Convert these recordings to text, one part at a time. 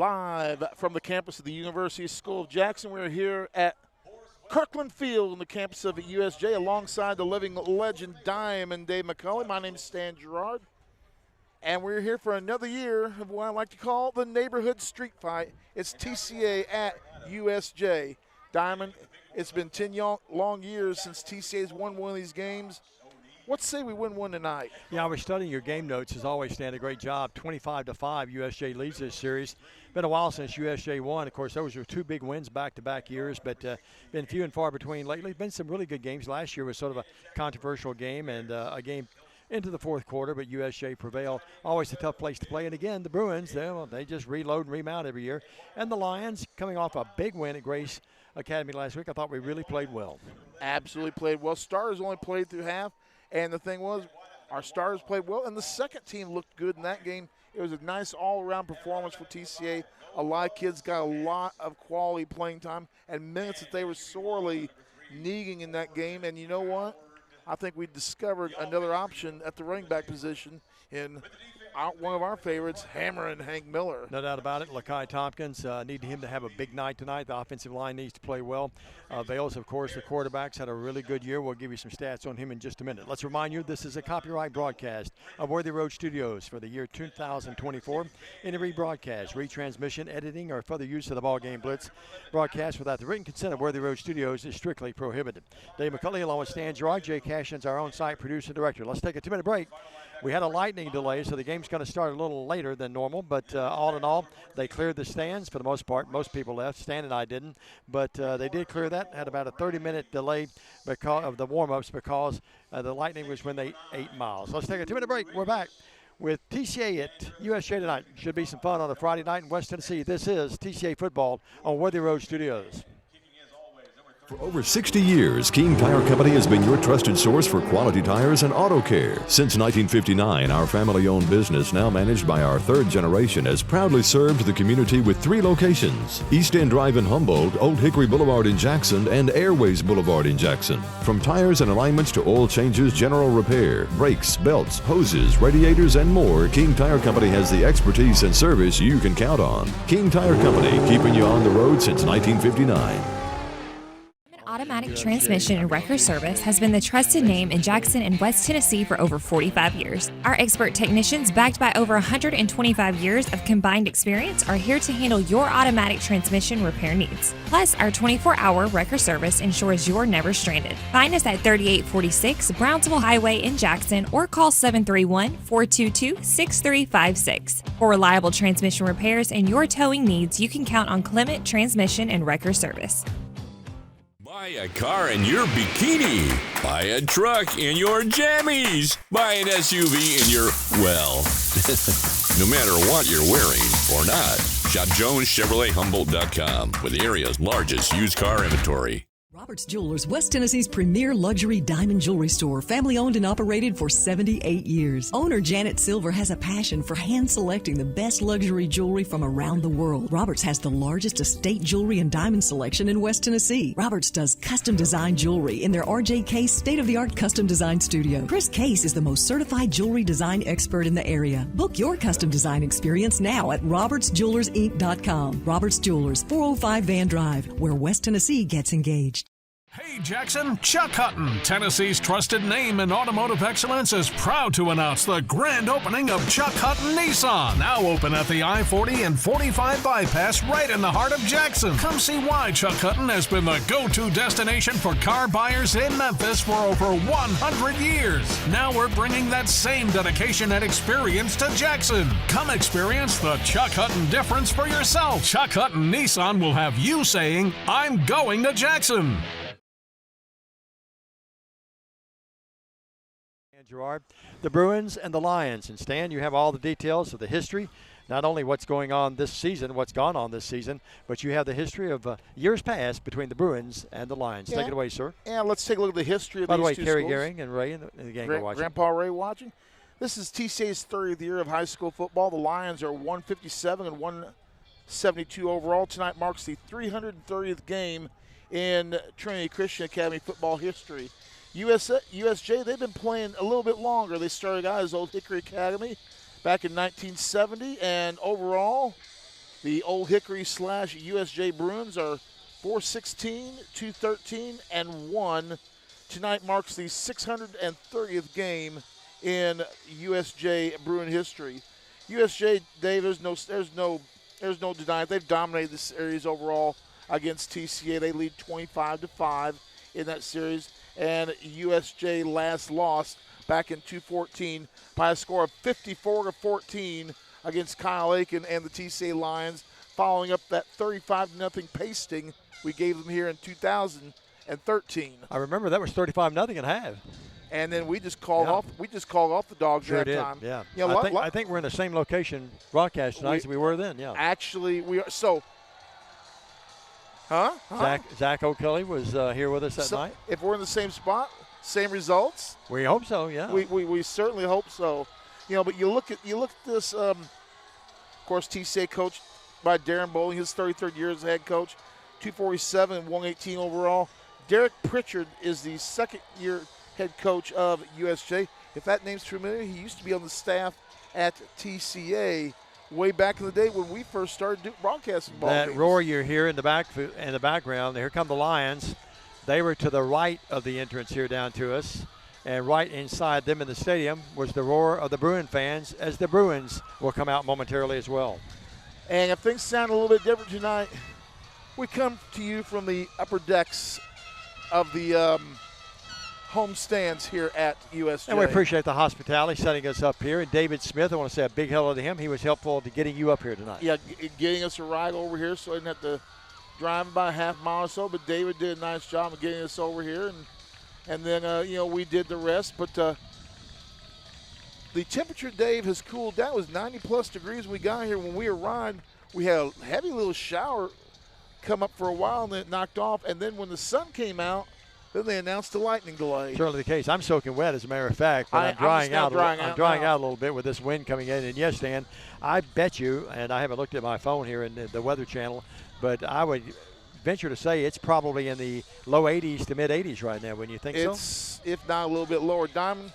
Live from the campus of the University School of Jackson. We're here at Kirkland Field on the campus of USJ alongside the living legend Diamond Dave McCulley. My name is Stan Gerard, and we're here for another year of what I like to call the neighborhood street fight. It's TCA at USJ. Diamond, it's been 10 long years since TCA's won one of these games. Let's say we win one tonight. Yeah, I was studying your game notes as always, Stan. A great job. 25-5, USJ leads this series. Been a while since USJ won. Of course, those were two big wins back-to-back years, but been few and far between lately. Been some really good games. Last year was sort of a controversial game and a game into the fourth quarter, but USJ prevailed. Always a tough place to play. And again, the Bruins, they just reload and remount every year. And the Lions, coming off a big win at Grace Academy last week, I thought we really played well. Absolutely played well. Stars only played through half. And the thing was, our Stars played well, and the second team looked good in that game. It was a nice all-around performance for TCA. A lot of kids got a lot of quality playing time and minutes that they were sorely needing in that game. And you know what? I think we discovered another option at the running back position in one of our favorites, Hammer and Hank Miller. No doubt about it. Lakai Tompkins, need him to have a big night tonight. The offensive line needs to play well. Vales, of course, the quarterbacks, had a really good year. We'll give you some stats on him in just a minute. Let's remind you, this is a copyright broadcast of Worthy Road Studios for the year 2024. Any rebroadcast, retransmission, editing, or further use of the BallGame Blitz broadcast without the written consent of Worthy Road Studios is strictly prohibited. Dave McCulley along with Stan Gerard. Jay Cashin's our on-site producer director. Let's take a 2-minute break. We had a lightning delay, so the game's going to start a little later than normal. But all in all, they cleared the stands for the most part. Most people left. Stan and I didn't. But they did clear that. Had about a 30-minute delay because of the warm-ups because the lightning was when they 8 miles. Let's take a 2-minute break. We're back with TCA at USJ tonight. Should be some fun on a Friday night in West Tennessee. This is TCA football on Worthy Road Studios. For over 60 years, King Tire Company has been your trusted source for quality tires and auto care. Since 1959, our family-owned business, now managed by our third generation, has proudly served the community with 3 locations: East End Drive in Humboldt, Old Hickory Boulevard in Jackson, and Airways Boulevard in Jackson. From tires and alignments to oil changes, general repair, brakes, belts, hoses, radiators, and more, King Tire Company has the expertise and service you can count on. King Tire Company, keeping you on the road since 1959. Automatic Transmission and Wrecker Service has been the trusted name in Jackson and West Tennessee for over 45 years. Our expert technicians, backed by over 125 years of combined experience, are here to handle your automatic transmission repair needs. Plus, our 24-hour wrecker service ensures you're never stranded. Find us at 3846 Brownsville Highway in Jackson or call 731-422-6356. For reliable transmission repairs and your towing needs, you can count on Clement Transmission and Wrecker Service. Buy a car in your bikini. Buy a truck in your jammies. Buy an SUV in your, well, no matter what you're wearing or not. Shop JonesChevroletHumboldt.com with the area's largest used car inventory. Roberts Jewelers, West Tennessee's premier luxury diamond jewelry store, family owned and operated for 78 years. Owner Janet Silver has a passion for hand selecting the best luxury jewelry from around the world. Roberts has the largest estate jewelry and diamond selection in West Tennessee. Roberts does custom design jewelry in their RJ Case state-of-the-art custom design studio. Chris Case is the most certified jewelry design expert in the area. Book your custom design experience now at robertsjewellersinc.com. Roberts Jewelers, 405 Van Drive, where West Tennessee gets engaged. Hey Jackson, Chuck Hutton, Tennessee's trusted name in automotive excellence, is proud to announce the grand opening of Chuck Hutton Nissan, now open at the I-40 and 45 bypass right in the heart of Jackson. Come see why Chuck Hutton has been the go-to destination for car buyers in Memphis for over 100 years. Now we're bringing that same dedication and experience to Jackson. Come experience the Chuck Hutton difference for yourself. Chuck Hutton Nissan will have you saying, "I'm going to Jackson." Gerard, the Bruins and the Lions. And Stan, you have all the details of the history, not only what's going on this season, what's gone on this season, but you have the history of years past between the Bruins and the Lions. Yeah. Take it away, sir. Yeah, let's take a look at the history of By the way, these two Kerry schools. Gehring and Ray and the gang are watching. Grandpa Ray watching. This is TCA's 30th year of high school football. The Lions are 157 and 172 overall. Tonight marks the 330th game in Trinity Christian Academy football history. USJ, they've been playing a little bit longer. They started out as Old Hickory Academy back in 1970, and overall, The Old Hickory / USJ Bruins are 4-16, 2-13, and 1. Tonight marks the 630th game in USJ Bruin history. USJ, Dave, there's no denying it. They've dominated the series overall against TCA. They lead 25-5 in that series, and USJ last lost back in 2014 by a score of 54-14 against Kyle Aiken and the TCA Lions, following up that 35-0 pasting we gave them here in 2013. I remember that was 35-0 at half. And then we just called off. We just called off the Dogs sure that did. time. Yeah. You know, I think we're in the same location broadcast tonight as we were then. Yeah. Actually, we are. So, Zach O'Kelly was here with us that night. If we're in the same spot, same results. We hope so. Yeah. We certainly hope so. You know, but you look at this. Of course, TCA coached by Darren Bowling, his 33rd year as a head coach, 247 and 118 overall. Derek Pritchard is the second-year head coach of USJ. If that name's familiar, he used to be on the staff at TCA way back in the day when we first started broadcasting ball that games. roar you hear in the background, here come the Lions. They were to the right of the entrance here down to us, and right inside them in the stadium was the roar of the Bruin fans, as the Bruins will come out momentarily as well. And if things sound a little bit different tonight, we come to you from the upper decks of the home stands here at USJ. And we appreciate the hospitality setting us up here. And David Smith, I want to say a big hello to him. He was helpful to getting you up here tonight. Yeah, getting us a ride over here so I didn't have to drive about a half mile or so. But David did a nice job of getting us over here. And then, we did the rest. But the temperature, Dave, has cooled down. It was 90-plus degrees when we got here. When we arrived, we had a heavy little shower come up for a while, and then it knocked off. And then when the sun came out, then they announced a lightning delay. Certainly the case. I'm soaking wet, as a matter of fact, but I'm drying out a little bit with this wind coming in. And yes, Dan, I bet you, and I haven't looked at my phone here in the Weather Channel, but I would venture to say it's probably in the low 80s to mid 80s right now. When you think it's, if not a little bit lower. Diamond,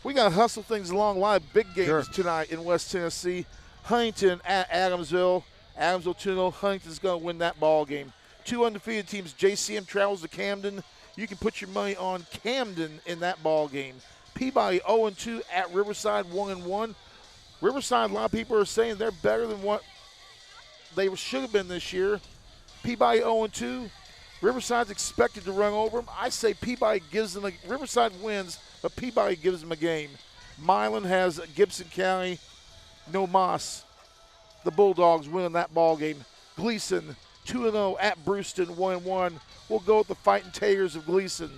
we got to hustle things along. A lot of big games tonight in West Tennessee. Huntington at Adamsville. Adamsville 2-0. Huntington's going to win that ball game. Two undefeated teams. JCM travels to Camden. You can put your money on Camden in that ball game. Peabody 0-2 at Riverside 1-1. Riverside, a lot of people are saying they're better than what they should have been this year. Peabody 0-2. Riverside's expected to run over them. I say Peabody gives them Riverside wins, but Peabody gives them a game. Milan has Gibson County. No Moss. The Bulldogs winning that ball game. Gleason 2-0 at Brewston 1-1. We'll go with the Fighting Tigers of Gleason.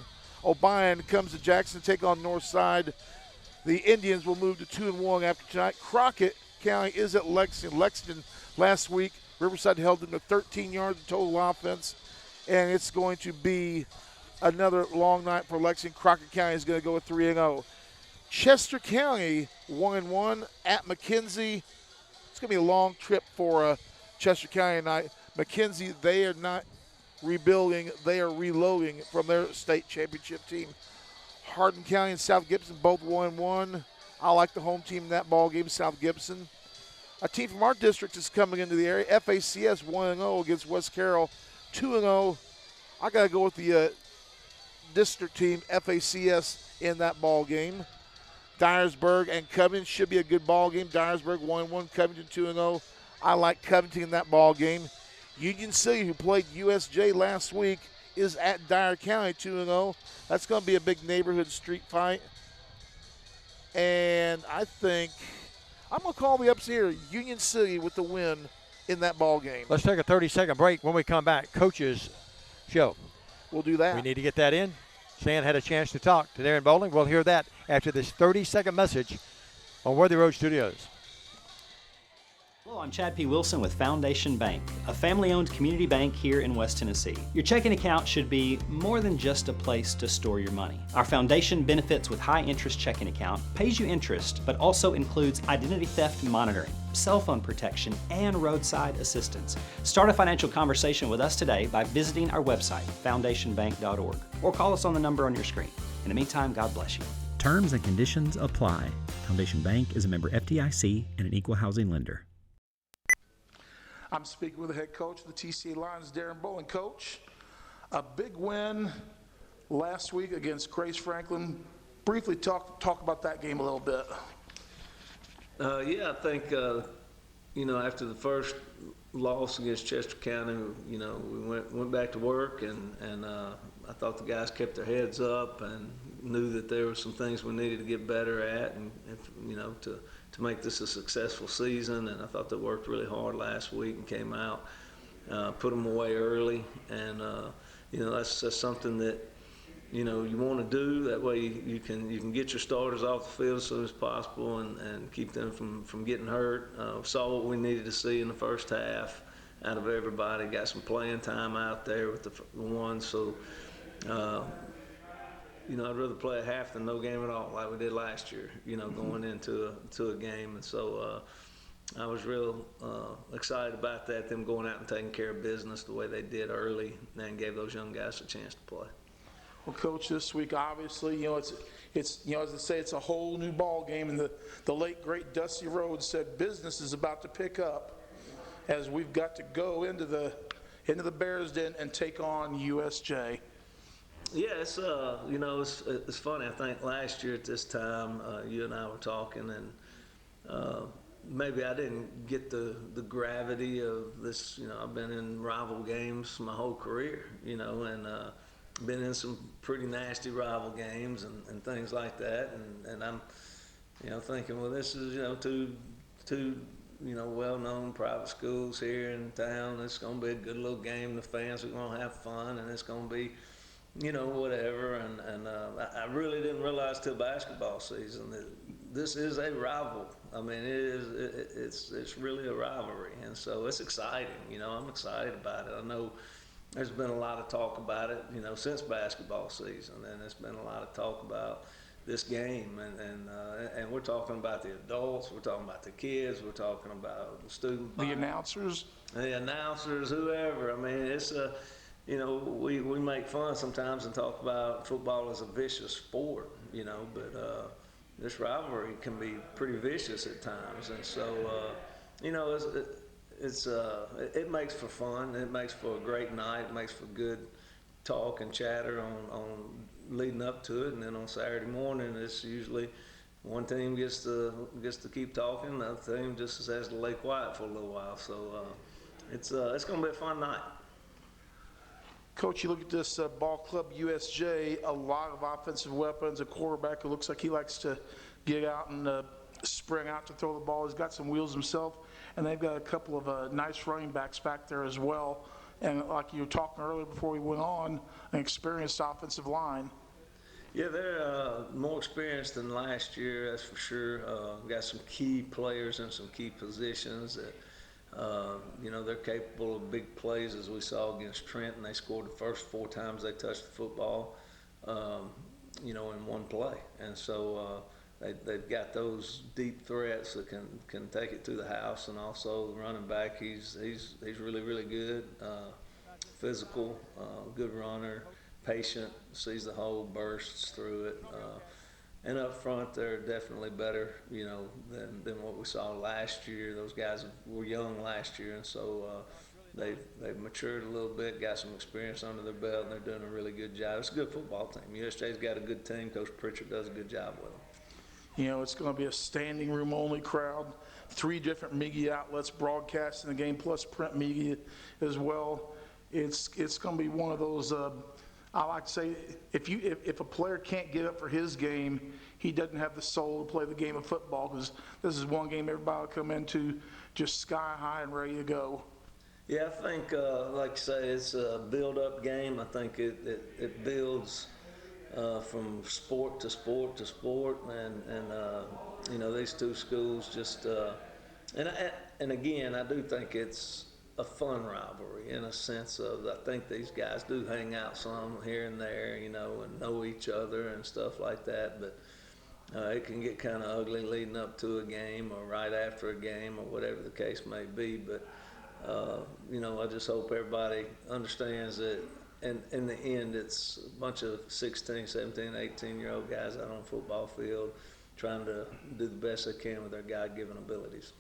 O'Brien comes to Jackson to take on Northside. The Indians will move to 2-1 after tonight. Crockett County is at Lexington. Lexington last week, Riverside held them to 13 yards of total offense, and it's going to be another long night for Lexington. Crockett County is going to go with 3-0. Chester County 1-1 at McKenzie. It's going to be a long trip for Chester County tonight. McKenzie, they are not rebuilding, they are reloading from their state championship team. Hardin County and South Gibson both 1-1. I like the home team in that ball game, South Gibson. A team from our district is coming into the area. FACS 1-0 against West Carroll 2-0. I got to go with the district team, FACS, in that ball game. Dyersburg and Covington should be a good ball game. Dyersburg 1-1, Covington 2-0. I like Covington in that ball game. Union City, who played USJ last week, is at Dyer County 2-0. That's going to be a big neighborhood street fight. And I think I'm going to call the ups here. Union City with the win in that ball game. Let's take a 30-second break. When we come back, Coach's Show. We'll do that. We need to get that in. Stan had a chance to talk to Darren Bowling. We'll hear that after this 30-second message on Worthy Road Studios. Hello, I'm Chad P. Wilson with Foundation Bank, a family-owned community bank here in West Tennessee. Your checking account should be more than just a place to store your money. Our foundation benefits with high-interest checking account pays you interest, but also includes identity theft monitoring, cell phone protection, and roadside assistance. Start a financial conversation with us today by visiting our website, foundationbank.org, or call us on the number on your screen. In the meantime, God bless you. Terms and conditions apply. Foundation Bank is a member FDIC and an equal housing lender. I'm speaking with the head coach of the TCA Lions, Darren Bowling. Coach, a big win last week against Grace Franklin. Briefly talk about that game a little bit. Yeah, I think, after the first loss against Chester County, we went back to work, and I thought the guys kept their heads up and knew that there were some things we needed to get better at, and to make this a successful season. And I thought they worked really hard last week and came out, put them away early, and that's something that you want to do. That way you can get your starters off the field as soon as possible and keep them from getting hurt. Saw what we needed to see in the first half out of everybody. Got some playing time out there with the ones. So, I'd rather play a half than no game at all, like we did last year, going into a game. And so I was real excited about that, them going out and taking care of business the way they did early, and gave those young guys a chance to play. Well, Coach, this week, obviously, it's as they say, it's a whole new ball game, and the late, great Dusty Rhodes said business is about to pick up as we've got to go into the Bears Den and take on USJ. Yeah, it's funny. I think last year at this time, you and I were talking, and maybe I didn't get the gravity of this. I've been in rival games my whole career, and been in some pretty nasty rival games and things like that, and I'm thinking, well, this is two well-known private schools here in town. It's going to be a good little game. The fans are going to have fun, and it's going to be whatever. And I really didn't realize till basketball season that this is a rival. I mean, it's really a rivalry, and so it's exciting. I'm excited about it. I know there's been a lot of talk about it, since basketball season, and there's been a lot of talk about this game, and we're talking about the adults, we're talking about the kids, we're talking about the student body, the announcers, whoever. I mean, it's we make fun sometimes and talk about football as a vicious sport, but this rivalry can be pretty vicious at times, and so it makes for fun. It makes for a great night. It makes for good talk and chatter on leading up to it. And then on Saturday morning, it's usually one team gets to keep talking, the other team just has to lay quiet for a little while. So it's going to be a fun night. Coach, you look at this ball club USJ, a lot of offensive weapons, a quarterback who looks like he likes to get out and spring out to throw the ball. He's got some wheels himself, and they've got a couple of nice running backs back there as well. And like you were talking earlier before we went on, an experienced offensive line. Yeah, they're more experienced than last year, that's for sure. Got some key players in some key positions that, they're capable of big plays, as we saw against Trenton. They scored the first 4 times they touched the football, in one play. And so they've got those deep threats that can take it to the house, and also the running back. He's really, really good, physical, good runner, patient, sees the hole, bursts through it. And up front, they're definitely better, than what we saw last year. Those guys were young last year, and so they've matured a little bit, got some experience under their belt, and they're doing a really good job. It's a good football team. USJ's got a good team. Coach Pritchard does a good job with them. It's going to be a standing room only crowd, 3 different media outlets broadcasting the game, plus print media as well. It's going to be one of those, I like to say, if a player can't get up for his game, he doesn't have the soul to play the game of football, because this is one game everybody will come into just sky high and ready to go. Yeah, I think, like you say, it's a build-up game. I think it builds from sport to sport to sport, and these two schools just and again, I do think it's a fun rivalry in a sense of, I think these guys do hang out some here and there, and know each other and stuff like that, but it can get kind of ugly leading up to a game or right after a game or whatever the case may be. But I just hope everybody understands that in the end, it's a bunch of 16, 17, 18-year-old guys out on the football field trying to do the best they can with their God-given abilities.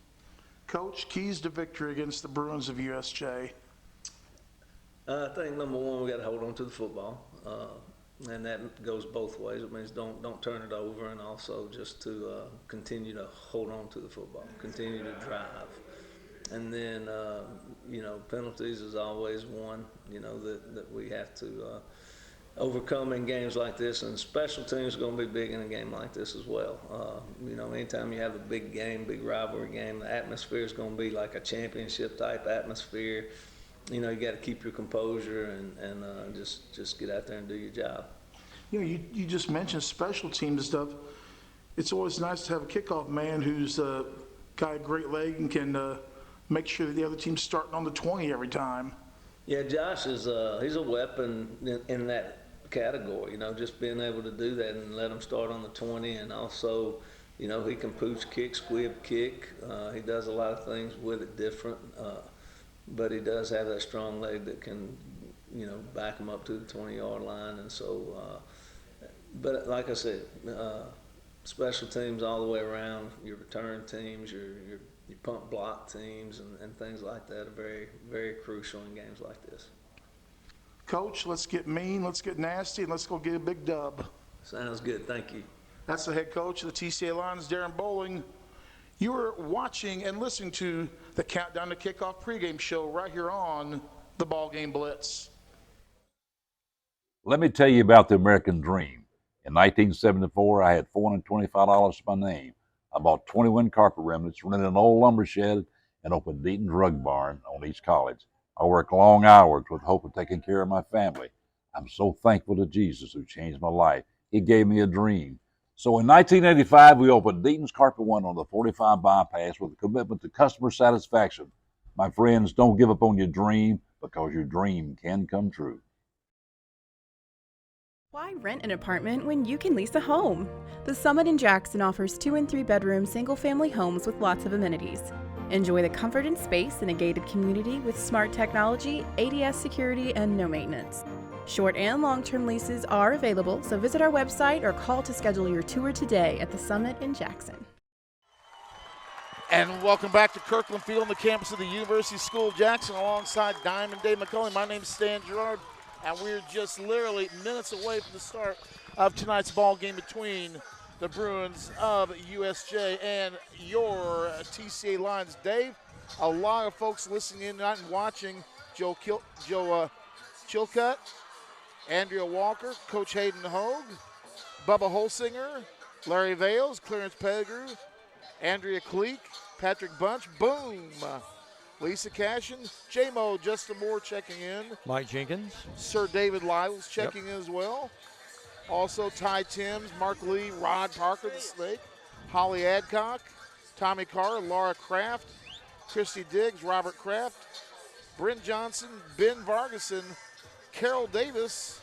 Coach, keys to victory against the Bruins of USJ. I think number one, we got to hold on to the football, and that goes both ways. It means don't turn it over, and also just to continue to hold on to the football, continue to drive, and then penalties is always one that we have to overcome in games like this, and special teams is going to be big in a game like this as well. Anytime you have a big game, big rivalry game, the atmosphere is going to be like a championship type atmosphere. You got to keep your composure and just get out there and do your job. You just mentioned special teams stuff. It's always nice to have a kickoff man who's got a great leg and can make sure that the other team's starting on the 20 every time. Yeah, Josh is he's a weapon in that category. Just being able to do that and let him start on the 20, and also, he can pooch kick, squib kick. He does a lot of things with it different. But he does have that strong leg that can, back him up to the 20-yard line. And so, but like I said, special teams all the way around, your return teams, your punt block teams, and things like that are very, very crucial in games like this. Coach, let's get mean, let's get nasty, and let's go get a big dub. Sounds good. Thank you. That's the head coach of the TCA Lions, Darren Bowling. You are watching and listening to the Countdown to Kickoff pregame show right here on the BallGame Blitz. Let me tell you about the American Dream. In 1974, I had $425 to my name. I bought 21 carpet remnants, rented an old lumber shed, and opened Deaton's Rug Barn on East College. I worked long hours with hope of taking care of my family. I'm so thankful to Jesus who changed my life. He gave me a dream. So in 1985, we opened Deaton's Carpet One on the 45 bypass with a commitment to customer satisfaction. My friends, don't give up on your dream, because your dream can come true. Why rent an apartment when you can lease a home? The Summit in Jackson offers 2- and 3-bedroom single-family homes with lots of amenities. Enjoy the comfort and space in a gated community with smart technology, ADS security, and no maintenance. Short and long-term leases are available, so visit our website or call to schedule your tour today at the Summit in Jackson. And welcome back to Kirkland Field on the campus of the University School of Jackson alongside Diamond Dave McCulley. My name is Stan Gerard, and we're just literally minutes away from the start of tonight's ball game between the Bruins of USJ and your TCA Lions. Dave, a lot of folks listening in tonight and watching. Joe Chilcutt, Andrea Walker, Coach Hayden Hogue, Bubba Holsinger, Larry Vales, Clarence Pettigrew, Andrea Cleek, Patrick Bunch, boom. Lisa Cashin, J-Mo, Justin Moore checking in. Mike Jenkins. Sir David Lyles checking in as well. Also Ty Timms, Mark Lee, Rod Parker, the Snake, Holly Adcock, Tommy Carr, Laura Kraft, Christy Diggs, Robert Kraft, Bryn Johnson, Ben Vargason, Carol Davis,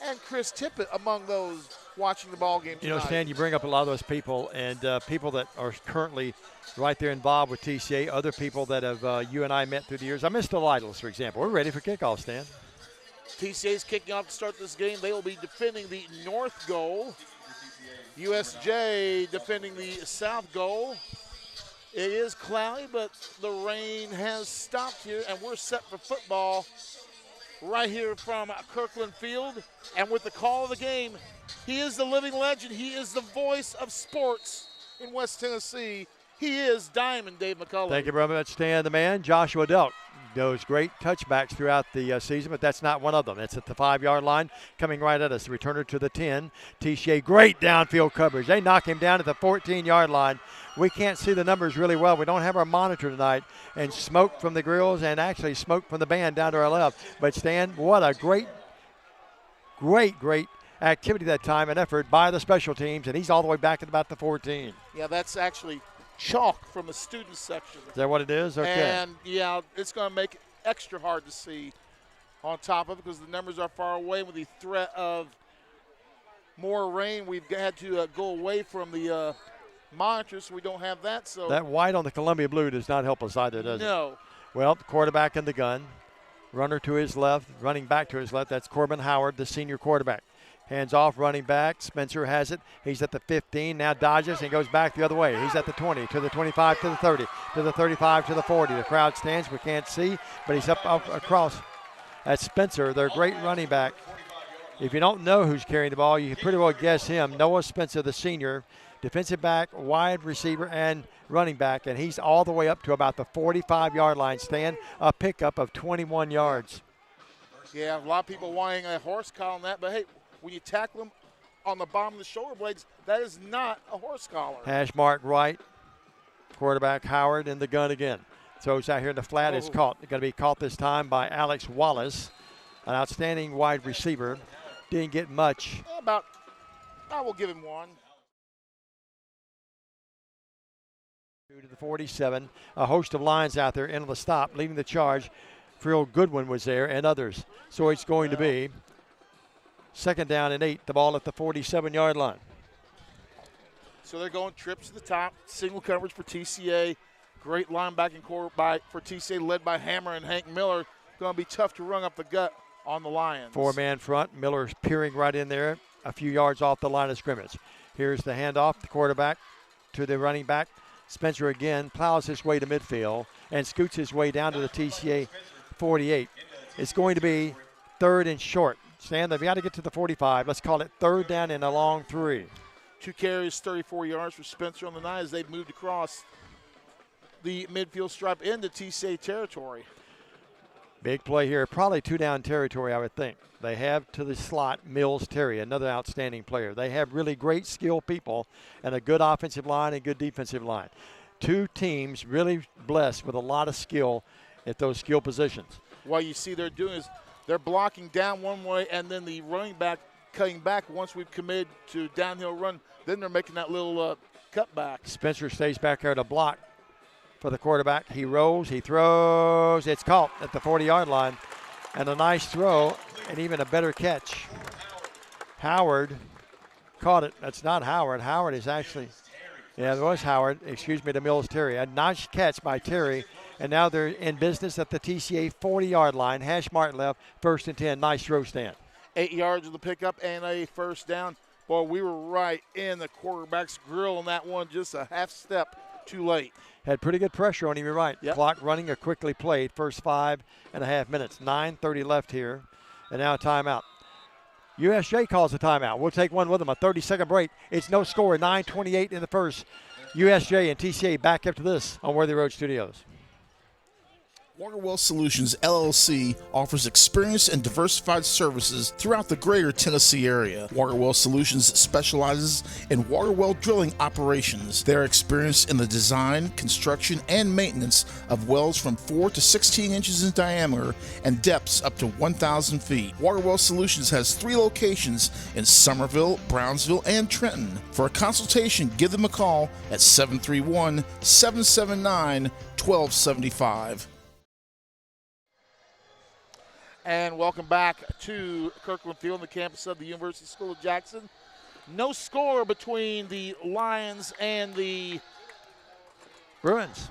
and Chris Tippett among those watching the ball game tonight. Stan, you bring up a lot of those people, and people that are currently right there involved with TCA, other people that have you and I met through the years. I miss the Lytles, for example. We're ready for kickoff, Stan. TCA's kicking off to start this game. They will be defending the north goal. USJ defending the south goal. It is cloudy, but the rain has stopped here, and we're set for football right here from Kirkland Field. And with the call of the game, he is the living legend. He is the voice of sports in West Tennessee. He is Diamond Dave McCulley. Thank you very much, Stan. The man, Joshua Delk, knows great touchbacks throughout the season, but that's not one of them. It's at the 5-yard line, coming right at us. Returner to the 10. TCA, great downfield coverage. They knock him down at the 14-yard line. We can't see the numbers really well. We don't have our monitor tonight, and smoke from the grills and actually smoke from the band down to our left. But Stan, what a great activity that time and effort by the special teams, and he's all the way back at about the 14. Yeah, that's actually chalk from the student section. Is that what it is? Okay. And, yeah, it's going to make it extra hard to see on top of it because the numbers are far away. With the threat of more rain, we've had to go away from the monitors, so we don't have that. So that white on the Columbia blue does not help us either, does it? No. Well, quarterback in the gun. Runner to his left, running back to his left. That's Corbin Howard, the senior quarterback. Hands off, running back. Spencer has it. He's at the 15, now dodges and goes back the other way. He's at the 20, to the 25, to the 30, to the 35, to the 40. The crowd stands. We can't see, but he's up across. That's Spencer, their great running back. If you don't know who's carrying the ball, you can pretty well guess him. Noah Spencer, the senior, defensive back, wide receiver, and running back, and he's all the way up to about the 45-yard line. Stan, a pickup of 21 yards. Yeah, a lot of people wanting a horse collar on that, but hey, when you tackle them on the bottom of the shoulder blades, that is not a horse collar. Hash mark right. Quarterback Howard in the gun again. Throws out here in the flat. It's caught. It's going to be caught this time by Alex Wallace, an outstanding wide receiver. Didn't get much. I will give him one. To the 47. A host of Lions out there into the stop, leading the charge. Frill Goodwin was there and others. So it's going to be 2nd down and 8. The ball at the 47-yard line. So they're going trips to the top. Single coverage for TCA. Great linebacking core for TCA, led by Hammer and Hank Miller. Going to be tough to run up the gut on the Lions. 4-man front. Miller's peering right in there, a few yards off the line of scrimmage. Here's the handoff. The quarterback to the running back. Spencer again plows his way to midfield and scoots his way down to the TCA 48. It's going to be 3rd and short. Stan, they've got to get to the 45. Let's call it 3rd down and a long 3. 2 carries, 34 yards for Spencer on the night as they've moved across the midfield stripe into TCA territory. Big play here. Probably 2-down territory, I would think. They have to the slot Mills Terry, another outstanding player. They have really great skilled people and a good offensive line and good defensive line. 2 teams really blessed with a lot of skill at those skill positions. What you see they're doing is they're blocking down one way, and then the running back cutting back once we've committed to downhill run. Then they're making that little cutback. Spencer stays back there to block for the quarterback. He rolls, he throws. It's caught at the 40-yard line. And a nice throw and even a better catch. Howard caught it. That's not Howard. Howard is actually, yeah, it was Howard. Excuse me, to Mills Terry. A nice catch by Terry. And now they're in business at the TCA 40-yard line. Hash mark left, 1st and 10. Nice throw, Stan. 8 yards of the pickup and a 1st down. Boy, we were right in the quarterback's grill on that one, just a half step too late. Had pretty good pressure on him, you're right. Yep. Clock running, a quickly played, first 5.5 minutes. 9:30 left here, and now a timeout. USJ calls a timeout. We'll take one with them, a 30-second break. It's no score, 9:28 in the first. USJ and TCA back after this on Worthy Road Studios. Waterwell Solutions, LLC offers experienced and diversified services throughout the greater Tennessee area. Waterwell Solutions specializes in water well drilling operations. They're experienced in the design, construction, and maintenance of wells from 4 to 16 inches in diameter and depths up to 1,000 feet. Waterwell Solutions has 3 locations in Summerville, Brownsville, and Trenton. For a consultation, give them a call at 731-779-1275. And welcome back to Kirkland Field, the campus of the University School of Jackson. No score between the Lions and the Bruins.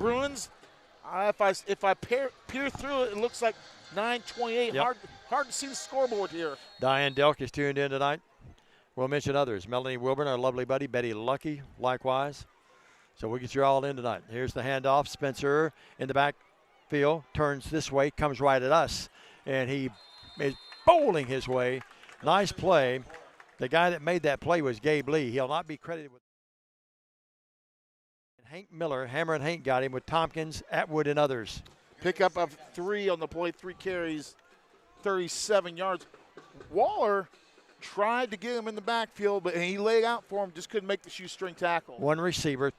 If I peer through it, it looks like 9:28. Yep. Hard to see the scoreboard here. Diane Delk is tuned in tonight. We'll mention others. Melanie Wilburn, our lovely buddy. Betty Lucky, likewise. So we'll get you all in tonight. Here's the handoff. Spencer in the backfield, turns this way, comes right at us. And he is bowling his way. Nice play. The guy that made that play was Gabe Lee. He'll not be credited with. And Hank Miller, Hammer and Hank got him with Tompkins, Atwood, and others. Pickup of 3 on the play, 3 carries, 37 yards. Waller tried to get him in the backfield, but he laid out for him, just couldn't make the shoestring tackle. One receiver,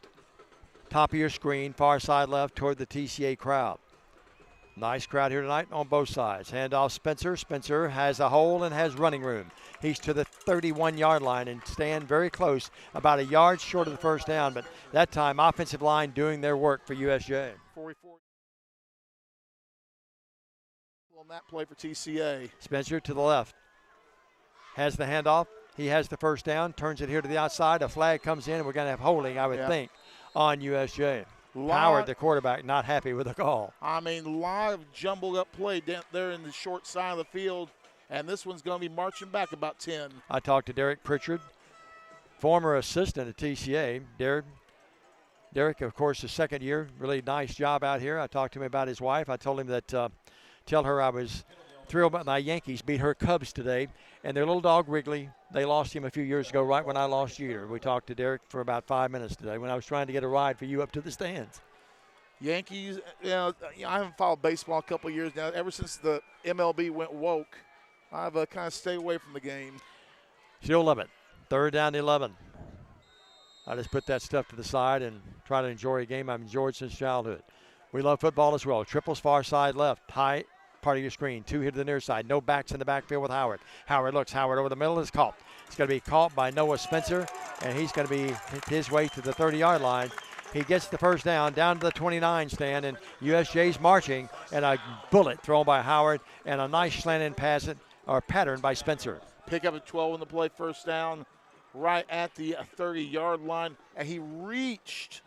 top of your screen, far side left toward the TCA crowd. Nice crowd here tonight on both sides. Handoff Spencer. Spencer has a hole and has running room. He's to the 31-yard line and stand very close, about a yard short of the first down. But that time, offensive line doing their work for USJ. 44 on that play for TCA. Spencer to the left. Has the handoff. He has the first down. Turns it here to the outside. A flag comes in, and we're going to have holding, I would think, on USJ. Howard, the quarterback, not happy with the call. I mean, a lot of jumbled up play down there in the short side of the field. And this one's going to be marching back about 10. I talked to Derek Pritchard, former assistant at TCA. Derek, of course, his second year, really nice job out here. I talked to him about his wife. I told him that tell her I was thrilled about my Yankees beat her Cubs today. And their little dog, Wrigley, they lost him a few years ago right when I lost Jeter. We talked to Derek for about 5 minutes today when I was trying to get a ride for you up to the stands. Yankees, I haven't followed baseball a couple of years now. Ever since the MLB went woke, I've kind of stayed away from the game. Still love it. 3rd down 11. I just put that stuff to the side and try to enjoy a game I've enjoyed since childhood. We love football as well. Triples far side left, high part of your screen. 2 here to the near side. No backs in the backfield with Howard. Howard looks. Howard over the middle is caught. It's going to be caught by Noah Spencer, and he's going to be his way to the 30-yard line. He gets the first down to the 29 stand, and USJ's marching, and a bullet thrown by Howard, and a nice slanted pattern by Spencer. Pick up a 12 in the play, first down, right at the 30-yard line, and he reached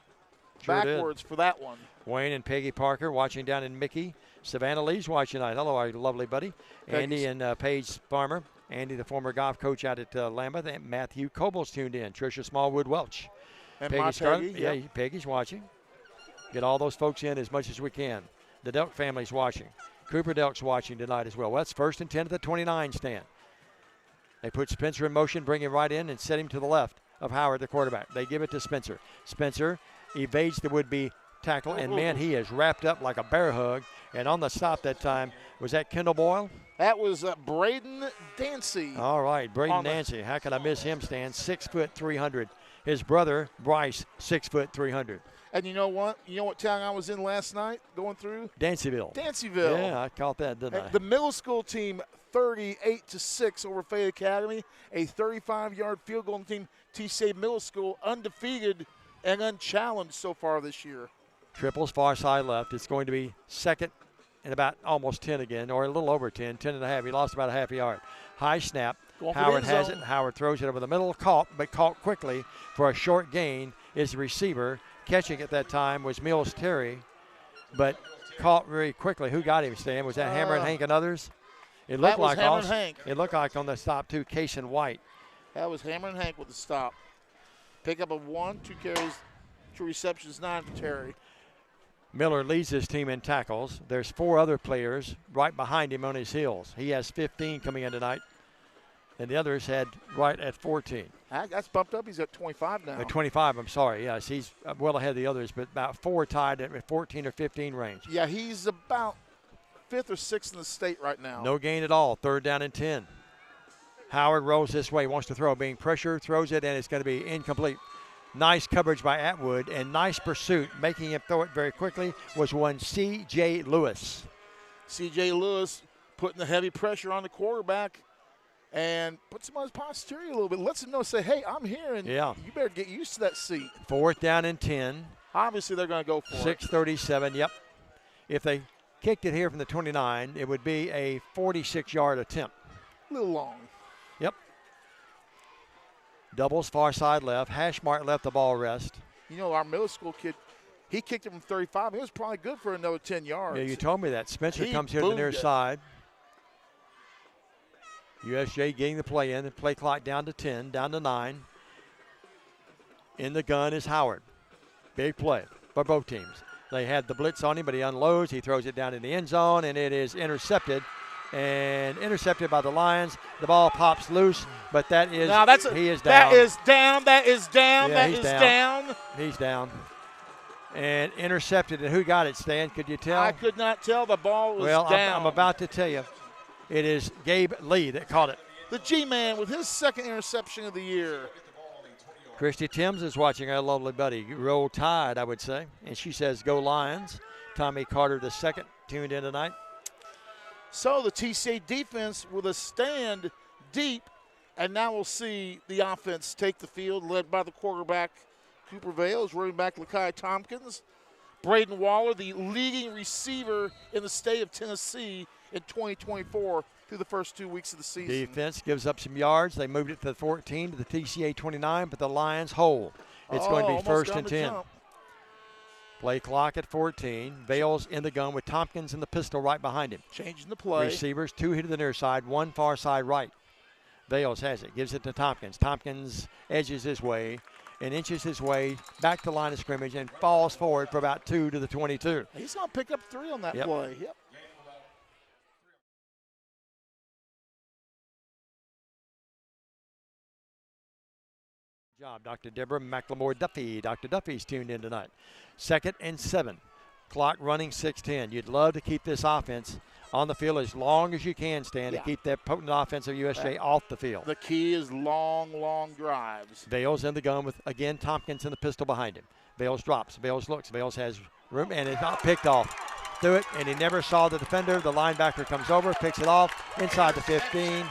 backwards for that one. Wayne and Peggy Parker watching down in Mickey. Savannah Lee's watching tonight. Hello, our lovely buddy. Andy and Paige Farmer. Andy, the former golf coach out at Lambeth. And Matthew Coble's tuned in. Tricia Smallwood Welch. And Peggy. Yeah, Peggy's watching. Get all those folks in as much as we can. The Delk family's watching. Cooper Delk's watching tonight as well. Well, that's 1st and 10 at the 29 stand. They put Spencer in motion, bring him right in, and set him to the left of Howard, the quarterback. They give it to Spencer. Spencer evades the would-be tackle, and, man, he is wrapped up like a bear hug. And on the stop that time, was that Kendall Boyle? That was Braden Dancy. All right, Braden Dancy. How can I miss him, Stan? 6 foot 300. His brother, Bryce, 6 foot 300. And you know what? You know what town I was in last night going through? Danceyville. Danceyville. Yeah, I caught that, didn't I? The middle school team, 38-6 over Fayette Academy. A 35-yard field goal team, TCA Middle School, undefeated and unchallenged so far this year. Triples far side left. It's going to be 2nd and about almost 10 again, or a little over 10, 10 and a half. He lost about a half a yard. High snap. Howard has it. Howard throws it over the middle, caught quickly for a short gain is the receiver. Catching at that time was Mills Terry, but caught very quickly. Who got him, Stan? Was that Hammer and Hank and others? It looked like Hammer and Hank. It looked like on the stop, too, Case and White. That was Hammer and Hank with the stop. Pick up a 1, 2 carries, 2 receptions, 9 for Terry. Miller leads his team in tackles. There's 4 other players right behind him on his heels. He has 15 coming in tonight, and the others had right at 14. That's bumped up. He's at 25 now. At 25, I'm sorry. Yes, he's well ahead of the others, but about 4 tied at 14 or 15 range. Yeah, he's about 5th or 6th in the state right now. No gain at all. 3rd down and 10. Howard rolls this way, wants to throw, being pressured, throws it, and it's going to be incomplete. Nice coverage by Atwood and nice pursuit. Making him throw it very quickly was one C.J. Lewis. C.J. Lewis putting the heavy pressure on the quarterback and puts him on his posterior a little bit. Lets him know, say, hey, I'm here, and you better get used to that seat. 4th down and 10. Obviously, they're going to go for it. 6:37, yep. If they kicked it here from the 29, it would be a 46-yard attempt. A little long. Yep. Doubles far side left. Hashmart left the ball rest. You know, our middle school kid, he kicked it from 35. It was probably good for another 10 yards. Yeah, you told me that. Spencer comes here to the near side. USJ getting the play in. The play clock down to 10, down to 9. In the gun is Howard. Big play for both teams. They had the blitz on him, but he unloads. He throws it down in the end zone, and it is intercepted. And intercepted by the Lions. The ball pops loose, but that is he is down. That is down. That is down. Yeah, that is down. He's down. And intercepted. And who got it, Stan? Could you tell? I could not tell. The ball was down. Well, I'm about to tell you. It is Gabe Lee that caught it. The G-Man with his 2nd interception of the year. Christy Timms is watching, our lovely buddy. Roll Tide, I would say. And she says, go Lions. Tommy Carter II tuned in tonight. So the TCA defense with a stand deep, and now we'll see the offense take the field, led by the quarterback, Cooper Vales, running back Lakai Tompkins. Braden Waller, the leading receiver in the state of Tennessee in 2024 through the first 2 weeks of the season. Defense gives up some yards. They moved it to the 14 to the TCA 29, but the Lions hold. It's going to be 1st and 10. Play clock at 14. Bales in the gun with Tompkins in the pistol right behind him. Changing the play. Receivers, 2 here to the near side, 1 far side right. Bales has it, gives it to Tompkins. Tompkins edges his way and inches his way back to the line of scrimmage and falls forward for about 2 to the 22. He's going to pick up 3 on that play. Yep. Job, Dr. Deborah McLemore Duffy. Dr. Duffy's tuned in tonight. 2nd and 7. Clock running 6:10. You'd love to keep this offense on the field as long as you can, Stan, to keep that potent offense of USJ off the field. The key is long drives. Bales in the gun with, again, Tompkins in the pistol behind him. Bales drops. Bales looks. Bales has room, and it's not picked off. Through it, and he never saw the defender. The linebacker comes over, picks it off inside the 15,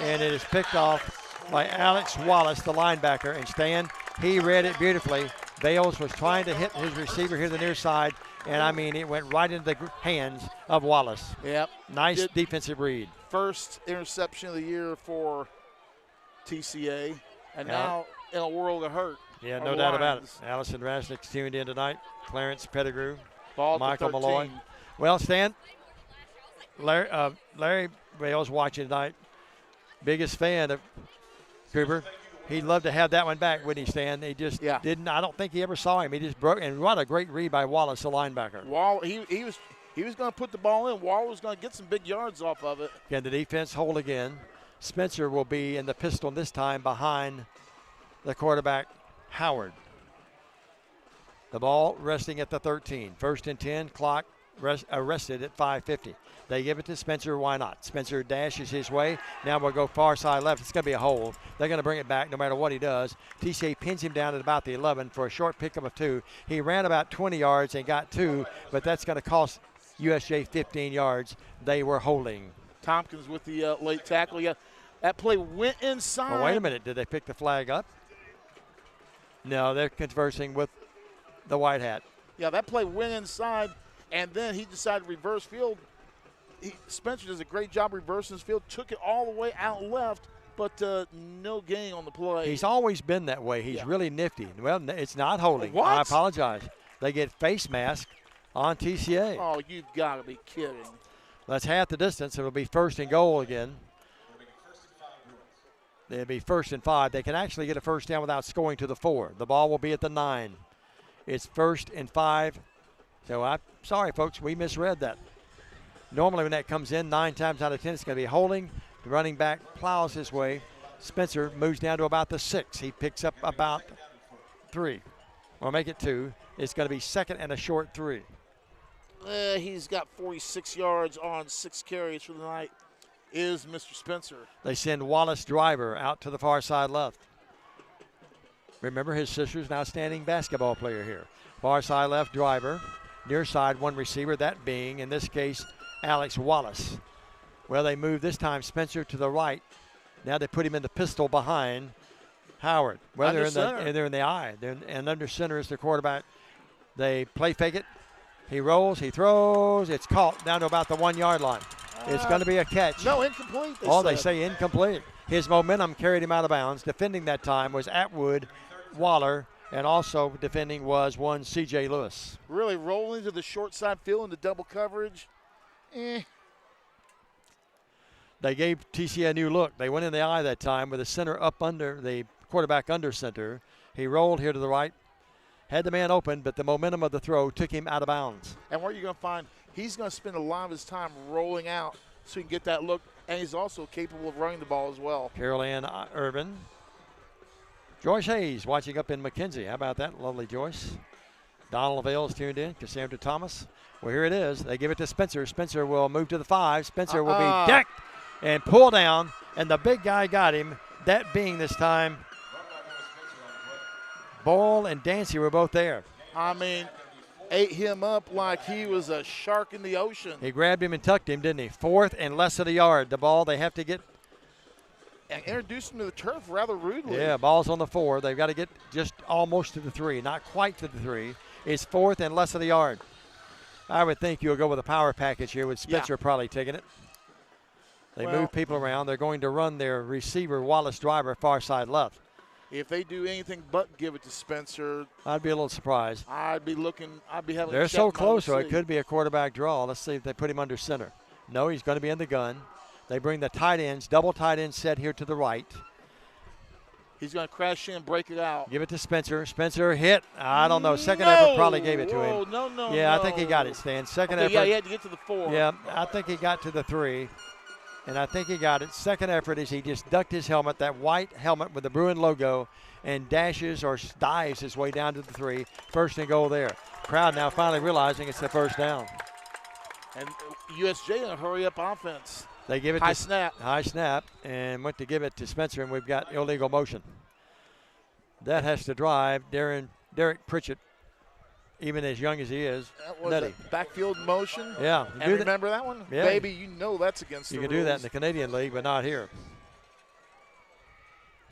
and it is picked off by Alex Wallace, the linebacker. And Stan, he read it beautifully. Bales was trying to hit his receiver here to the near side, and I mean, it went right into the hands of Wallace. Yep. Nice defensive read. First interception of the year for TCA, and now in a world of hurt. Yeah, no doubt about it. Allison Rasnick's tuned in tonight. Clarence Pettigrew, Ball Michael Malloy. Well, Stan, Larry Bales watching tonight. Biggest fan of Cooper. He'd love to have that one back, wouldn't he, Stan? He just didn't. I don't think he ever saw him. He just broke. And what a great read by Wallace, the linebacker. He was going to put the ball in. Wallace was going to get some big yards off of it. Can the defense hold again? Spencer will be in the pistol this time behind the quarterback, Howard. The ball resting at the 13. 1st and 10. Clock arrested at 5:50. They give it to Spencer. Why not? Spencer dashes his way. Now we'll go far side left. It's going to be a hole. They're going to bring it back no matter what he does. TCA pins him down at about the 11 for a short pickup of 2. He ran about 20 yards and got 2, but that's going to cost USJ 15 yards. They were holding. Tompkins with the late tackle. Yeah, that play went inside. Well, wait a minute. Did they pick the flag up? No, they're conversing with the white hat. Yeah, that play went inside, and then he decided to reverse field. Spencer does a great job reversing his field, took it all the way out left, but no gain on the play. He's always been that way. He's really nifty. Well, it's not holding. What? I apologize. They get face mask on TCA. Oh, you've got to be kidding. That's half the distance. It'll be 1st and goal again. It'll be 1st and 5. They can actually get a first down without scoring to the 4. The ball will be at the 9. It's 1st and 5. So I'm sorry, folks. We misread that. Normally when that comes in, 9 times out of 10, it's going to be holding. The running back plows his way. Spencer moves down to about the 6. He picks up about 3. Or make it 2. It's going to be 2nd and a short 3. He's got 46 yards on 6 carries for the night. Is Mr. Spencer. They send Wallace Driver out to the far side left. Remember, his sister's an outstanding basketball player here. Far side left, Driver. Near side, 1 receiver, that being, in this case, Alex Wallace. Well, they move this time Spencer to the right. Now they put him in the pistol behind Howard. Well, they're in the eye. And under center is the quarterback. They play fake it. He rolls, he throws. It's caught down to about the 1 yard line. It's going to be a catch. No, incomplete. They say incomplete. His momentum carried him out of bounds. Defending that time was Atwood, Waller, and also defending was one C.J. Lewis. Really rolling to the short side field into double coverage. They gave TCA a new look. They went in the eye that time with the center up under, the quarterback under center. He rolled here to the right, had the man open, but the momentum of the throw took him out of bounds. And what you're going to find, he's going to spend a lot of his time rolling out so he can get that look, and he's also capable of running the ball as well. Carol Ann Irvin. Joyce Hayes watching up in McKenzie. How about that, lovely Joyce? Donald Vale's tuned in. Cassandra Thomas. Well, here it is. They give it to Spencer. Spencer will move to the 5. Spencer will be decked and pull down, and the big guy got him. That being this time, Ball and Dancy were both there. I mean, ate him up like he was a shark in the ocean. He grabbed him and tucked him, didn't he? 4th and less of a yard. The ball they have to get. And introduced him to the turf rather rudely. Yeah, ball's on the 4. They've got to get just almost to the 3, not quite to the 3. It's 4th and less of the yard. I would think you'll go with a power package here with Spencer probably taking it. They move people around. They're going to run their receiver, Wallace Driver, far side left. If they do anything but give it to Spencer, I'd be a little surprised. I'd be having. They're so close, so it could be a quarterback draw. Let's see if they put him under center. No, he's going to be in the gun. They bring the tight ends, double tight end set here to the right. He's going to crash in, break it out. Give it to Spencer. Spencer hit. I don't know. Second effort probably gave it to him. No. Yeah, I think he got it, Stan. Second effort. Yeah, he had to get to the 4. Yeah, I think he got to the 3. And I think he got it. Second effort is he just ducked his helmet, that white helmet with the Bruin logo, and dashes or dives his way down to the 3. First and goal there. Crowd now finally realizing it's the first down. And USJ in a hurry-up offense. They give it high snap. High snap, and went to give it to Spencer, and we've got illegal motion. That has to drive Derek Pritchett, even as young as he is. That was nutty. a backfield motion. Yeah. And remember that one? Yeah. Baby, you know that's against the rules. rules. You can do that in the Canadian League, but not here.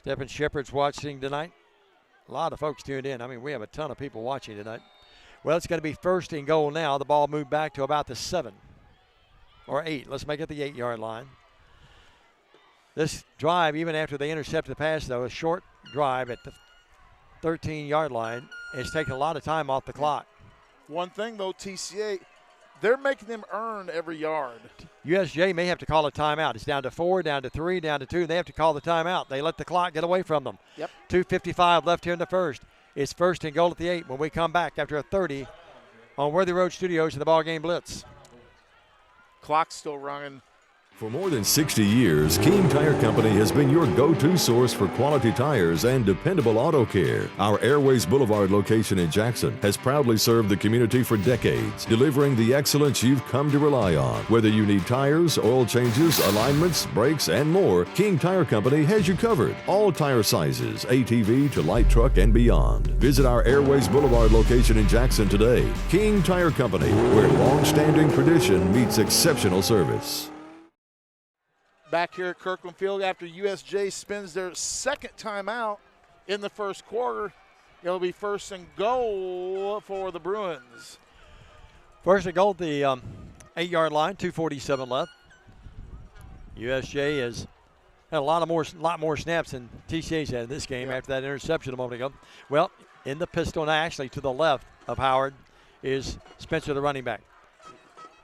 Stephen Shepard's watching tonight. A lot of folks tuned in. I mean, we have a ton of people watching tonight. Well, it's going to be first and goal now. The ball moved back to about the 7 or 8. Let's make it the 8-yard line. This drive, even after they intercepted the pass, though, a short drive at the 13-yard line, it's taken a lot of time off the clock. One thing, though, TCA, they're making them earn every yard. USJ may have to call a timeout. It's down to 4, down to 3, down to 2. They have to call the timeout. They let the clock get away from them. Yep. 2:55 left here in the first. It's first and goal at the 8 when we come back after a 30 on Worthy Road Studios in the BallGame Blitz. Clock's still running. For more than 60 years, King Tire Company has been your go-to source for quality tires and dependable auto care. Our Airways Boulevard location in Jackson has proudly served the community for decades, delivering the excellence you've come to rely on. Whether you need tires, oil changes, alignments, brakes, and more, King Tire Company has you covered. All tire sizes, ATV to light truck and beyond. Visit our Airways Boulevard location in Jackson today. King Tire Company, where long-standing tradition meets exceptional service. Back here at Kirkland Field after USJ spends their second timeout in the first quarter. It'll be first and goal for the Bruins. First and goal at the 8-yard line, 2:47 left. USJ has had a lot more snaps than TCA's had in this game after that interception a moment ago. Well, in the pistol now, actually to the left of Howard, is Spencer, the running back.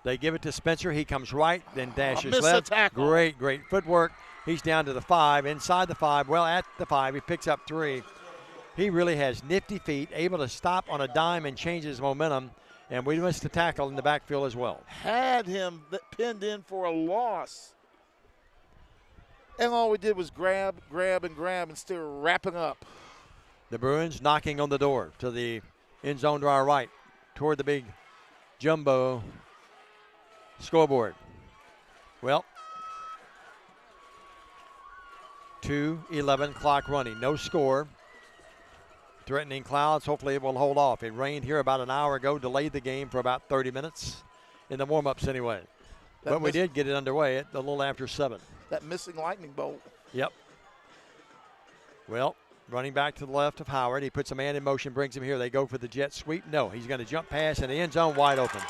They give it to Spencer. He comes right, then dashes left. Great footwork. He's down to the 5, inside the 5, well at the 5. He picks up 3. He really has nifty feet, able to stop on a dime and change his momentum. And we missed the tackle in the backfield as well. Had him pinned in for a loss. And all we did was grab, and still wrapping up. The Bruins knocking on the door to the end zone to our right, toward the big jumbo scoreboard. Well, 2:11 clock running. No score. Threatening clouds. Hopefully it will hold off. It rained here about an hour ago, delayed the game for about 30 minutes in the warm-ups anyway. But we did get it underway at a little after 7. That missing lightning bolt. Yep. Well, running back to the left of Howard. He puts a man in motion, brings him here. They go for the jet sweep. No, he's going to jump pass in the end zone, wide open.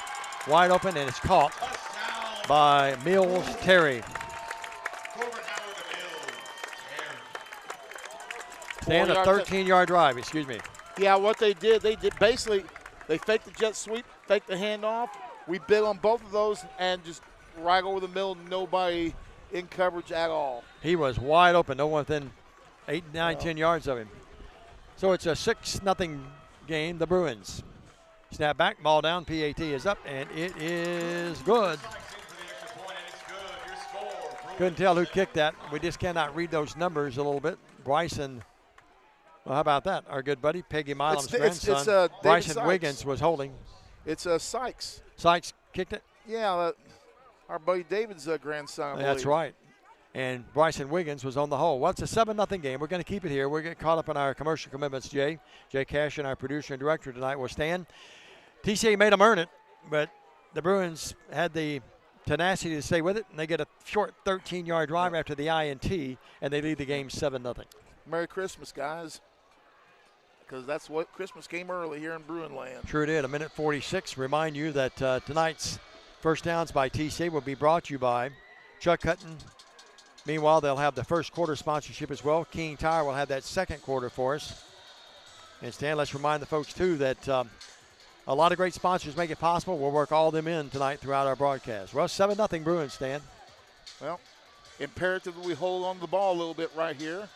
Wide open, and it's caught by Mills Terry. Stand a 13-yard drive, excuse me. Yeah, what they did basically, they faked the jet sweep, faked the handoff. We bid on both of those and just right over the middle, nobody in coverage at all. He was wide open, no one within 8, 9, 10 yards of him. So it's a 6-0 game, the Bruins. Snap back, ball down, PAT is up, and it is good. Couldn't tell who kicked that. We just cannot read those numbers a little bit. Bryson, well, how about that? Our good buddy, Peggy Milam's grandson. Bryson Sykes. Wiggins was holding. It's Sykes. Sykes kicked it? Yeah, our buddy David's grandson. That's right. And Bryson Wiggins was on the hole. Well, it's a 7-0 game. We're going to keep it here. We're getting caught up in our commercial commitments, Jay. Jay Cash and our producer and director tonight will stand. TCA made them earn it, but the Bruins had the tenacity to stay with it, and they get a short 13-yard drive after the INT, and they lead the game 7-0. Merry Christmas, guys, because that's what Christmas came early here in Bruin land. Sure did. 1:46. Remind you that tonight's First Downs by TCA will be brought to you by Chuck Hutton Meanwhile, they'll have the first quarter sponsorship as well. King Tire will have that second quarter for us. And Stan, let's remind the folks too that a lot of great sponsors make it possible. We'll work all of them in tonight throughout our broadcast. Well, 7-0 Bruins, Stan. Well, imperative that we hold on to the ball a little bit right here.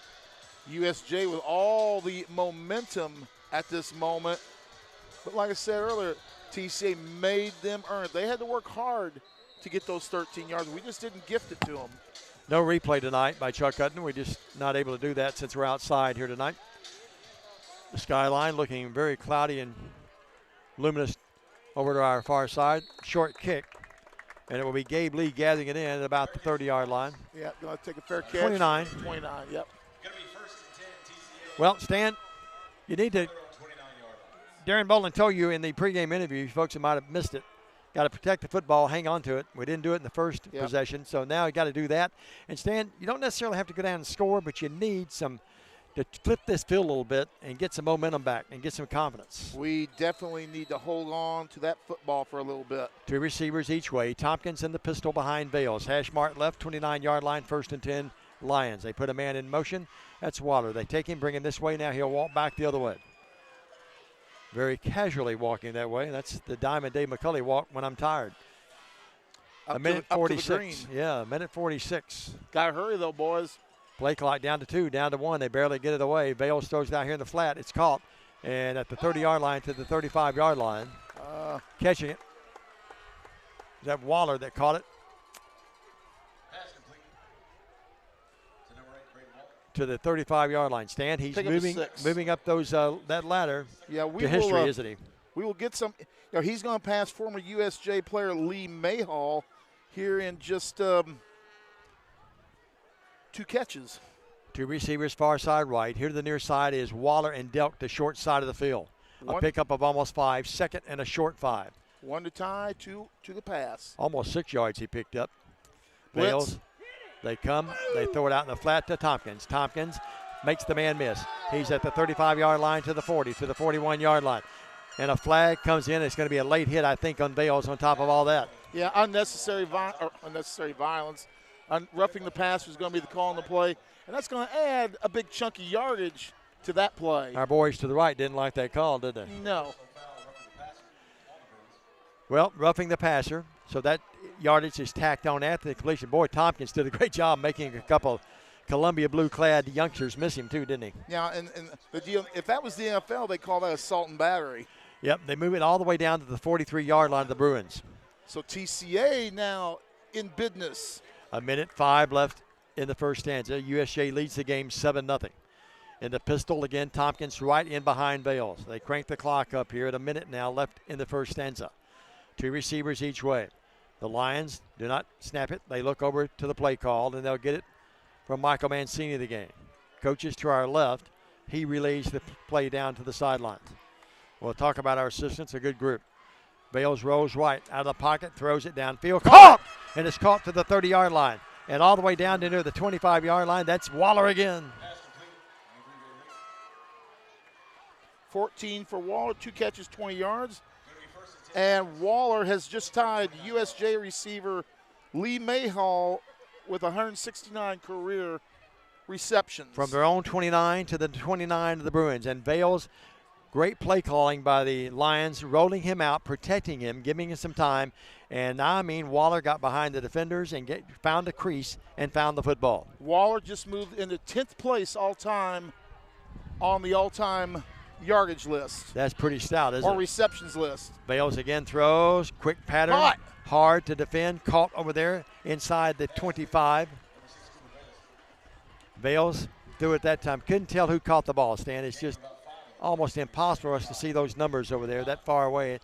USJ with all the momentum at this moment. But like I said earlier, TCA made them earn it. They had to work hard to get those 13 yards. We just didn't gift it to them. No replay tonight by Chuck Hutton. We're just not able to do that since we're outside here tonight. The skyline looking very cloudy and luminous over to our far side. Short kick. And it will be Gabe Lee gathering it in at about the 30-yard line. Yeah, going to take a fair catch. 29. 29, yep. Well, Stan, you need to – Darren Bolin told you in the pregame interview, folks who might have missed it, got to protect the football, hang on to it. We didn't do it in the first possession, so now you got to do that. And, Stan, you don't necessarily have to go down and score, but you need some – to flip this field a little bit and get some momentum back and get some confidence. We definitely need to hold on to that football for a little bit. 2 receivers each way. Tompkins in the pistol behind Vales. Hash mark left, 29-yard line, 1st and 10, Lions. They put a man in motion. That's Waller. They take him, bring him this way. Now he'll walk back the other way. Very casually walking that way. That's the Diamond Dave McCulley walk when I'm tired. A minute 46. Yeah, a minute 46. Got to hurry, though, boys. Play clock down to 2, down to 1. They barely get it away. Vales throws it out here in the flat. It's caught. And at the 30-yard line to the 35-yard line. Catching it. Is that Waller that caught it? To the 35-yard line. Stan, he's moving up those that ladder to history, isn't he? We will get some. You know, he's going to pass former USJ player Lee Mayhall here in just 2 catches. 2 receivers far side right. Here to the near side is Waller and Delk, the short side of the field. A pickup of almost 5, second and a short 5. 1 to tie, 2 to the pass. Almost 6 yards he picked up. Vales, they come, they throw it out in the flat to Tompkins. Tompkins makes the man miss. He's at the 35-yard line to the 40, to the 41-yard line. And a flag comes in. It's going to be a late hit, I think, on Vales on top of all that. Yeah, unnecessary violence. Roughing the pass is going to be the call on the play, and that's going to add a big chunky yardage to that play. Our boys to the right didn't like that call, did they? No. Well, roughing the passer, so that yardage is tacked on after the completion. Boy, Tompkins did a great job making a couple Columbia blue-clad youngsters miss him too, didn't he? Yeah, and the deal, if that was the NFL, they call that assault and battery. Yep, they move it all the way down to the 43-yard line of the Bruins. So TCA now in business. A minute 5 left in the first stanza. USJ leads the game 7-0. In the pistol again, Tompkins right in behind Vales. They crank the clock up here at a minute now left in the first stanza. 2 receivers each way. The Lions do not snap it. They look over to the play call, and they'll get it from Michael Mancini of the game. Coaches to our left. He relays the play down to the sidelines. We'll talk about our assistants, a good group. Vales rolls right out of the pocket, throws it downfield. Caught! And it's caught to the 30-yard line. And all the way down to near the 25-yard line. That's Waller again. 14 for Waller, 2 catches, 20 yards. And Waller has just tied USJ receiver Lee Mayhall with 169 career receptions. From their own 29 to the 29 of the Bruins. And Vales, great play calling by the Lions, rolling him out, protecting him, giving him some time. And now, Waller got behind the defenders and found a crease and found the football. Waller just moved into 10th place all-time on the all-time yardage list. That's pretty stout, isn't it? Or receptions list. Vales again throws, quick pattern, hard to defend, caught over there inside the 25. Vales threw it that time. Couldn't tell who caught the ball, Stan. It's just almost impossible for us to see those numbers over there that far away.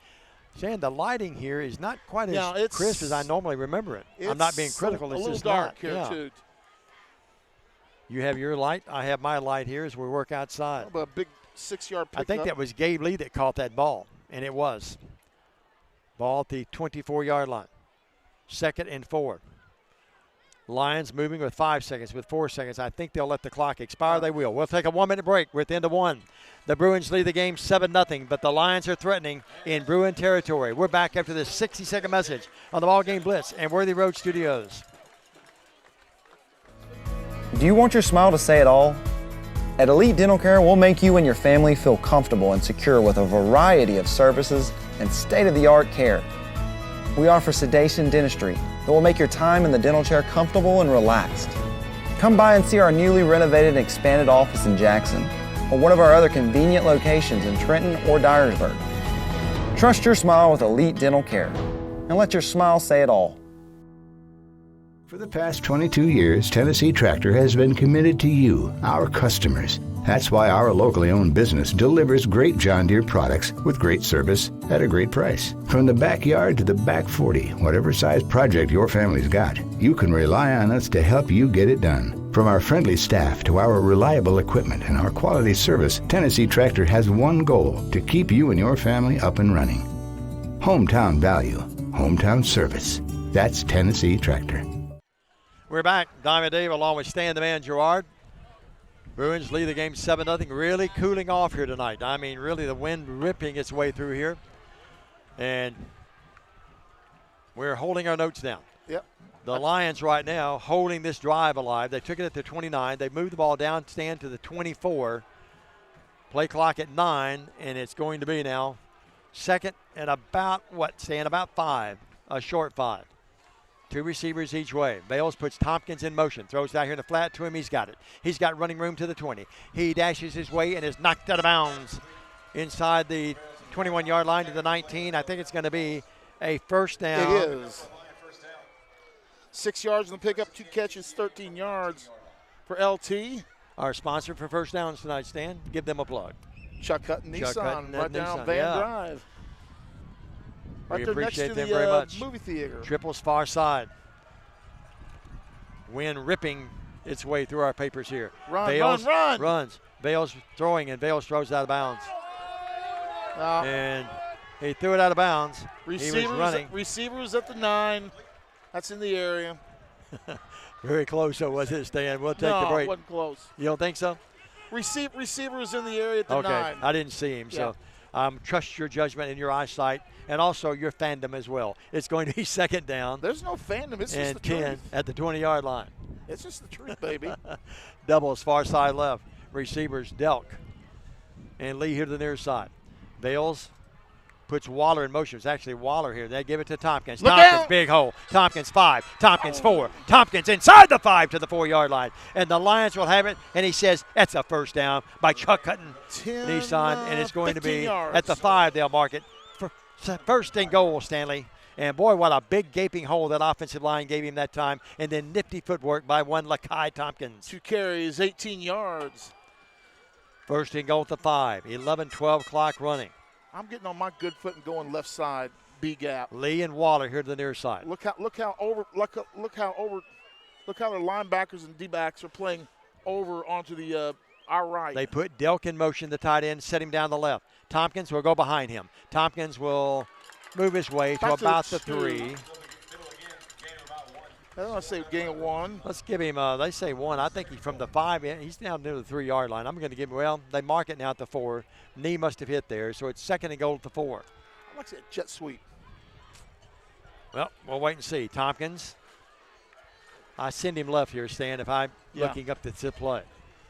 Stan, the lighting here is not quite as crisp as I normally remember it. I'm not being critical. It's just dark not. Here too. You have your light. I have my light here as we work outside. A big 6-yard pickup. I think that was Gabe Lee that caught that ball, and it was. Ball at the 24-yard line. 2nd and 4. Lions moving with 5 seconds, with 4 seconds. I think they'll let the clock expire. They will. We'll take a 1-minute break. We're at the end of 1. The Bruins lead the game 7-0, but the Lions are threatening in Bruin territory. We're back after this 60-second message on the BallGame Blitz and Worthy Road Studios. Do you want your smile to say it all? At Elite Dental Care, we'll make you and your family feel comfortable and secure with a variety of services and state-of-the-art care. We offer sedation dentistry that will make your time in the dental chair comfortable and relaxed. Come by and see our newly renovated and expanded office in Jackson, or one of our other convenient locations in Trenton or Dyersburg. Trust your smile with Elite Dental Care, and let your smile say it all. For the past 22 years, Tennessee Tractor has been committed to you, our customers. That's why our locally owned business delivers great John Deere products with great service at a great price. From the backyard to the back 40, whatever size project your family's got, you can rely on us to help you get it done. From our friendly staff to our reliable equipment and our quality service, Tennessee Tractor has one goal: to keep you and your family up and running. Hometown value, hometown service. That's Tennessee Tractor. We're back. Diamond Dave along with Stan the Man Gerard. Bruins lead the game 7-0. Really cooling off here tonight. I mean, really the wind ripping its way through here. And we're holding our notes down. Yep. The Lions right now holding this drive alive. They took it at the 29. They moved the ball down, Stan, to the 24. Play clock at 9, and it's going to be now second and about, what, Stan? About 5, a short 5. 2 receivers each way. Bales puts Tompkins in motion. Throws out here in the flat to him. He's got it. He's got running room to the 20. He dashes his way and is knocked out of bounds inside the 21-yard line to the 19. I think it's going to be a first down. It is. 6 yards on the pickup, 2 catches, 13 yards for LT. Our sponsor for first downs tonight, Stan. Give them a plug. Chuck Hutton Nissan, right down Nissan. Van Drive. Right We there appreciate next to them the very much. movie theater. Triples far side. Wind ripping its way through our papers here. Run. Runs. Bales throwing, and Bales throws out of bounds. And he threw it out of bounds. He was running. Receivers at the 9. That's in the area. Very close, though, was it, Stan? We'll take the No, break. it wasn't close. You don't think so? Receivers in the area at the 9. Okay, I didn't see him, so trust your judgment and your eyesight, and also your fandom as well. It's going to be second down. There's no fandom. It's just the 10 truth. at the 20-yard line. It's just the truth, baby. Doubles far side left. Receivers Delk and Lee here to the near side. Bales puts Waller in motion. It's actually Waller here. They give it to Tompkins. Tompkins, big hole. Tompkins 5. Tompkins 4. Tompkins inside the 5 to the 4-yard line. And the Lions will have it. And he says that's a first down by Chuck Hutton Nissan. And it's going to be yards. at the 5. They'll mark it for first and goal, Stanley. And boy, what a big gaping hole that offensive line gave him that time. And then nifty footwork by one Lakai Tompkins. 2 carries, 18 yards. First and goal at the 5. 11-12 clock running. I'm getting on my good foot and going left side, B gap. Lee and Waller here to the near side. Look how their linebackers and D-backs are playing over onto the our right. They put Delk in motion, the tight end, set him down the left. Tompkins will go behind him. Tompkins will move his way to about the 3. I don't want to say gain of 1. Let's give him, they say 1. I think he's from the 5. He's down near the 3-yard line. I'm going to give him, well, they mark it now at the 4. Knee must have hit there, so it's second and goal at the 4. I like that jet sweep. Well, we'll wait and see. Tompkins. I send him left here, Stan, if I'm looking up the play.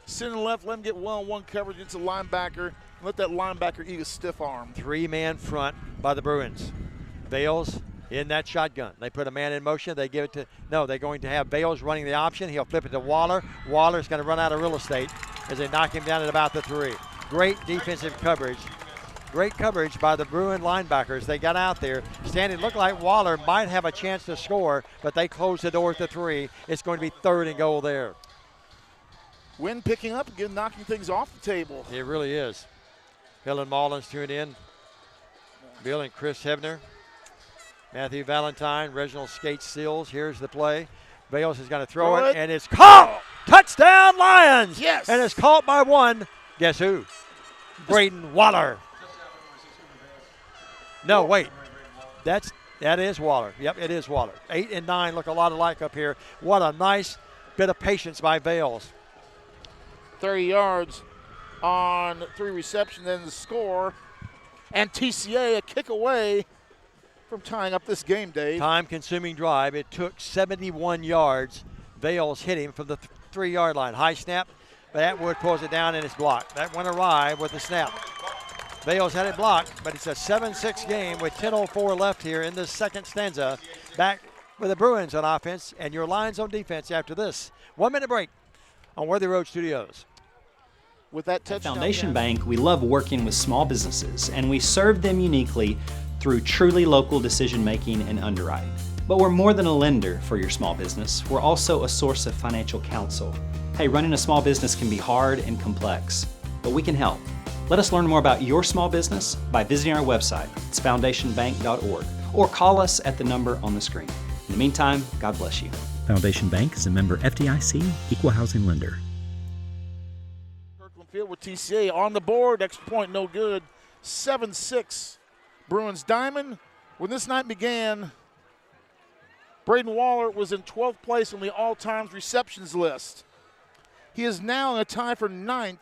Send him left, let him get one-on-one coverage against a linebacker, and let that linebacker eat a stiff arm. 3-man front by the Bruins. Bales in that shotgun. They put a man in motion. They give it to, they're going to have Bales running the option. He'll flip it to Waller. Waller's going to run out of real estate as they knock him down at about the 3. Great defensive coverage. Great coverage by the Bruin linebackers. They got out there. Standing, looked like Waller might have a chance to score, but they closed the door at the 3. It's going to be third and goal there. Wind picking up again, knocking things off the table. It really is. Bill and Mullins tuned in. Bill and Chris Hebner. Matthew Valentine, Reginald Skate Seals. Here's the play. Bales is going to throw it, and it's caught. Touchdown, Lions! Yes. And it's caught by one. Guess who? Braden Waller. No, wait. That is Waller. Yep, it is Waller. 8 and 9 look a lot alike up here. What a nice bit of patience by Bales. 30 yards on 3 receptions, then the score. And TCA a kick away from tying up this game, Dave. Time-consuming drive. It took 71 yards. Bales hit him from the 3-yard line. High snap, but Atwood pulls it down and it's blocked. That went awry with the snap. Bales had it blocked, but it's a 7-6 game with 10:04 left here in this second stanza. Back with the Bruins on offense and your Lions on defense after this 1-minute break on Worthy Road Studios. With that At touchdown Foundation pass. Bank, we love working with small businesses, and we serve them uniquely through truly local decision making and underwriting. But we're more than a lender for your small business. We're also a source of financial counsel. Hey, running a small business can be hard and complex, but we can help. Let us learn more about your small business by visiting our website. It's foundationbank.org, or call us at the number on the screen. In the meantime, God bless you. Foundation Bank is a member FDIC, equal housing lender. Kirkland Field with TCA on the board. Extra point, no good. 7-6 Bruins Diamond. When this night began, Braden Waller was in 12th place on the all-times receptions list. He is now in a tie for 9th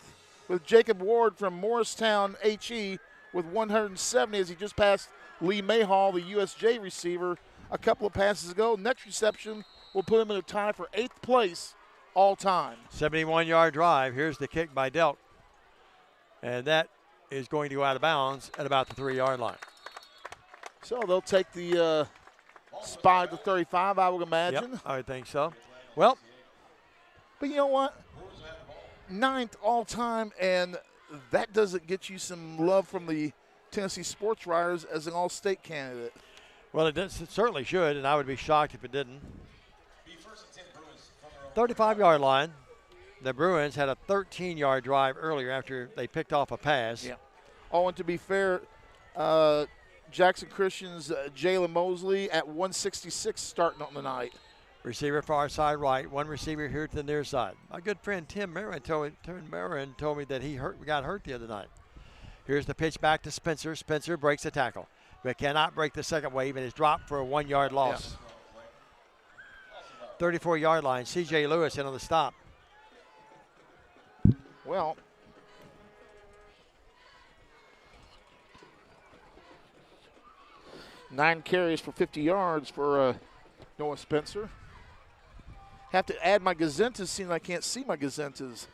with Jacob Ward from Morristown HE with 170 as he just passed Lee Mayhall, the USJ receiver, a couple of passes ago. Next reception will put him in a tie for 8th place all time. 71-yard drive. Here's the kick by Delk. And that is going to go out of bounds at about the 3-yard line. So they'll take the spot at the 35, I would imagine. Yep, I would think so. Well, but you know what? 9th all time, and that doesn't get you some love from the Tennessee sports writers as an all-state candidate. Well, it certainly should, and I would be shocked if it didn't. 35-yard line. The Bruins had a 13-yard drive earlier after they picked off a pass. Yeah. Oh, and to be fair, Jackson Christian's Jalen Mosley at 166 starting on the night. Receiver far side right, one receiver here to the near side. My good friend Tim Marin told me that he got hurt the other night. Here's the pitch back to Spencer. Spencer breaks the tackle, but cannot break the second wave and is dropped for a 1-yard loss. Yeah. 34-yard line, C.J. Lewis in on the stop. Well, nine carries for 50 yards for Noah Spencer. Have to add my gazentas, seeing I can't see my gazentas.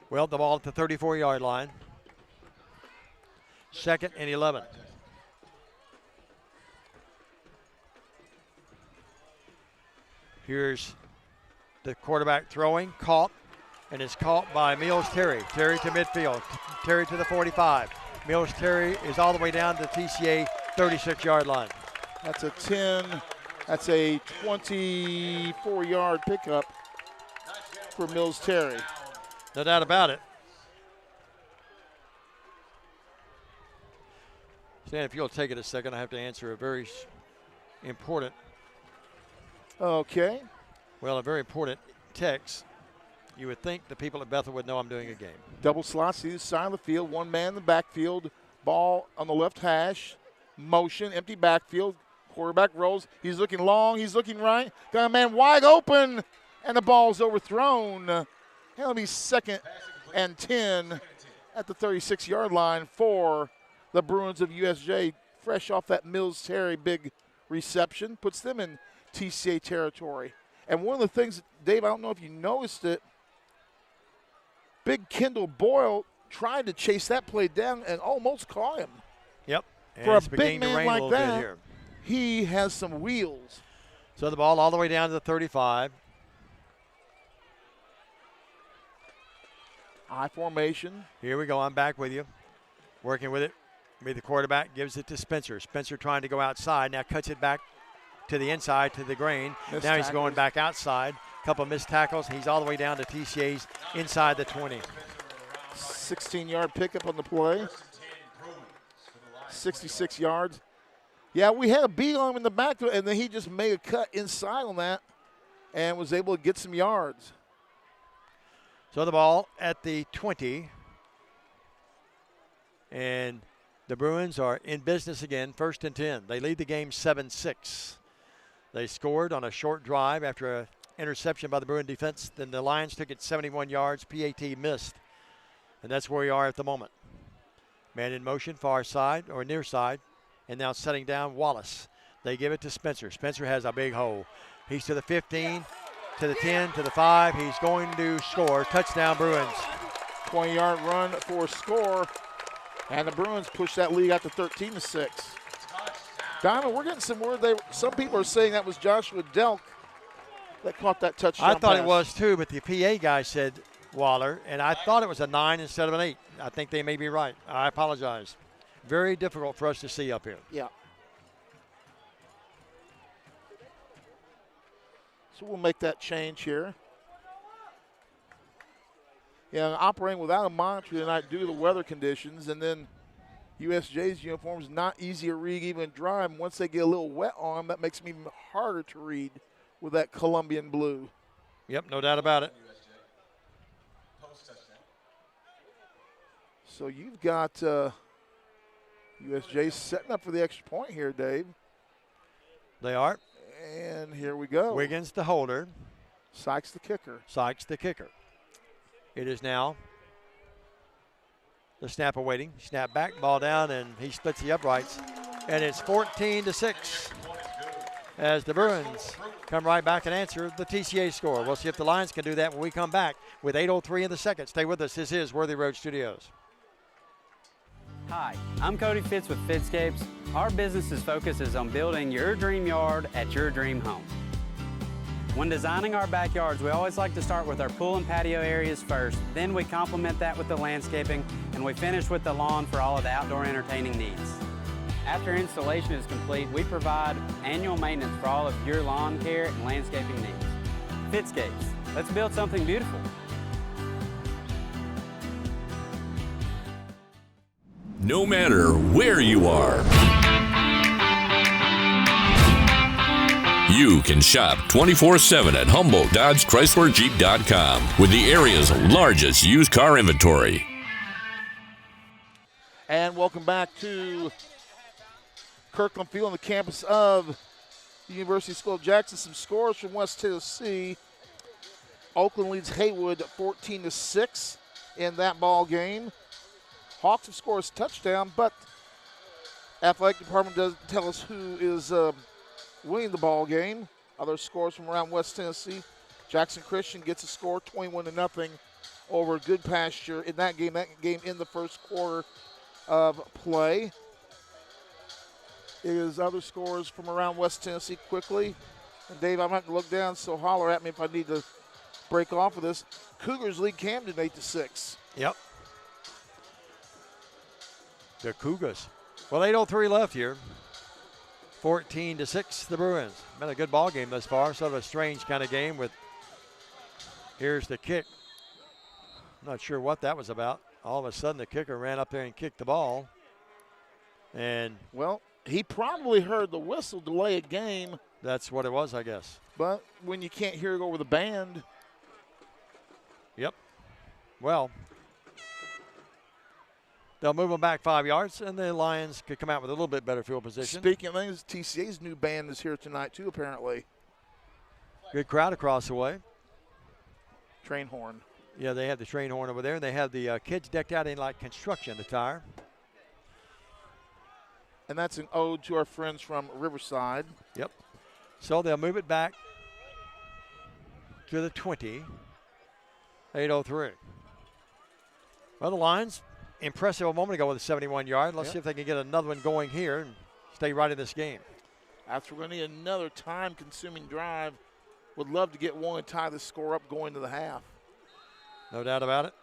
Well, the ball at the 34-yard line. 2nd and 11. Here's the quarterback throwing, caught, and it's caught by Mills Terry. Terry to midfield, Terry to the 45. Mills Terry is all the way down to the TCA 36-yard line. That's a 10. That's a 24-yard pickup for Mills Terry. No doubt about it. Stan, if you'll take it a second, I have to answer a very important. Okay. Well, a very important text. You would think the people at Bethel would know I'm doing a game. Double slots to the side of the field. One man in the backfield. Ball on the left hash. Motion. Empty backfield. Quarterback rolls. He's looking long. He's looking right. Got a man wide open. And the ball's overthrown. It'll be 2nd and 10 at the 36-yard line for the Bruins of USJ. Fresh off that Mills Terry big reception. Puts them in TCA territory. And one of the things, Dave, I don't know if you noticed it, Big Kendall Boyle tried to chase that play down and almost caught him. Yep. For a big man like that, he has some wheels. So the ball all the way down to the 35. I formation. Here we go. I'm back with you. Working with it. The quarterback gives it to Spencer. Spencer trying to go outside. Now cuts it back to the inside to the grain. Missed now he's tackles. going back outside. Couple missed tackles. He's all the way down to TCA's inside the 20. 16-yard pickup on the play. 66 yards. Yeah, we had a beat on him in the back, and then he just made a cut inside on that and was able to get some yards. So the ball at the 20. And the Bruins are in business again, 1st and 10. They lead the game 7-6. They scored on a short drive after an interception by the Bruin defense. Then the Lions took it 71 yards. PAT missed. And that's where we are at the moment. Man in motion, far side or near side. And now setting down Wallace. They give it to Spencer. Spencer has a big hole. He's to the 15. to the 10, to the 5. He's going to score. Touchdown, Bruins. 20-yard run for a score, and the Bruins push that lead out to 13-6. Donna, we're getting some word. Some people are saying that was Joshua Delk that caught that touchdown I thought pass. it was too, but the PA guy said Waller, and I thought it was a 9 instead of an 8. I think they may be right. I apologize. Very difficult for us to see up here. Yeah. So we'll make that change here. Yeah, operating without a monitor tonight due to the weather conditions, and then USJ's uniforms not easy to read even dry. And once they get a little wet on them, that makes them even harder to read with that Colombian blue. Yep, no doubt about it. So you've got USJ setting up for the extra point here, Dave. They are. And here we go. Wiggins the holder. Sykes the kicker. Sykes the kicker. It is now the snap awaiting. Snap back, ball down, and he splits the uprights. And it's 14-6 as the Bruins come right back and answer the TCA score. We'll see if the Lions can do that when we come back with 8:03 in the second. Stay with us. This is Worthy Road Studios. Hi, I'm Cody Fitz with Fitscapes. Our business's focus is on building your dream yard at your dream home. When designing our backyards, we always like to start with our pool and patio areas first, then we complement that with the landscaping, and we finish with the lawn for all of the outdoor entertaining needs. After installation is complete, we provide annual maintenance for all of your lawn care and landscaping needs. Fitscapes, let's build something beautiful. No matter where you are, you can shop 24/7 at HumboldtDodgeChryslerJeep.com with the area's largest used car inventory. And welcome back to Kirkland Field on the campus of the University School of Jackson. Some scores from West Tennessee. Oakland leads Haywood 14-6 in that ball game. Hawks have scored a touchdown, but athletic department doesn't tell us who is winning the ball game. Other scores from around West Tennessee. Jackson Christian gets a score 21-0 over Good Pasture in that game. That game in the first quarter of play. It is other scores from around West Tennessee quickly. And Dave, I'm going to have to look down, so holler at me if I need to break off of this. Cougars lead Camden 8-6. Yep. The Cougars. Well, 8:03 left here. 14-6, the Bruins. Been a good ball game thus far. Sort of a strange kind of game with, here's the kick. Not sure what that was about. All of a sudden, the kicker ran up there and kicked the ball. And well, he probably heard the whistle delay a game. That's what it was, I guess. But when you can't hear it over the band. Yep. Well, they'll move them back 5 yards, and the Lions could come out with a little bit better field position. Speaking of things, TCA's new band is here tonight, too, apparently. Good crowd across the way. Train horn. Yeah, they have the train horn over there, and they have the kids decked out in, like, construction attire. And that's an ode to our friends from Riverside. Yep. So they'll move it back to the 20. 8:03. Well, the Lions, impressive a moment ago with a 71-yard. Let's see if they can get another one going here and stay right in this game. After we're going to need another time-consuming drive. Would love to get one and tie the score up going to the half. No doubt about it.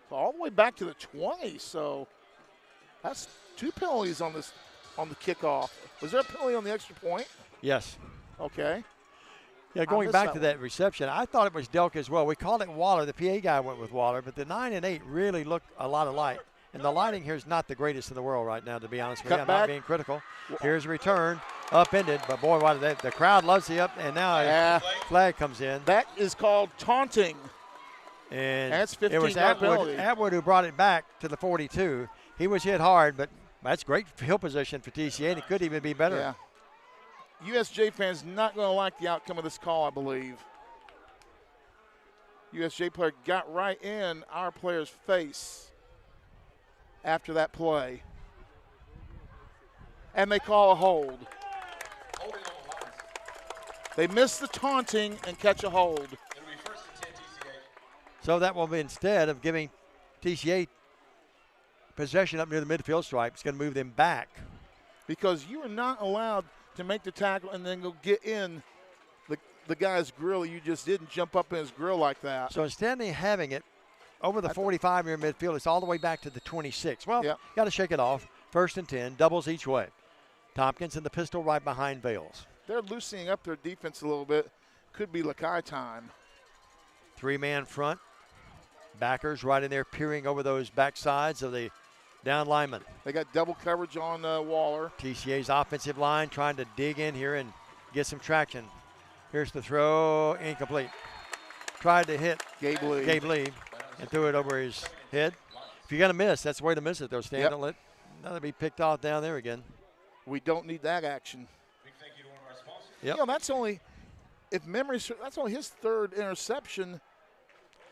So all the way back to the 20, so that's 2 penalties on the kickoff. Was there a penalty on the extra point? Yes. Okay. Yeah, going back to that reception, I thought it was Delk as well. We called it Waller. The PA guy went with Waller, but the 9 and 8 really look a lot alike. And the lighting here is not the greatest in the world right now, to be honest with you. I'm not being critical. Here's a return, upended, but boy, the crowd loves the up, and now a flag comes in. That is called taunting. And that's 15 it was Atwood who brought it back to the 42. He was hit hard, but that's great field position for TCA, and it could even be better. Yeah. USJ fans not going to like the outcome of this call, I believe. USJ player got right in our player's face after that play. And they call a hold. They miss the taunting and catch a hold. So that will be, instead of giving TCA possession up near the midfield stripe, it's going to move them back. Because you are not allowed to make the tackle and then go get in the guy's grill. You just didn't jump up in his grill like that. So instead of having it over the 45 near midfield, it's all the way back to the 26. Well, got to shake it off. 1st and 10, doubles each way. Tompkins in the pistol right behind Vales. They're loosening up their defense a little bit. Could be Lakai time. 3-man front. Backers right in there peering over those back sides of the down linemen. They got double coverage on Waller. TCA's offensive line trying to dig in here and get some traction. Here's the throw, incomplete. Tried to hit Gabe Lee and threw it over his head. If you're going to miss, that's the way to miss it, though. Stand and let another be picked off down there again. We don't need that action. Yep. You know, that's only, if memory serves, that's only his 3rd interception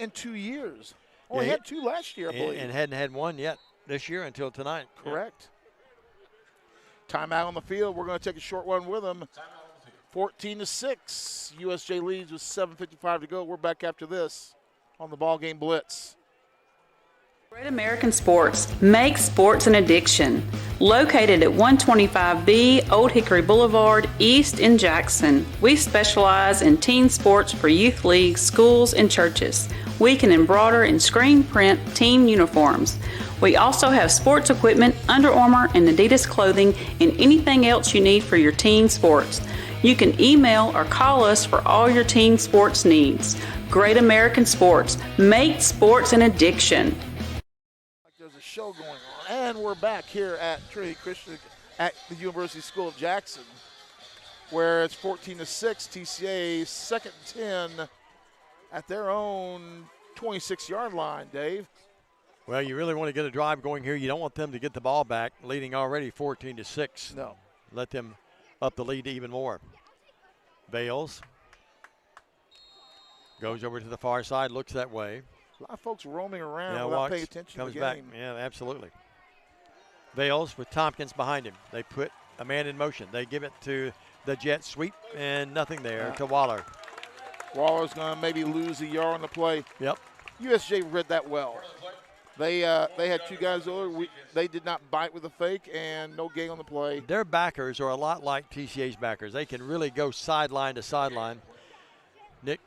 in 2 years. Only had 2 last year, I believe. And hadn't had 1 yet this year until tonight. Correct. Timeout on the field. We're going to take a short one with them. 14-6. USJ leads with 7:55 to go. We're back after this on the Ball Game Blitz. Great American Sports. Make sports an addiction. Located at 125B Old Hickory Boulevard, East in Jackson. We specialize in team sports for youth leagues, schools, and churches. We can embroider and screen print team uniforms. We also have sports equipment, Under Armour, and Adidas clothing, and anything else you need for your team sports. You can email or call us for all your team sports needs. Great American Sports. Make sports an addiction. There's a show going on, and we're back here at Trinity Christian at the University School of Jackson, where it's 14-6. TCA 2nd and 10 at their own 26-yard line. Dave. Well, you really want to get a drive going here. You don't want them to get the ball back, leading already 14-6. No. Let them up the lead even more. Vales goes over to the far side, looks that way. A lot of folks roaming around without paying attention to the game. Comes back. Yeah, absolutely. Vales with Tompkins behind him. They put a man in motion. They give it to the jet sweep, and nothing there to Waller. Waller's going to maybe lose a yard on the play. Yep. USJ read that well. They had 2 guys over. They did not bite with a fake, and no gain on the play. Their backers are a lot like TCA's backers. They can really go sideline to sideline. Nick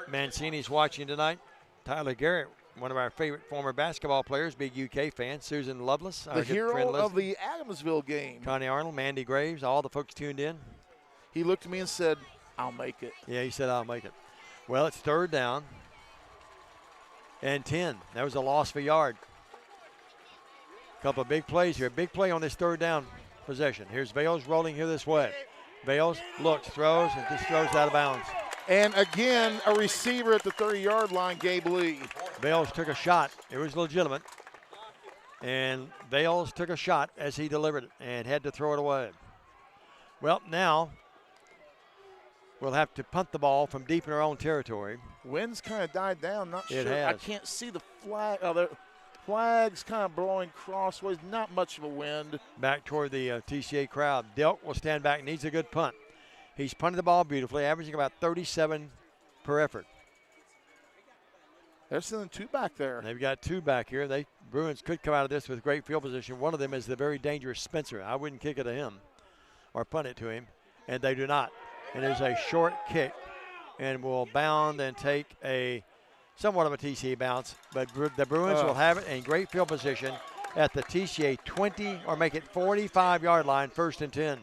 Mancini's watching tonight. Tyler Garrett, one of our favorite former basketball players, big UK fan. Susan Lovelace, the hero of the Adamsville game. Connie Arnold, Mandy Graves, all the folks tuned in. He looked at me and said, "I'll make it." Yeah, he said, "I'll make it." Well, it's 3rd down and 10. That was a loss of a yard. Couple of big plays here. Big play on this 3rd down possession. Here's Vales rolling here this way. Vales looks, throws, and just throws out of bounds. And again, a receiver at the 30-yard line, Gabe Lee. Vales took a shot. It was legitimate. And Vales took a shot as he delivered it and had to throw it away. Well, now we'll have to punt the ball from deep in our own territory. Wind's kind of died down. Not it sure. Has. I can't see the flag. The flag's kind of blowing crossways. Not much of a wind. Back toward the TCA crowd. Delk will stand back. Needs a good punt. He's punted the ball beautifully, averaging about 37 per effort. They're sending 2 back there. They've got 2 back here. Bruins could come out of this with great field position. One of them is the very dangerous Spencer. I wouldn't kick it to him or punt it to him, and they do not. And there's a short kick, and will bound and take a somewhat of a TCA bounce, but the Bruins will have it in great field position at the TCA 20 or make it 45-yard line, 1st and 10.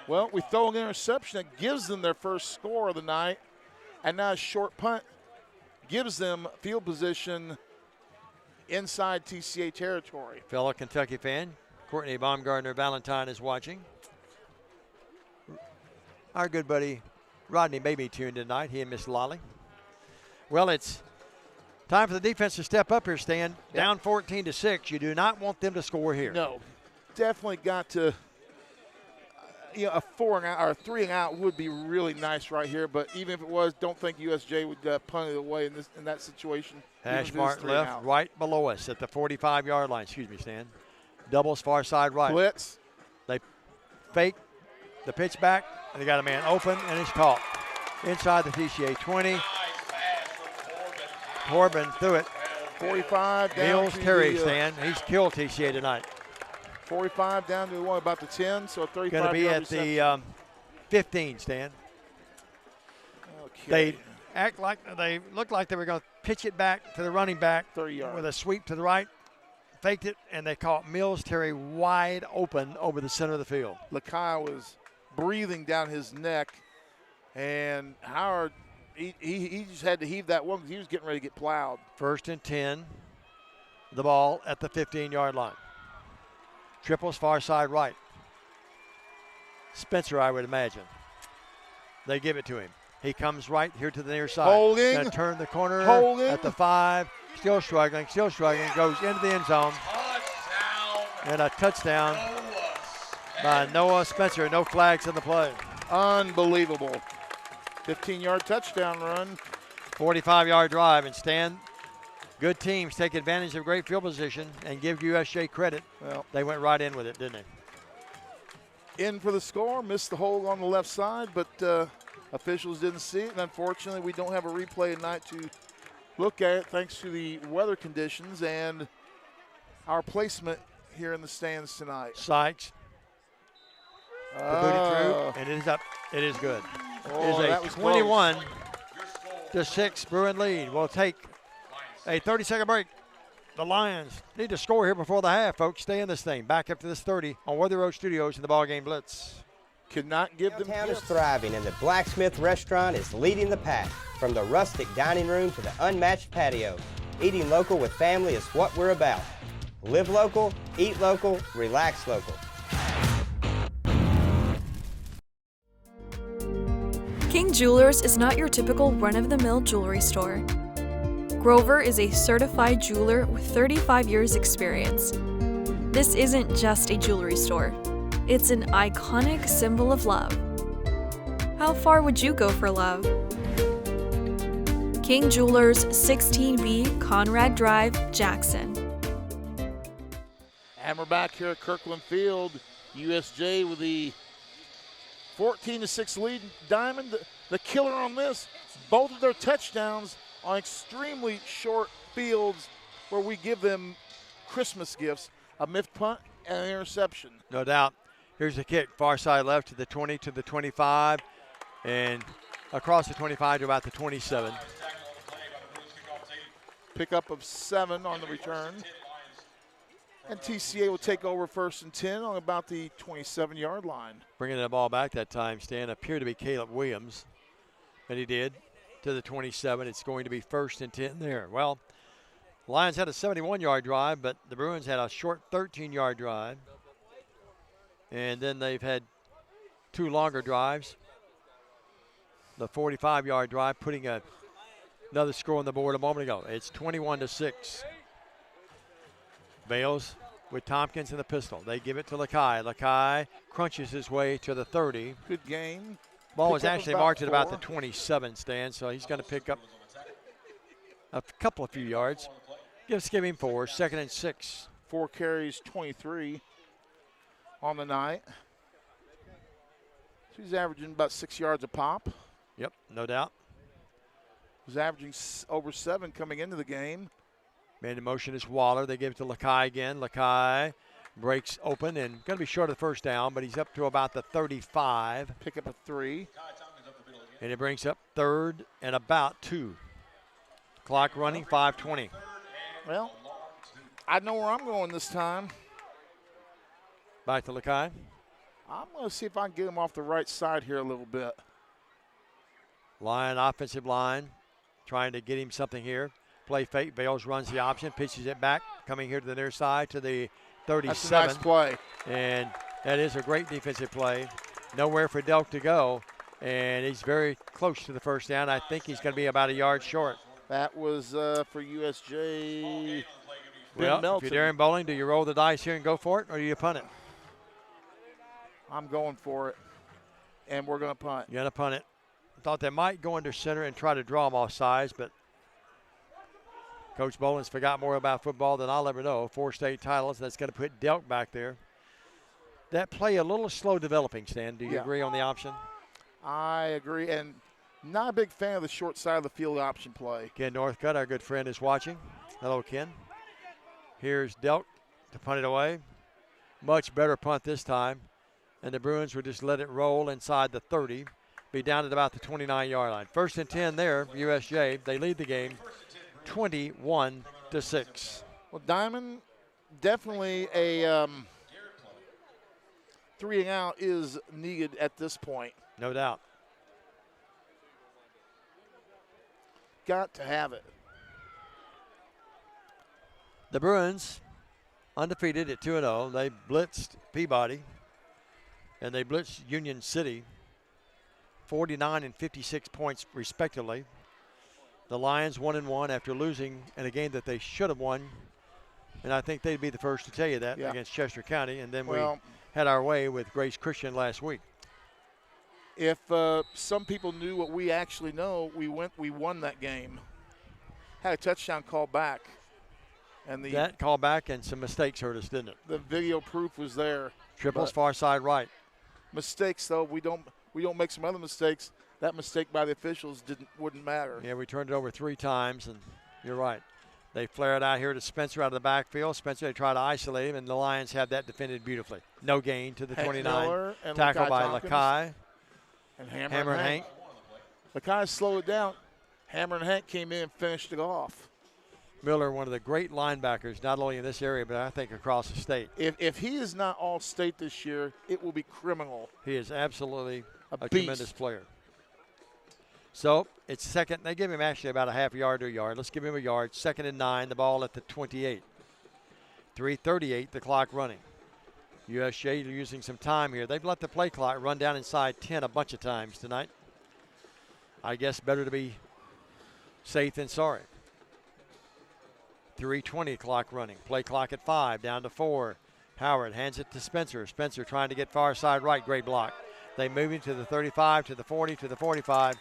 Well, we throw an interception that gives them their first score of the night, and now a short punt gives them field position inside TCA territory. Fellow Kentucky fan, Courtney Baumgardner Valentine is watching. Our good buddy Rodney may be tuned tonight, he and Miss Lolly. Well, it's time for the defense to step up here, Stan. Down 14-6. You do not want them to score here. No, definitely got to. A 4 and out or 3 and out would be really nice right here, but even if it was, don't think USJ would punt it away in that situation. Hash mark left, right below us at the 45-yard line. Excuse me, Stan. Doubles far side right. Blitz. They fake the pitch back, and they got a man open, and it's caught. inside the TCA 20. Corbin threw it. 45 down Mills to Terry, the, Stan. He's killed TCA tonight. 45 down to what, about the 10, so 35 Going to be at the 15, Stan. Okay. They looked like they were going to pitch it back to the running back 30 yards. with a sweep to the right, faked it, and they caught Mills Terry wide open over the center of the field. Lakai was breathing down his neck, and Howard, he just had to heave that one because he was getting ready to get plowed. 1st and 10, the ball at the 15-yard line. Triples far side right. Spencer, I would imagine. They give it to him. He comes right here to the near side. Holding. Going to turn the corner Holding. at the 5. Still struggling. Goes into the end zone. And a touchdown by Noah Spencer. No flags in the play. Unbelievable. 15-yard touchdown run. 45-yard drive. And Stan, good teams take advantage of great field position and give USJ credit. Well, they went right in with it, didn't they? In for the score. Missed the hold on the left side, but officials didn't see it. And unfortunately, we don't have a replay tonight to look at it thanks to the weather conditions and our placement here in the stands tonight. Sykes. The booty through, and it is up. It is good. Oh, it is that a was 21-6 Bruin lead. We'll take a 30-second break. The Lions need to score here before the half, folks. Stay in this thing. Back up to this 30 on Worthy Road Studios in the BallGame Blitz. Could not give them Downtown is thriving, and the Blacksmith Restaurant is leading the pack. From the rustic dining room to the unmatched patio, eating local with family is what we're about. Live local, eat local, relax local. King Jewelers is not your typical run-of-the-mill jewelry store. Grover is a certified jeweler with 35 years experience. This isn't just a jewelry store. It's an iconic symbol of love. How far would you go for love? King Jewelers, 16B Conrad Drive, Jackson. And we're back here at Kirkland Field. USJ with the 14-6 lead. Diamond, the killer on this. Both of their touchdowns on extremely short fields where we give them Christmas gifts, a miffed punt and an interception. No doubt. Here's the kick, far side left to the 20 to the 25, and across the 25 to about the 27. Pickup of 7 on the return. And TCA will take over 1st and 10 on about the 27-yard line. Bringing the ball back that time, Stan, appeared to be Caleb Williams, and he did, to the 27. It's going to be 1st and 10 there. Well, Lions had a 71-yard drive, but the Bruins had a short 13-yard drive. And then they've had 2 longer drives. The 45-yard drive, putting another score on the board a moment ago. It's 21-6. Bales with Tompkins in the pistol. They give it to Lakai. Lakai crunches his way to the 30. Good game. Ball was actually marked at about the 27 stand, so he's going to pick up a couple of few yards. Give him 4. 2nd and 6. 4 carries, 23 on the night. So he's averaging about 6 yards a pop. Yep, no doubt. He's averaging over 7 coming into the game. Man in motion is Waller. They give it to Lakai again. Lakai breaks open and going to be short of the 1st down, but he's up to about the 35. Pick up a 3. And it brings up 3rd and about 2. Clock running, 5:20. Well, I know where I'm going this time. Back to Lakai. I'm going to see if I can get him off the right side here a little bit. Lion offensive line trying to get him something here. Play fake. Bales runs the option, pitches it back, coming here to the near side to the 37. That's a nice play. And that is a great defensive play. Nowhere for Delk to go, and he's very close to the 1st down. I think he's going to be about a yard short. That was for USJ. Well, if you're Darren Bowling, do you roll the dice here and go for it, or do you punt it? I'm going for it, and we're going to punt. You're going to punt it. Thought they might go under center and try to draw him off sides, but Coach Boland's forgot more about football than I'll ever know. 4 state titles. That's going to put Delk back there. That play a little slow developing, Stan. Do you agree on the option? I agree. And Not a big fan of the short side of the field option play. Ken Northcutt, our good friend, is watching. Hello, Ken. Here's Delk to punt it away. Much better punt this time. And the Bruins would just let it roll inside the 30, be down at about the 29-yard line. 1st and 10 there, USJ. They lead the game 21-6. Well, Diamond, definitely a 3 and out is needed at this point. No doubt. Got to have it. The Bruins, undefeated at 2-0. They blitzed Peabody, and they blitzed Union City, 49 and 56 points respectively. The Lions 1-1 after losing in a game that they should have won, and I think they'd be the first to tell you that against Chester County. And then we had our way with Grace Christian last week. If some people knew what we actually know, we won that game. Had a touchdown call back. And that call back and some mistakes hurt us, didn't it? The video proof was there. Triples far side right. Mistakes, though, we don't make some other mistakes. That mistake by the officials wouldn't matter. Yeah, we turned it over 3 times, and you're right. They flare it out here to Spencer out of the backfield. Spencer, they try to isolate him, and the Lions have that defended beautifully. No gain to the 29. Tackle by Lakai. And Hammer and Hank. Lakai slowed it down. Hammer and Hank came in and finished it off. Miller, one of the great linebackers, not only in this area, but I think across the state. If he is not all-state this year, it will be criminal. He is absolutely a tremendous player. So it's second. They give him actually about a half yard to a yard. Let's give him a yard. 2nd and 9, the ball at the 28. 3:38, the clock running. USJ using some time here. They've let the play clock run down inside 10 a bunch of times tonight. I guess better to be safe than sorry. 3:20 clock running. Play clock at 5, down to 4. Howard hands it to Spencer. Spencer trying to get far side right. Great block. They move him to the 35, to the 40, to the 45.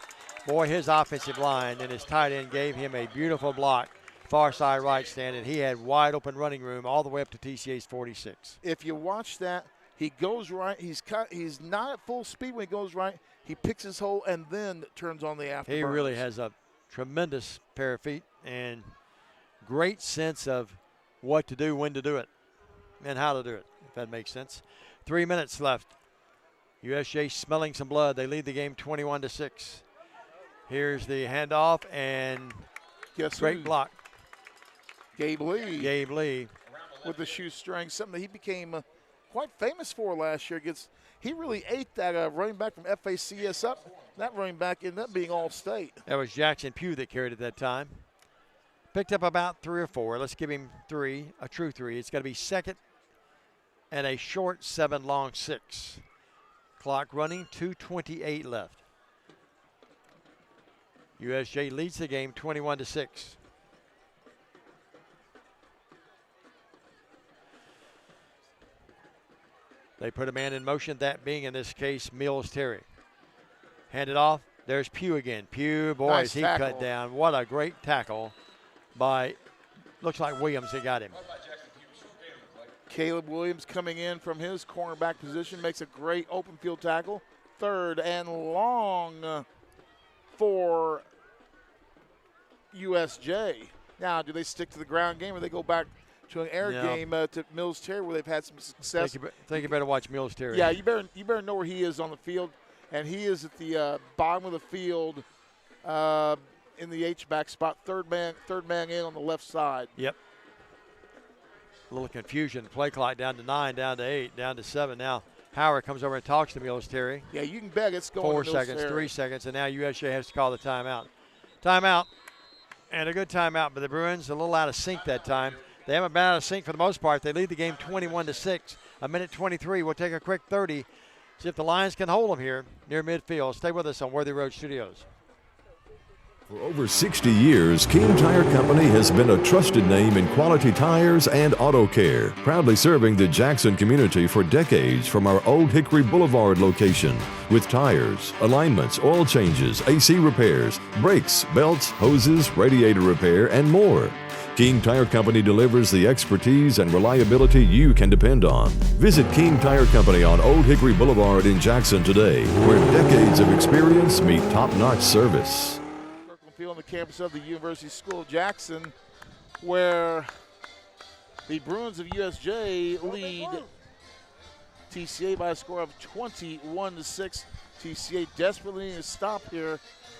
Boy, his offensive line and his tight end gave him a beautiful block. Far side right stand, and he had wide open running room all the way up to TCA's 46. If you watch that, he goes right. He's not at full speed when he goes right. He picks his hole and then turns on the afterburners. He really has a tremendous pair of feet and great sense of what to do, when to do it, and how to do it, if that makes sense. 3 minutes left. USJ smelling some blood. They lead the game 21-6. Here's the handoff, and great block. Gabe Lee. With the shoestring, something that he became quite famous for last year. He really ate that running back from FACS up. That running back ended up being all-state. That was Jackson Pugh that carried it that time. Picked up about 3 or 4. Let's give him 3, a true 3. It's got to be 2nd and a short 7, long 6. Clock running, 2:28 left. USJ leads the game 21-6. They put a man in motion, that being in this case Mills Terry. Hand it off. There's Pugh again. Pugh, boy, nice is he tackle. cut down. What a great tackle by, looks like Williams that got him. Caleb Williams coming in from his cornerback position makes a great open field tackle. 3rd and long for USJ. Now, do they stick to the ground game or they go back to an air game to Mills Terry where they've had some success? Think you better watch Mills Terry. Yeah, you better know where he is on the field, and he is at the bottom of the field in the H-back spot, third man in on the left side. Yep. A little confusion. Play clock down to 9, down to 8, down to 7. Now Howard comes over and talks to Mills Terry. Yeah, you can bet it's going 4 to Mills seconds, Terry. 3 seconds, and now USJ has to call the timeout. Timeout, and a good timeout, but the Bruins a little out of sync that time. They haven't been out of sync for the most part. They lead the game 21-6. A minute 23. We'll take a quick 30. See if the Lions can hold them here near midfield. Stay with us on Worthy Road Studios. For over 60 years, King Tire Company has been a trusted name in quality tires and auto care, proudly serving the Jackson community for decades from our Old Hickory Boulevard location. With tires, alignments, oil changes, AC repairs, brakes, belts, hoses, radiator repair, and more. King Tire Company delivers the expertise and reliability you can depend on. Visit King Tire Company on Old Hickory Boulevard in Jackson today, where decades of experience meet top-notch service. Kirkland Field on the campus of the University School of Jackson, where the Bruins of USJ lead TCA by a score of 21-6. TCA desperately needs to stop here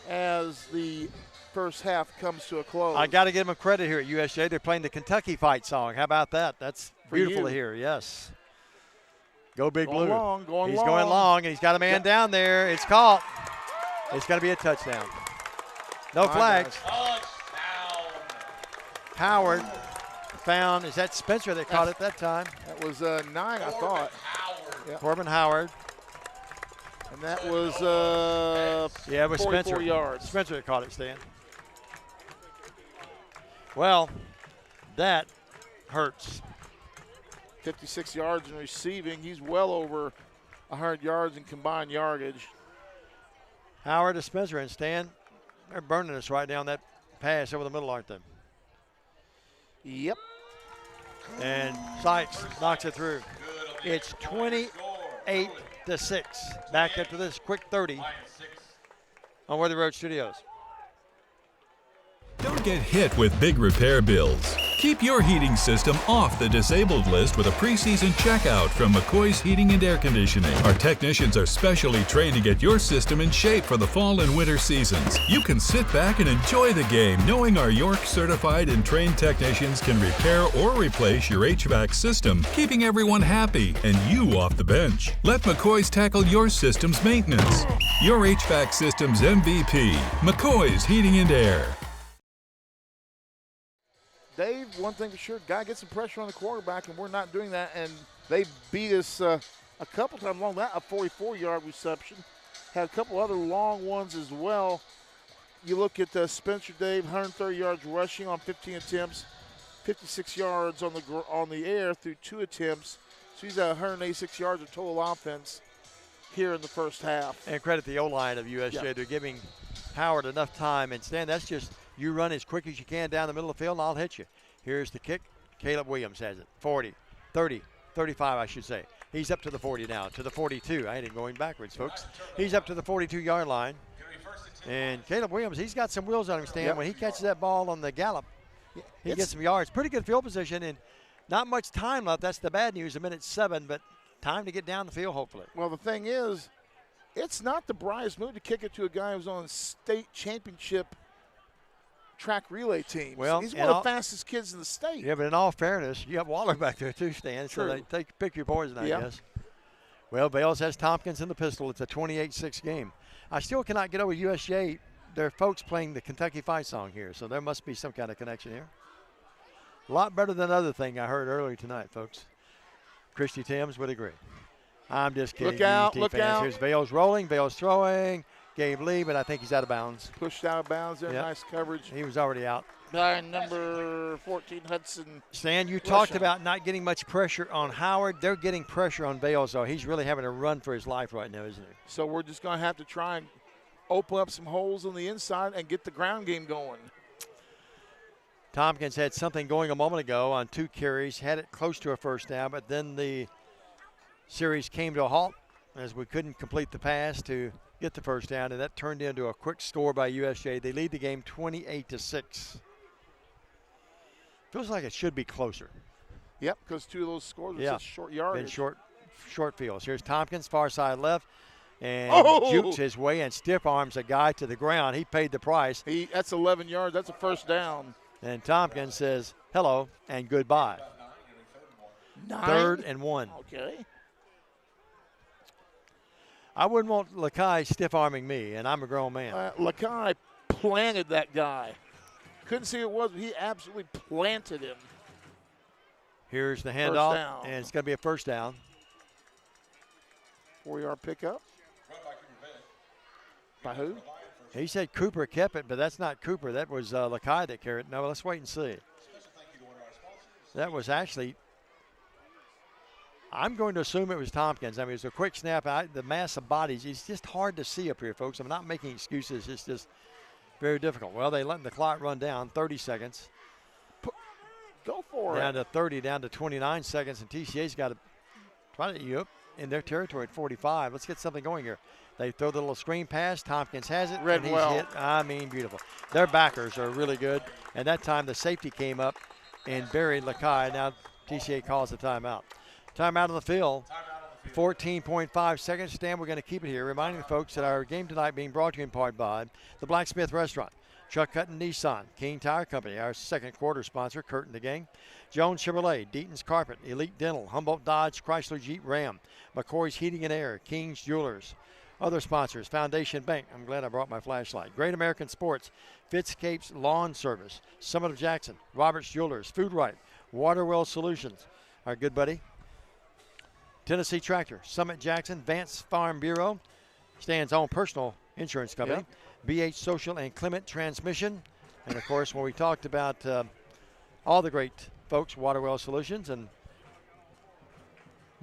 as the first half comes to a close. I got to give them credit here at USJ. They're playing the Kentucky Fight song. How about that? That's beautiful you. to hear, yes. Go Big Going Blue. long, going He's long. going long, and he's got a man down there. It's caught. It's going to be a touchdown. No flags. Howard found, is that Spencer that caught it that time? That was 9, I thought. Yeah. Corbin Howard. And that was yeah, it was 44 Spencer. yards. Spencer that caught it, Stan. Well, that hurts. 56 yards in receiving. He's well over 100 yards in combined yardage. Howard to Spencer, and Stan, they're burning us right down that pass over the middle, aren't they? Yep. And Sykes knocks it through. It's 28-6. Back up to this quick 30 on Worthy Road Studios. Don't get hit with big repair bills. Keep your heating system off the disabled list with a preseason checkout from McCoy's Heating and Air Conditioning. Our technicians are specially trained to get your system in shape for the fall and winter seasons. You can sit back and enjoy the game knowing our York certified and trained technicians can repair or replace your HVAC system, keeping everyone happy and you off the bench. Let McCoy's tackle your system's maintenance. Your HVAC system's MVP, McCoy's Heating and Air. Dave, one thing for sure, got to get some pressure on the quarterback, and we're not doing that. And they beat us a couple times along that, a 44-yard reception. Had a couple other long ones as well. You look at Spencer, Dave, 130 yards rushing on 15 attempts, 56 yards on the air through 2 attempts. So he's at 186 yards of total offense here in the first half. And credit the O-line of USJ. Yeah. They're giving Howard enough time. And Stan, that's just you run as quick as you can down the middle of the field, and I'll hit you. Here's the kick. Caleb Williams has it. 40, 30, 35, I should say. He's up to the 40 now, to the 42. I ain't even going backwards, folks. He's up to the 42-yard line. And Caleb Williams, he's got some wheels on him, Stan. Yep. When he catches that ball on the gallop, he gets some yards. Pretty good field position, and not much time left. That's the bad news, 1:07, but time to get down the field, hopefully. Well, the thing is, it's not the brightest move to kick it to a guy who's on a state championship track relay team. Well, he's one of the fastest kids in the state. Yeah, but in all fairness, you have Waller back there too, Stan. True. So they pick your poison, I Yeah. guess. Well, Bales has Tompkins in the pistol. It's a 28-6 game. I still cannot get over USJ. There are folks playing the Kentucky Fight song here, so there must be some kind of connection here. A lot better than other thing I heard earlier tonight, folks. Christy Timms would agree. I'm just kidding. Look out, UT look fans. out. Here's Bales rolling, Bales throwing. Gabe Lee, but I think he's out of bounds. Pushed out of bounds there. Yep. Nice coverage. He was already out. By number 14, Hudson. Stan, you talked about not getting much pressure on Howard. They're getting pressure on Bales, though. He's really having to run for his life right now, isn't he? So we're just going to have to try and open up some holes on the inside and get the ground game going. Tompkins had something going a moment ago on 2 carries, had it close to a first down, but then the series came to a halt as we couldn't complete the pass to get the first down, and that turned into a quick score by USJ. They lead the game 28-6. Feels like it should be closer. Yep, because 2 of those scores were such short yardage. Been short fields. Here's Tompkins, far side left, and jukes his way and stiff arms a guy to the ground. He paid the price. That's 11 yards. That's a first down. And Tompkins says hello and goodbye. 9? 3rd and 1. Okay. I wouldn't want Lakai stiff-arming me, and I'm a grown man. Lakai planted that guy. Couldn't see who it was, but he absolutely planted him. Here's the handoff, down. and it's going to be a first down. 4-yard pickup. By who? He said Cooper kept it, but that's not Cooper. That was Lakai that carried it. No, let's wait and see. That was actually, I'm going to assume it was Tompkins. I mean, it was a quick snap. The mass of bodies, it's just hard to see up here, folks. I'm not making excuses. It's just very difficult. Well, they let the clock run down, 30 seconds. Go for down it. to 30, down to 29 seconds, and TCA's got to try to in their territory at 45. Let's get something going here. They throw the little screen pass. Tompkins has it. Read and he's well. hit. I mean, beautiful. Their backers are really good. And that time the safety came up and buried Lakai. Now TCA calls the timeout. Timeout on the field. 14.5 seconds. Stan, we're going to keep it here. Reminding the folks that our game tonight being brought to you in part by the Blacksmith Restaurant, Chuck Hutton Nissan, King Tire Company, our second quarter sponsor, Curtin the Gang, Jones Chevrolet, Deaton's Carpet, Elite Dental, Humboldt Dodge, Chrysler Jeep Ram, McCoy's Heating and Air, King's Jewelers. Other sponsors, Foundation Bank. I'm glad I brought my flashlight. Great American Sports, Fitzcape's Lawn Service, Summit of Jackson, Roberts Jewelers, Food Right, Waterwell Solutions, our good buddy, Tennessee Tractor, Summit Jackson, Vance Farm Bureau, Stan's own personal insurance company, BH Social and Clement Transmission, and of course when we talked about all the great folks, Waterwell Solutions and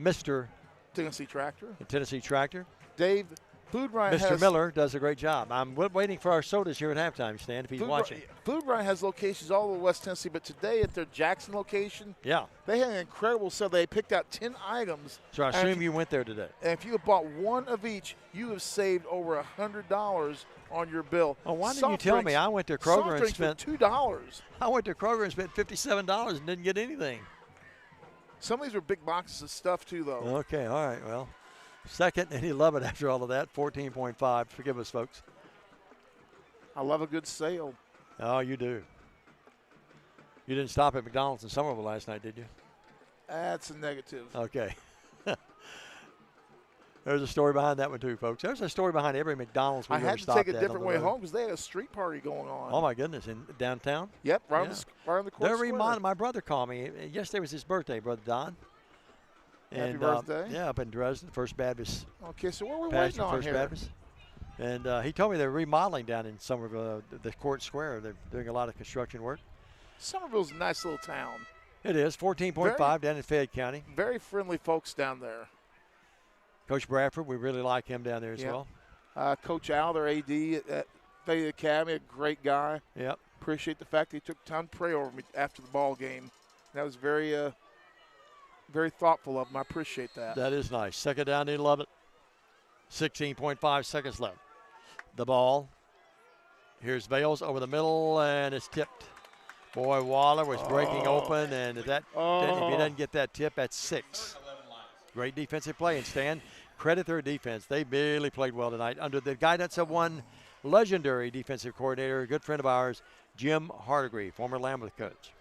Mr. Tennessee Tractor. Tennessee Tractor. Dave, Food Right Mr. has... Miller does a great job. I'm waiting for our sodas here at halftime, Stan, if he's watching. Food Right has locations all over West Tennessee, but today at their Jackson location, they had an incredible sale. They picked out 10 items. So I assume you went there today. And if you have bought one of each, you have saved over $100 on your bill. Oh, why didn't you tell me? I went to Kroger and spent $2. I went to Kroger and spent $57 and didn't get anything. Some of these are big boxes of stuff too, though. Okay, all right, well. Second and 11 after all of that, 14.5. Forgive us, folks. I love a good sale. Oh, you do. You didn't stop at McDonald's in Somerville last night, did you? That's a negative. Okay. There's a story behind that one, too, folks. There's a story behind every McDonald's we I ever had to stopped take a at different on the way road. home because they had a street party going on. Oh, my goodness, in downtown? Yep, right on the court They're square. remodeling. My brother called me. Yesterday was his birthday, Brother Don. Happy birthday. Yeah, up in Dresden, First Baptist. Okay, so what are we Pastor waiting on First here? Baptist. And he told me they're remodeling down in Somerville, the court square. They're doing a lot of construction work. Somerville's a nice little town. It is, 14.5 down in Fayette County. Very friendly folks down there. Coach Bradford, we really like him down there as well. Coach Al, their AD at Fayette Academy, a great guy. Yep. Appreciate the fact that he took time to pray over me after the ball game. That was very thoughtful of him. I appreciate that. That is nice. Second down to 11. 16.5 seconds left. The ball. Here's Vales over the middle, and it's tipped. Boy, Waller was breaking open, and if he doesn't get that tip, that's 6. Great defensive play, and Stan, credit their defense. They really played well tonight under the guidance of one legendary defensive coordinator, a good friend of ours, Jim Hardegree, former Lambeth coach.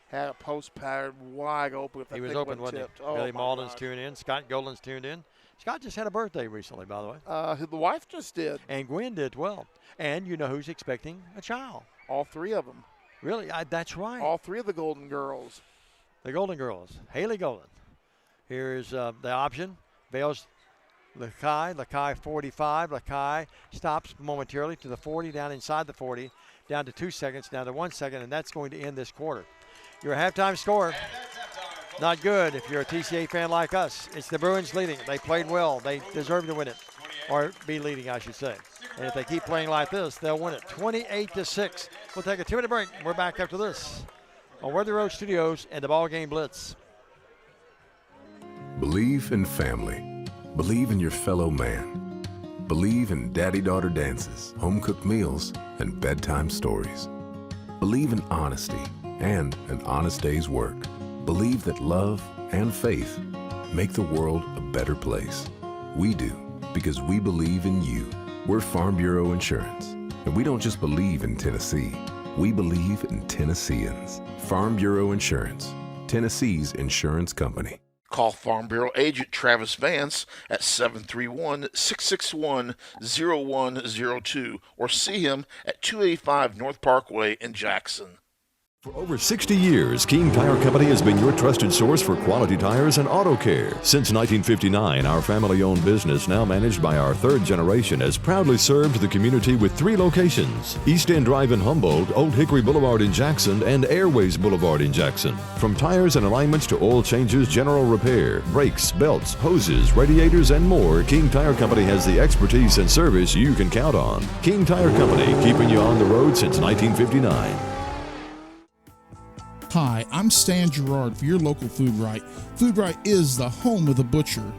Had a post pattern wide open. He was open, wasn't he? Billy Malden's tuned in. Scott Golan's tuned in. Scott just had a birthday recently, by the way. The wife just did. And Gwen did well. And you know who's expecting a child. All 3 of them. Really? That's right. All 3 of the Golden Girls. The Golden Girls. Haley Golan. Here's the option. Vales Lakai 45. Lakai stops momentarily to the 40, down inside the 40, down to 2 seconds, down to 1 second, and that's going to end this quarter. Your halftime score, not good if you're a TCA fan like us. It's the Bruins leading. They played well. They deserve to win it, or be leading, I should say. And if they keep playing like this, they'll win it 28-6. We'll take a 2-minute break. We're back after this on Worthy Road Studios and the BallGame Blitz. Believe in family. Believe in your fellow man. Believe in daddy-daughter dances, home-cooked meals, and bedtime stories. Believe in honesty and an honest day's work. Believe that love and faith make the world a better place. We do, because we believe in you. We're Farm Bureau Insurance, and we don't just believe in Tennessee. We believe in Tennesseans. Farm Bureau Insurance, Tennessee's insurance company. Call Farm Bureau agent Travis Vance at 731-661-0102 or see him at 285 North Parkway in Jackson. For over 60 years, King Tire Company has been your trusted source for quality tires and auto care. Since 1959, our family-owned business, now managed by our 3rd generation, has proudly served the community with 3 locations: East End Drive in Humboldt, Old Hickory Boulevard in Jackson, and Airways Boulevard in Jackson. From tires and alignments to oil changes, general repair, brakes, belts, hoses, radiators, and more, King Tire Company has the expertise and service you can count on. King Tire Company, keeping you on the road since 1959. Hi, I'm Stan Gerard for your local Food Right. Food Right is the home of the butcher.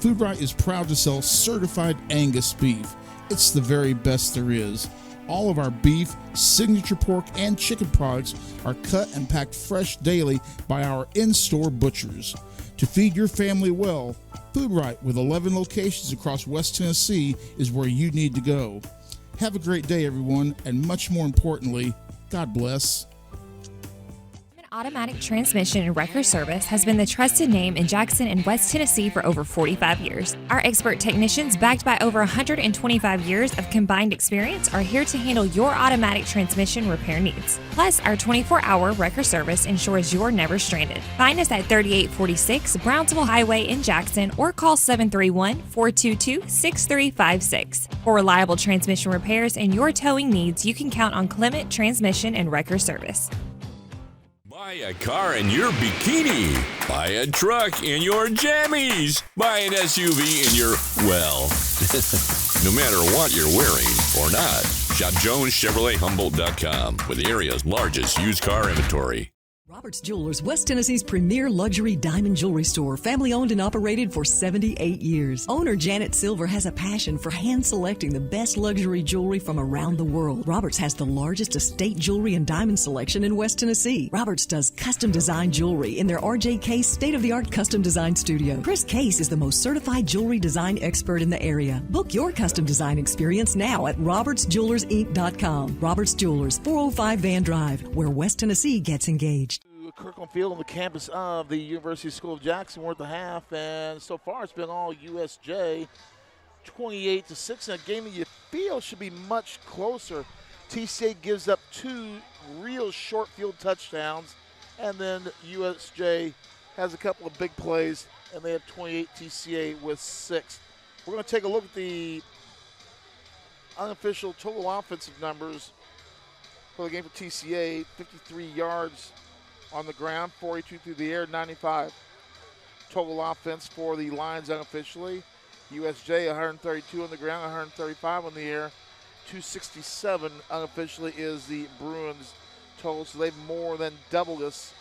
Food Right is proud to sell certified Angus beef. It's the very best there is. All of our beef, signature pork, and chicken products are cut and packed fresh daily by our in-store butchers. To feed your family well, Food Right, with 11 locations across West Tennessee, is where you need to go. Have a great day, everyone, and much more importantly, God bless. Automatic Transmission and Wrecker Service has been the trusted name in Jackson and West Tennessee for over 45 years. Our expert technicians, backed by over 125 years of combined experience, are here to handle your automatic transmission repair needs. Plus, our 24-hour wrecker service ensures you're never stranded. Find us at 3846 Brownsville Highway in Jackson or call 731-422-6356. For reliable transmission repairs and your towing needs, you can count on Clement Transmission and Wrecker Service. Buy a car in your bikini. Buy a truck in your jammies. Buy an SUV in your, well, no matter what you're wearing or not. Shop JonesChevroletHumboldt.com with the area's largest used car inventory. Roberts Jewelers, West Tennessee's premier luxury diamond jewelry store, family owned and operated for 78 years. Owner Janet Silver has a passion for hand selecting the best luxury jewelry from around the world. Roberts has the largest estate jewelry and diamond selection in West Tennessee. Roberts does custom design jewelry in their RJ Case state-of-the-art custom design studio. Chris Case is the most certified jewelry design expert in the area. Book your custom design experience now at robertsjewellersinc.com. Roberts Jewelers, 405 Van Drive, where West Tennessee gets engaged. Kirkland Field on the campus of the University School of Jackson. We're at the half, and so far it's been all USJ, 28-6, in a game that you feel should be much closer. TCA gives up 2 real short field touchdowns, and then USJ has a couple of big plays, and they have 28, TCA with 6. We're going to take a look at the unofficial total offensive numbers for the game for TCA. 53 yards on the ground, 42 through the air, 95 total offense for the Lions unofficially. USJ 132 on the ground, 135 on the air, 267 unofficially is the Bruins total, so they've more than doubled us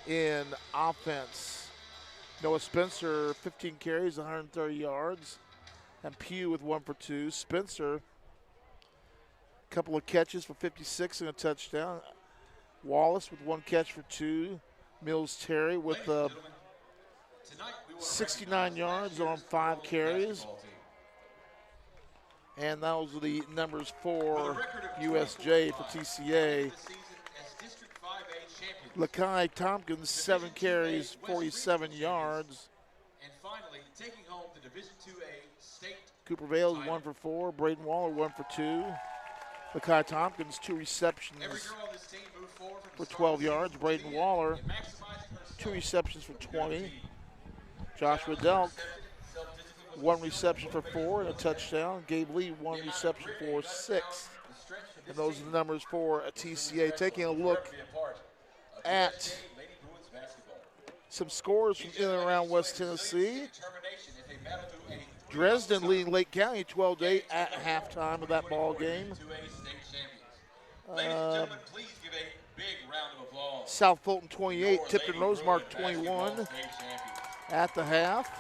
in offense. Noah Spencer, 15 carries, 130 yards, and Pugh with 1 for 2. Spencer, a couple of catches for 56 and a touchdown. Wallace with 1 catch for 2. Mills Terry with 69 yards on 5 carries. And those are the numbers for USJ for TCA. Lakai Tompkins, 7 carries, 47 yards. And finally, taking home the Division IIA state. Cooper Vales 1 for 4. Braden Waller 1 for 2. Lakai Tompkins, 2 receptions for 12 yards. Braden Waller, 2 receptions for 20. Joshua Delk, 1 reception for 4 and a touchdown. Gabe Lee, 1 reception for 6. And those are the numbers for TCA. Taking a look at some scores from in and around West Tennessee. Dresden leading Lake County 12-8 at halftime of that ball game. South Fulton 28, Tipton Rosemark 21 at the half.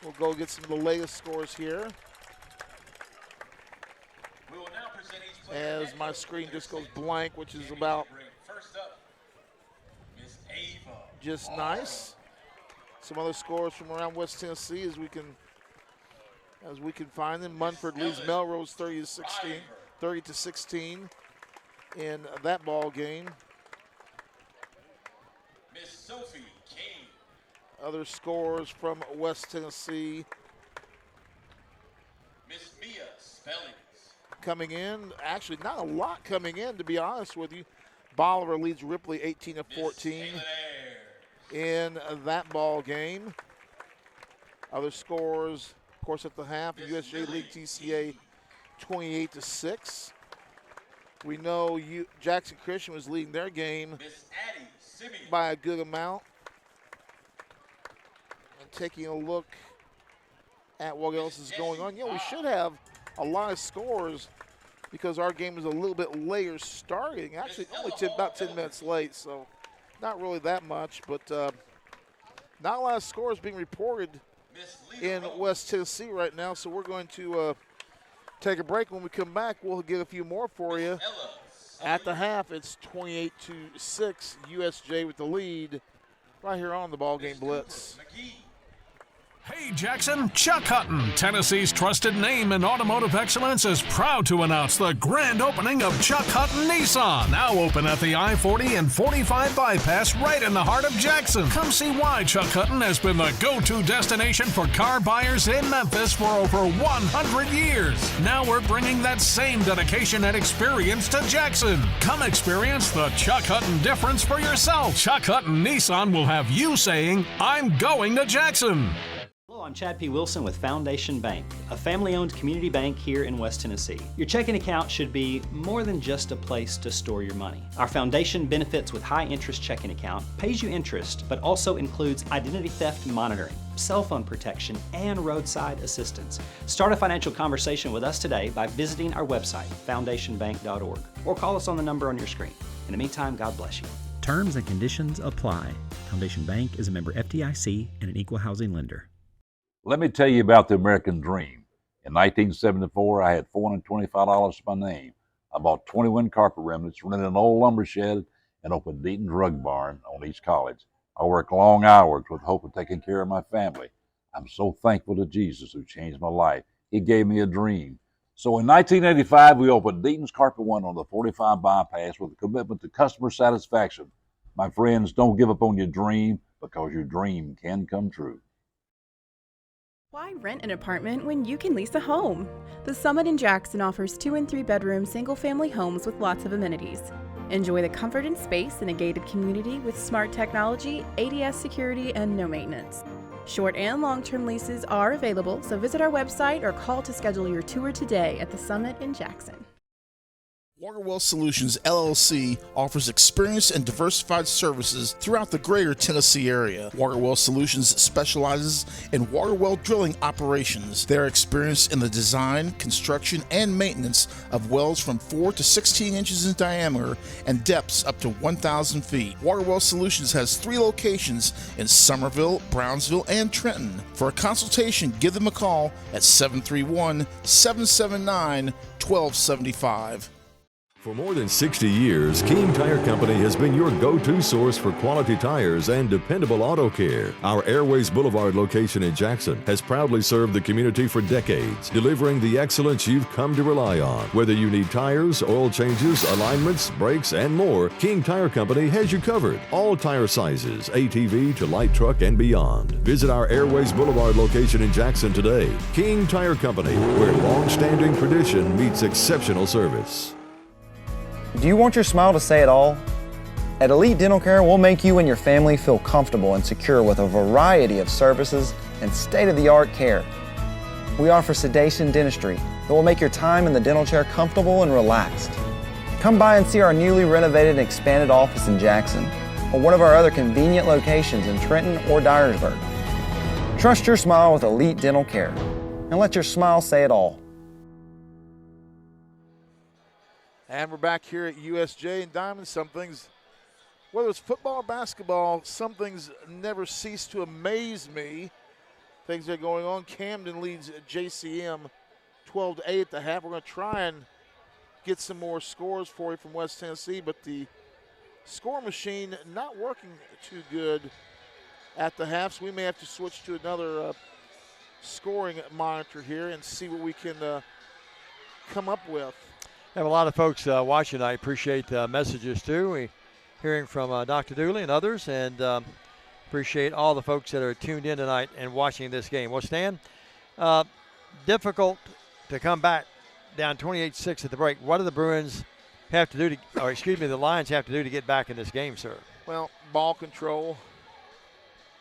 We'll go get some of the latest scores here. As my screen just goes blank, which is about just nice. Some other scores from around West Tennessee as we can find them. Munford leads Melrose 30-16 in that ball game. Other scores from West Tennessee. Coming in, actually not a lot coming in, to be honest with you. Bolivar leads Ripley 18-14 in that ball game. Other scores, of course, at the half, USJ lead TCA 28-6. We know Jackson Christian was leading their game by a good amount. And taking a look at what else is going on. We should have a lot of scores because our game was a little bit later starting. Actually, only about 10 minutes late, so not really that much. But not a lot of scores being reported in West Tennessee right now, so we're going to take a break. When we come back, we'll get a few more for you. At the half, it's 28-6, USJ with the lead right here on the BallGame Blitz. Hey Jackson, Chuck Hutton, Tennessee's trusted name in automotive excellence, is proud to announce the grand opening of Chuck Hutton Nissan, now open at the I-40 and 45 bypass right in the heart of Jackson. Come see why Chuck Hutton has been the go-to destination for car buyers in Memphis for over 100 years. Now we're bringing that same dedication and experience to Jackson. Come experience the Chuck Hutton difference for yourself. Chuck Hutton Nissan will have you saying, "I'm going to Jackson." Hello, I'm Chad P. Wilson with Foundation Bank, a family-owned community bank here in West Tennessee. Your checking account should be more than just a place to store your money. Our foundation benefits with high-interest checking account pays you interest, but also includes identity theft monitoring, cell phone protection, and roadside assistance. Start a financial conversation with us today by visiting our website, foundationbank.org, or call us on the number on your screen. In the meantime, God bless you. Terms and conditions apply. Foundation Bank is a member FDIC and an equal housing lender. Let me tell you about the American dream. In 1974, I had $425 to my name. I bought 21 carpet remnants, rented an old lumber shed, and opened Deaton's Rug Barn on East College. I worked long hours with hope of taking care of my family. I'm so thankful to Jesus who changed my life. He gave me a dream. So in 1985, we opened Deaton's Carpet One on the 45 bypass with a commitment to customer satisfaction. My friends, don't give up on your dream, because your dream can come true. Why rent an apartment when you can lease a home? The Summit in Jackson offers 2 and 3 bedroom single-family homes with lots of amenities. Enjoy the comfort and space in a gated community with smart technology, ADS security, and no maintenance. Short and long-term leases are available, so visit our website or call to schedule your tour today at the Summit in Jackson. Waterwell Solutions, LLC offers experienced and diversified services throughout the greater Tennessee area. Waterwell Solutions specializes in water well drilling operations. They are experienced in the design, construction, and maintenance of wells from 4 to 16 inches in diameter and depths up to 1,000 feet. Waterwell Solutions has 3 locations in Summerville, Brownsville, and Trenton. For a consultation, give them a call at 731-779-1275. For more than 60 years, King Tire Company has been your go-to source for quality tires and dependable auto care. Our Airways Boulevard location in Jackson has proudly served the community for decades, delivering the excellence you've come to rely on. Whether you need tires, oil changes, alignments, brakes, and more, King Tire Company has you covered. All tire sizes, ATV to light truck and beyond. Visit our Airways Boulevard location in Jackson today. King Tire Company, where long-standing tradition meets exceptional service. Do you want your smile to say it all? At Elite Dental Care, we'll make you and your family feel comfortable and secure with a variety of services and state-of-the-art care. We offer sedation dentistry that will make your time in the dental chair comfortable and relaxed. Come by and see our newly renovated and expanded office in Jackson or one of our other convenient locations in Trenton or Dyersburg. Trust your smile with Elite Dental Care and let your smile say it all. And we're back here at USJ and Diamond. Some things, whether it's football or basketball, some things never cease to amaze me. Things that are going on. Camden leads JCM 12-8 at the half. We're going to try and get some more scores for you from West Tennessee, but the score machine not working too good at the half, so we may have to switch to another scoring monitor here and see what we can come up with. I have a lot of folks watching. I appreciate messages too. We're hearing from Dr. Dooley and others, and appreciate all the folks that are tuned in tonight and watching this game. Well, Stan, difficult to come back down 28-6 at the break. What do the Bruins have to do the Lions have to do to get back in this game, sir? Well, ball control.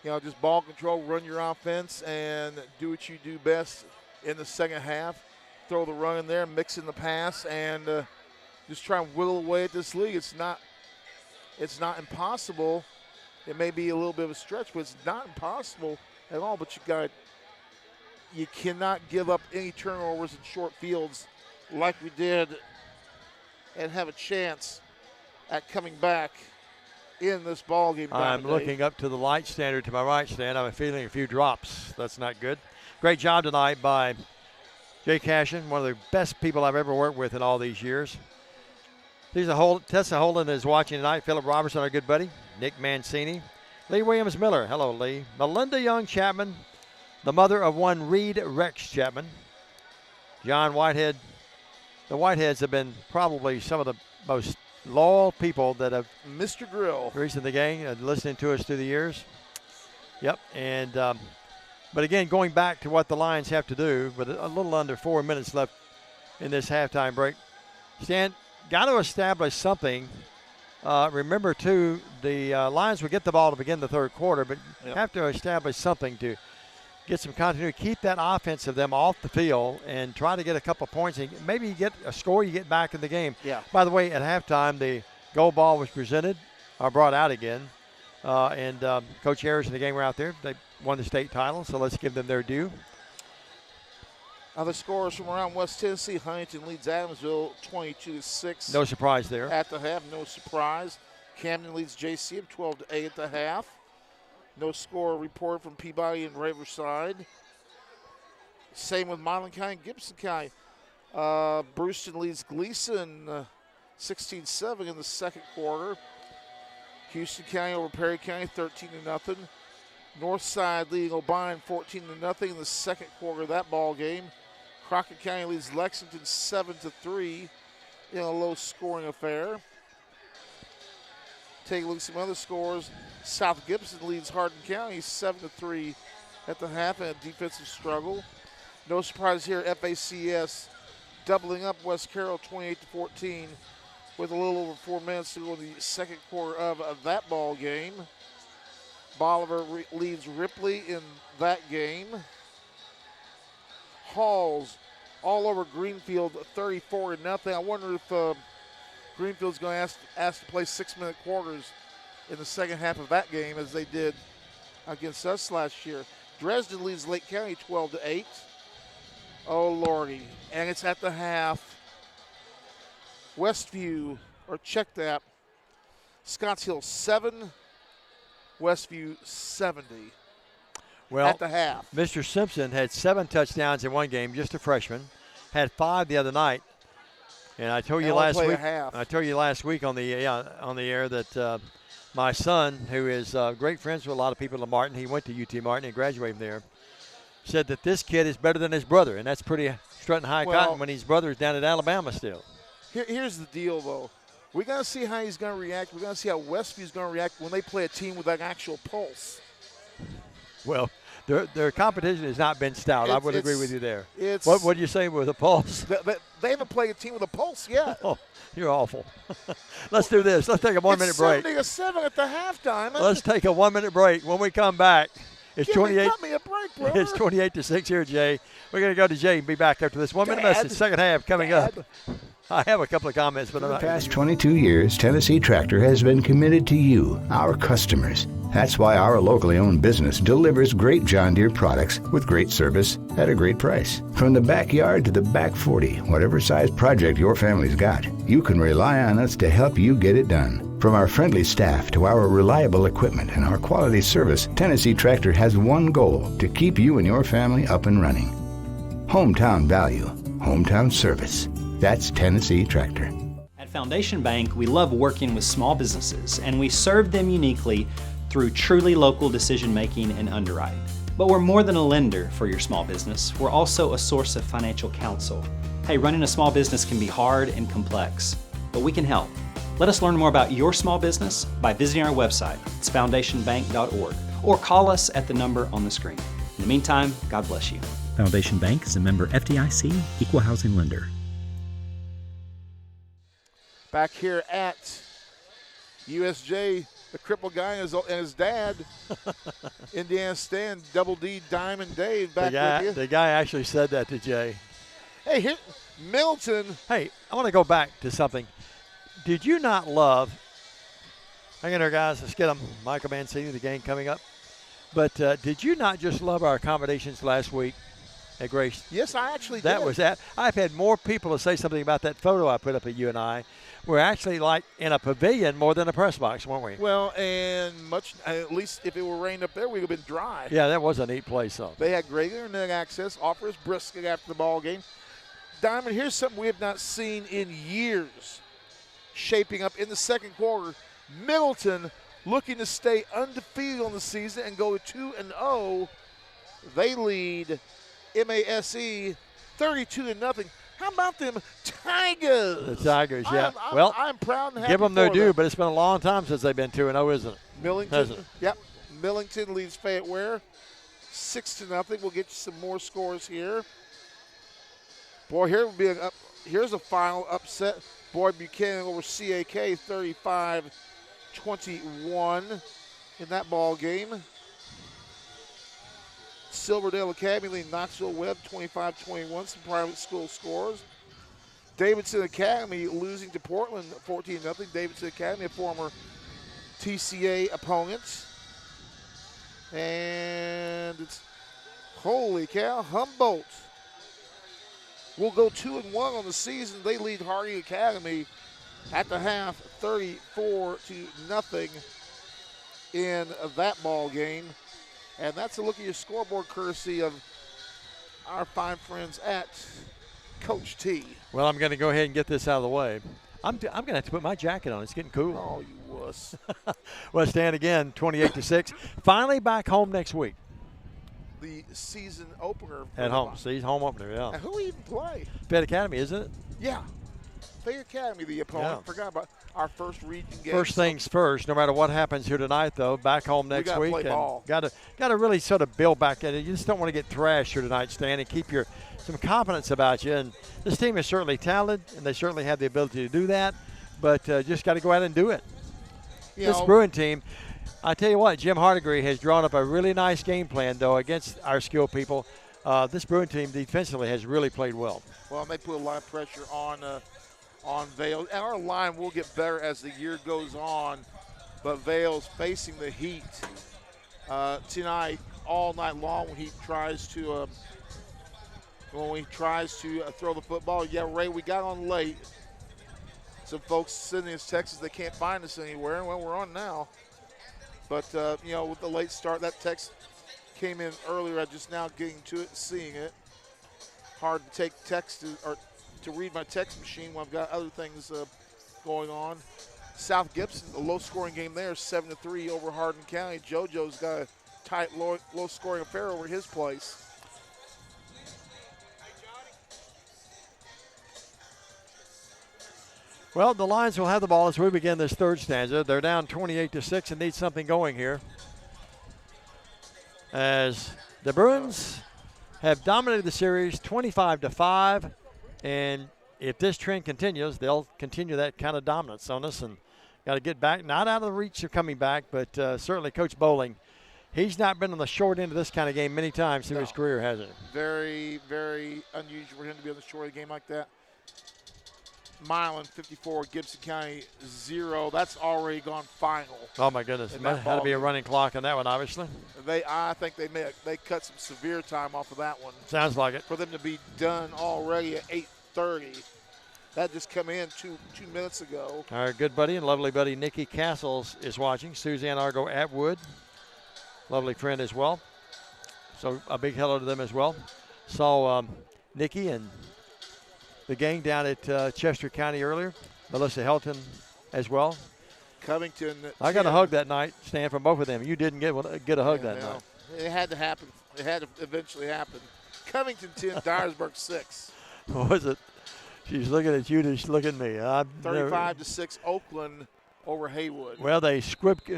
Just ball control, run your offense, and do what you do best in the second half. Throw the run in there, mix in the pass, and just try and whittle away at this league. It's not impossible. It may be a little bit of a stretch, but it's not impossible at all. But you cannot give up any turnovers in short fields like we did and have a chance at coming back in this ball game. I'm looking up to the light standard to my right stand. I'm feeling a few drops. That's not good. Great job tonight by Jay Cashin, one of the best people I've ever worked with in all these years. Tessa Holden is watching tonight. Philip Robertson, our good buddy. Nick Mancini. Lee Williams Miller. Hello, Lee. Melinda Young Chapman, the mother of one Reed Rex Chapman. John Whitehead. The Whiteheads have been probably some of the most loyal people that have Mr. Grill reached the game and listening to us through the years. Yep, and but again, going back to what the Lions have to do, with a little under 4 minutes left in this halftime break, Stan, got to establish something. Remember, too, the Lions will get the ball to begin the third quarter, but have to establish something to get some continuity, keep that offense of them off the field, and try to get a couple of points. And maybe you get a score, you get back in the game. Yeah. By the way, at halftime, the goal ball was brought out again. And Coach Harris and the gang were out there. They won the state title, so let's give them their due. Other scores from around West Tennessee. Huntington leads Adamsville 22-6. No surprise there. At the half, no surprise. Camden leads JCM 12-8 at the half. No score report from Peabody and Riverside. Same with Milan County and Gibson County. Brewston leads Gleason 16-7 in the second quarter. Houston County over Perry County 13-0. Northside leading O'Brien 14-0 in the second quarter of that ball game. Crockett County leads Lexington 7-3 in a low-scoring affair. Take a look at some other scores. South Gibson leads Hardin County 7-3 at the half in a defensive struggle. No surprise here, FACS doubling up West Carroll 28-14 with a little over 4 minutes to go in the second quarter of that ball game. Bolivar leads Ripley in that game. Halls all over Greenfield 34-0. I wonder if Greenfield's going to ask to play 6-minute quarters in the second half of that game as they did against us last year. Dresden leads Lake County 12-8. Oh, Lordy. And it's at the half. Westview, or check that, Scotts Hill 7, Westview 70. Well, at the half. Mr. Simpson had 7 touchdowns in one game, just a freshman. Had 5 the other night. And I told you last week. I told you last week on the air that my son, who is great friends with a lot of people at Martin, he went to UT Martin and graduated from there, said that this kid is better than his brother, and that's pretty strutting high cotton when his brother is down at Alabama still. Here's the deal, though. We're going to see how he's going to react. We're going to see how Westview's going to react when they play a team with an actual pulse. Well, their competition has not been stout. I would agree with you there. What do you say with a pulse? They haven't played a team with a pulse yet. Oh, you're awful. Let's do this. Let's take a 1-minute break. It's 70-7 at the halftime. Let's take a 1-minute break. When we come back, it's 28. Cut me a break, brother. It's 28-6 here, Jay. We're going to go to Jay and be back after this 1-minute message. Second half coming up. I have a couple of comments, but I'm not. For the past 22 years, Tennessee Tractor has been committed to you, our customers. That's why our locally owned business delivers great John Deere products with great service at a great price. From the backyard to the back 40, whatever size project your family's got, you can rely on us to help you get it done. From our friendly staff to our reliable equipment and our quality service, Tennessee Tractor has one goal: to keep you and your family up and running. Hometown value, hometown service. That's Tennessee Tractor. At Foundation Bank, we love working with small businesses, and we serve them uniquely through truly local decision-making and underwriting. But we're more than a lender for your small business. We're also a source of financial counsel. Hey, running a small business can be hard and complex, but we can help. Let us learn more about your small business by visiting our website. It's foundationbank.org, or call us at the number on the screen. In the meantime, God bless you. Foundation Bank is a member FDIC, equal housing lender. Back here at USJ, the crippled guy and his dad, Indiana Stan, Double D, Diamond Dave, back with you. The guy actually said that to Jay. Hey, here, Milton. Hey, I want to go back to something. Did you not love, hang in there, guys, let's get them, Michael Mancini, the game coming up. But did you not just love our accommodations last week Hey, Grace. Yes, I actually that did. was that. I've had more people to say something about that photo I put up of you and I. We're actually like in a pavilion more than a press box, weren't we? Well, and at least if it were rained up there, we would have been dry. Yeah, that was a neat place, though. They had great internet access, offers brisket after the ball game. Diamond, here's something we have not seen in years. Shaping up in the second quarter, Middleton looking to stay undefeated on the season and go to 2-0. They lead MASE 32-0. How about them Tigers? The Tigers, yeah. I'm proud and happy give them their for due, but it's been a long time since they've been 2-0, isn't it? Millington, yep. Millington leads Fayette Ware 6-0. We'll get you some more scores here. Boy, here's a final upset. Boyd Buchanan over CAK 35-21 in that ball game. Silverdale Academy leading Knoxville Webb 25-21, some private school scores. Davidson Academy losing to Portland 14-0. Davidson Academy, a former TCA opponent. And it's, holy cow, Humboldt will go 2-1 on the season. They lead Harding Academy at the half 34-0 in that ball game. And that's a look at your scoreboard courtesy of our fine friends at Coach T. Well, I'm going to go ahead and get this out of the way. I'm going to have to put my jacket on. It's getting cool. Oh, you wuss. Well, stand again, 28-6. Finally back home next week. The season opener. At home. Season home opener, yeah. Now, who even play? Fayette Academy, isn't it? Yeah. Fayette Academy, the opponent. Yeah. Forgot about our first region game. First things first, no matter what happens here tonight, though, back home next week. Play ball. Got to really sort of build back at it. You just don't want to get thrashed here tonight, Stan, and keep some confidence about you. And this team is certainly talented, and they certainly have the ability to do that, but just got to go out and do it. This Bruin team, I tell you what, Jim Hardigree has drawn up a really nice game plan, though, against our skilled people. This Bruin team defensively has really played well. Well, they put a lot of pressure on Vail. And our line will get better as the year goes on, but Vail's facing the heat tonight all night long when he tries to throw the football. Yeah, Ray, we got on late. Some folks sending us texts they can't find us anywhere. Well, we're on now. But, with the late start, that text came in earlier. I'm just now getting to it and seeing it. Hard to take text or to read my text machine when I've got other things going on. South Gibson, a low-scoring game there, 7-3 over Hardin County. JoJo's got a tight, low-scoring affair over his place. Well, the Lions will have the ball as we begin this third stanza. They're down 28-6 and need something going here, as the Bruins have dominated the series 25-5, and if this trend continues, they'll continue that kind of dominance on us and got to get back, not out of the reach of coming back, but certainly Coach Bowling, he's not been on the short end of this kind of game many times through his career, has he? Very, very unusual for him to be on the short end of a game like that. Milan 54, Gibson County 0. That's already gone final. Oh my goodness! Had to be a running clock on that one, obviously. I think they cut some severe time off of that one. Sounds like it. For them to be done already at 8:30. That just come in two minutes ago. Our good buddy and lovely buddy Nikki Castles is watching. Suzanne Argo Atwood, lovely friend as well. So a big hello to them as well. Saw Nikki and the gang down at Chester County earlier. Melissa Helton as well. Covington. I got a hug that night, Stan, from both of them. You didn't get a hug that night. It had to happen. It had to eventually happen. Covington 10, Dyersburg 6. What was it? She's looking at you, just look at me. 35-6, Oakland over Haywood. Well, they squibbed,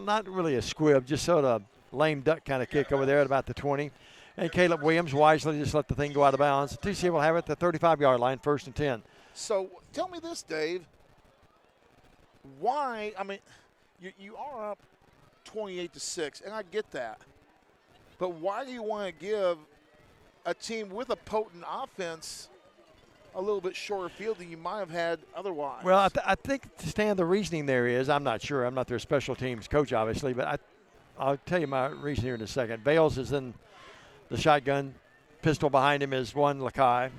not really a squib, just sort of lame duck kind of kick over there at about the 20. And Caleb Williams wisely just let the thing go out of bounds. TCA will have it at the 35-yard line, 1st and 10. So tell me this, Dave. Why, you are up 28-6, and I get that. But why do you want to give a team with a potent offense a little bit shorter field than you might have had otherwise? Well, I think, Stan, the reasoning there is, I'm not sure. I'm not their special teams coach, obviously, but I'll tell you my reason here in a second. Bales is in the shotgun pistol behind him is one Lakai.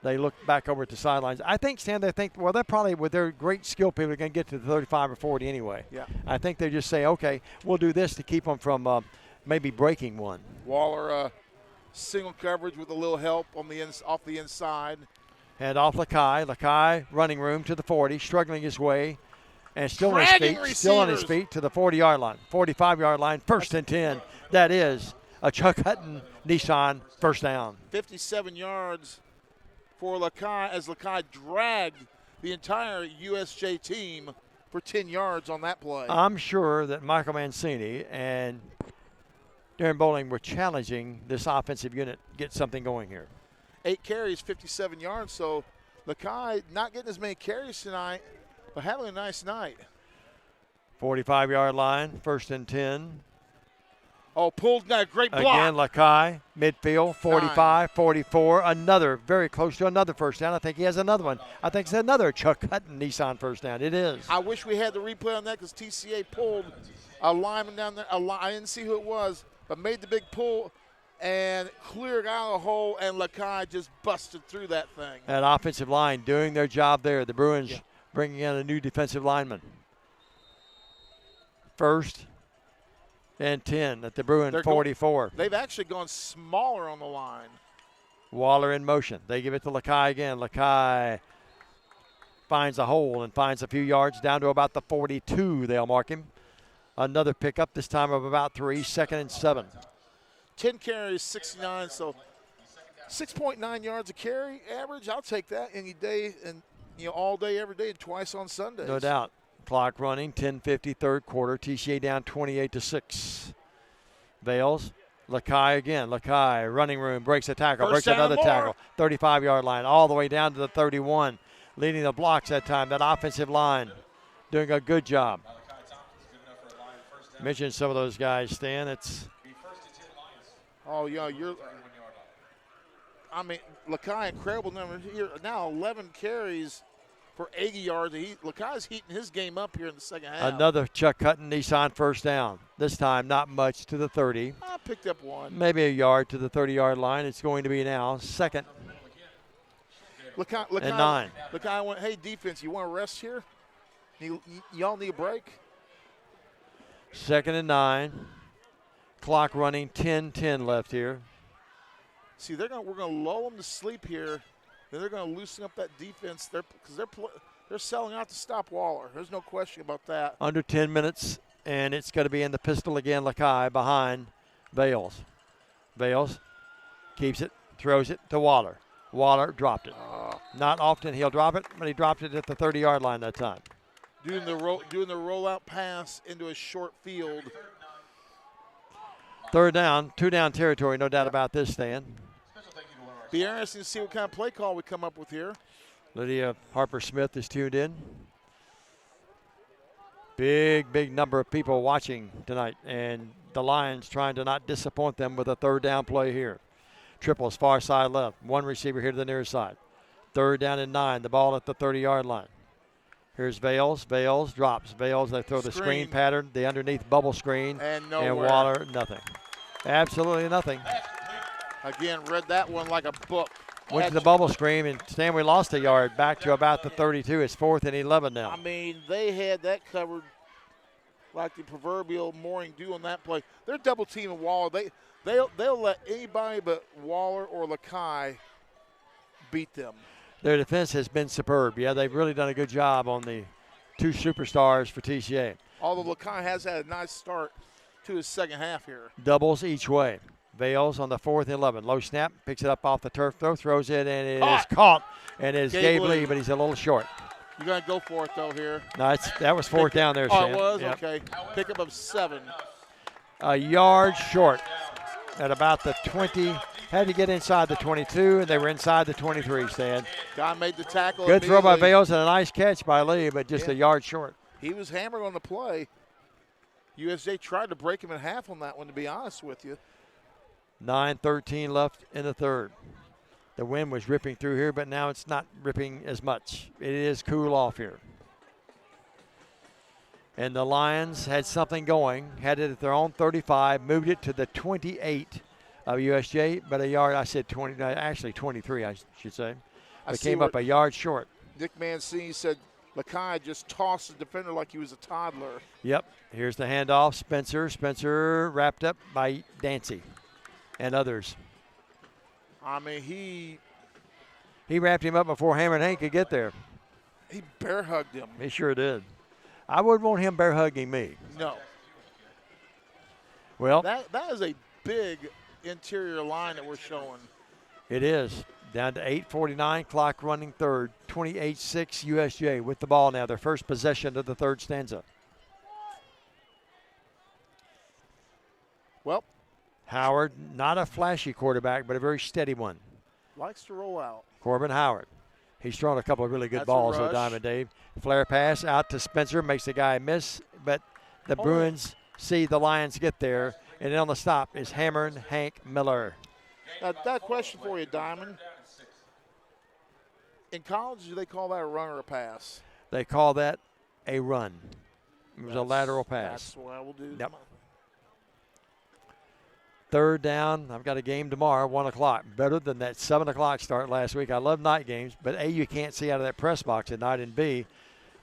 They look back over at the sidelines. I think, Stan, they think, well, they're probably, with their great skill people, are going to get to the 35 or 40 anyway. Yeah. I think they just say, okay, we'll do this to keep them from maybe breaking one. Waller single coverage with a little help on the off the inside. Hand off Lakai. Lakai running room to the 40, struggling his way, and still on his feet. Still on his feet to the 40-yard line, 45-yard line, 1st and 10. That is a Chuck Hutton Nissan first down. 57 yards for Lakai as Lakai dragged the entire USJ team for 10 yards on that play. I'm sure that Michael Mancini and Darren Bowling were challenging this offensive unit to get something going here. 8 carries, 57 yards. So Lakai not getting as many carries tonight, but having a nice night. 45-yard line, 1st and 10. Oh, pulled, got a great block. Again, Lakai, midfield, 45, 44. Another, very close to another first down. I think he has another one. I think it's another Chuck Hutton Nissan first down. It is. I wish we had the replay on that because TCA pulled a lineman down there. I didn't see who it was, but made the big pull and cleared out a hole, and Lakai just busted through that thing. That offensive line doing their job there. The Bruins bringing in a new defensive lineman. 1st and 10 at the Bruin 44. They've actually gone smaller on the line. Waller in motion. They give it to Lakai again. Lakai finds a hole and finds a few yards down to about the 42. They'll mark him. Another pickup, this time of about 3, 2nd and 7. 10 carries, 69, so 6.9 yards a carry average. I'll take that any day, and all day, every day, and twice on Sundays. No doubt. Clock running, 10:50, third quarter. TCA down 28-6. Bales, Lakai again. Lakai, running room, breaks a tackle, breaks another tackle. 35-yard line, all the way down to the 31. Leading the blocks that time. That offensive line doing a good job. Mentioned some of those guys, Stan. It's. Oh, yeah, Lakai, incredible number here. Now 11 carries for 80 yards. Lakai's heating his game up here in the second half. Another Chuck Hutton Nissan first down. This time not much to the 30. I picked up one. Maybe a yard to the 30-yard line. It's going to be now 2nd and 9. Lakai went, hey, defense, you want to rest here? Y'all need a break? 2nd and 9. Clock running, 10:10 left here. See, we're going to lull them to sleep here. Then they're going to loosen up that defense because they're selling out to stop Waller. There's no question about that. Under 10 minutes, and it's going to be in the pistol again. Lakai behind Bales. Bales keeps it, throws it to Waller. Waller dropped it. Not often he'll drop it, but he dropped it at the 30-yard line that time. Doing the rollout pass into a short field. 3rd down, 2-down territory, no doubt about this, Stan. Be interesting to see what kind of play call we come up with here. Lydia Harper-Smith is tuned in. Big number of people watching tonight, and the Lions trying to not disappoint them with a 3rd down play here. Triples far side left, one receiver here to the near side. 3rd down and 9, the ball at the 30-yard line. Here's Bales. Bales drops. Bales, they throw the screen pattern, the underneath bubble screen. And Waller, nothing. Absolutely nothing. Again, read that one like a book. Went to the bubble screen, and Stan, we lost a yard back to about the 32. It's 4th and 11 now. I mean, they had that covered like the proverbial morning dew on that play. They're double teaming Waller. They'll let anybody but Waller or Lakai beat them. Their defense has been superb. Yeah, they've really done a good job on the 2 superstars for TCA. Although Lakai has had a nice start to his second half here. Doubles each way. Bales on the 4th and 11. Low snap, picks it up off the turf, throws it, and it is caught. And it's Gabe Lee, but he's a little short. You're going to go for it, though, here. No, that was 4th down there, Stan. Oh, it was? Yep. Okay. Pickup of 7. A yard short at about the 20. Had to get inside the 22, and they were inside the 23, Stan. Guy made the tackle. Good throw by Bales and a nice catch by Lee, but just a yard short. He was hammered on the play. USJ tried to break him in half on that one, to be honest with you. 9:13 left in the 3rd. The wind was ripping through here, but now it's not ripping as much. It is cool off here. And the Lions had something going, had it at their own 35, moved it to the 28 of USJ, but a yard, I said 20, actually 23, I should say. I But see came up a yard short. Nick Mancini said Lakai just tossed the defender like he was a toddler. Yep. Here's the handoff. Spencer wrapped up by Dancy and others. I mean, he wrapped him up before Hammer and Hank could get there. He bear hugged him. He sure did. I wouldn't want him bear hugging me. No. Well, that is a big interior line that we're showing. It is. Down to 8:49, clock running third. 28-6 USJ with the ball now. Their first possession of the third stanza. Well, Howard, not a flashy quarterback, but a very steady one. Likes to roll out. Corbin Howard. He's thrown a couple of really good That's balls a to rush. Diamond Dave. Flare pass out to Spencer, makes the guy miss, but the Bruins see the Lions get there, and then on the stop is Hammer and Hank Miller. That question for you, Diamond. In college, do they call that a run or a pass? They call that a run. It was a lateral pass. That's what I will do. Yep. Third down. I've got a game tomorrow, 1 o'clock. Better than that 7 o'clock start last week. I love night games, but A, you can't see out of that press box at night, and B,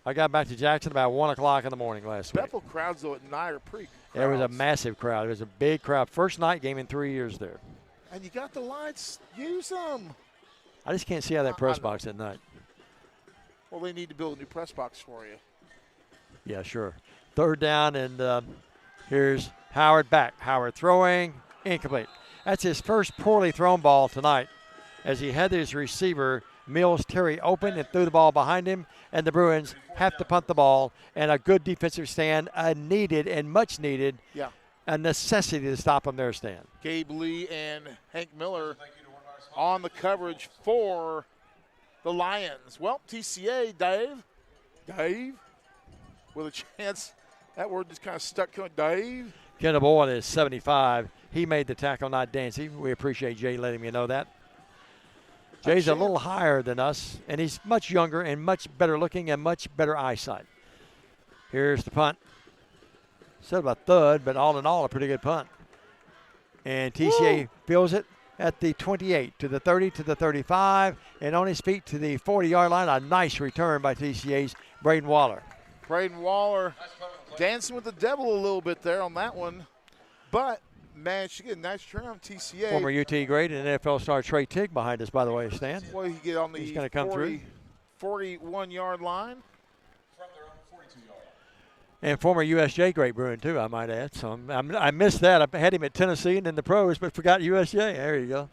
I got back to Jackson about 1 o'clock in the morning last week. Bethel crowds, though, at night are pretty There was a crowds. massive crowd. It was a big crowd. First night game in 3 years there. And you got the lights. Use them. I just can't see out of that press box at night. Well, they need to build a new press box for you. Yeah, sure. Third down, and here's Howard back. Howard throwing, incomplete. That's his first poorly thrown ball tonight as he had his receiver, Mills Terry, open and threw the ball behind him, and the Bruins have to punt the ball, and a good defensive stand, needed and much needed, Yeah. a necessity to stop them their stand. Gabe Lee and Hank Miller on the coverage for the Lions. Well, TCA, Dave, with a chance. That word just kind of stuck to it. Dave. Kendall Bowen is 75. He made the tackle, not Dancy. We appreciate Jay letting me know that. Jay's a little higher than us, and he's much younger and much better looking and much better eyesight. Here's the punt. Said about thud, but all in all, a pretty good punt. And TCA fills it at the 28, to the 30, to the 35, and on his feet to the 40-yard line. A nice return by TCA's Braden Waller. Braden Waller dancing with the devil a little bit there on that one, but managed to get a nice turn on TCA. Former UT great and NFL star Trey Tigg behind us, by the way, Stan. Well, he get on the He's going to come through. 41-yard line. And former USJ great Bruin, too, I might add. So I missed that. I had him at Tennessee and in the pros, but forgot USJ. There you go.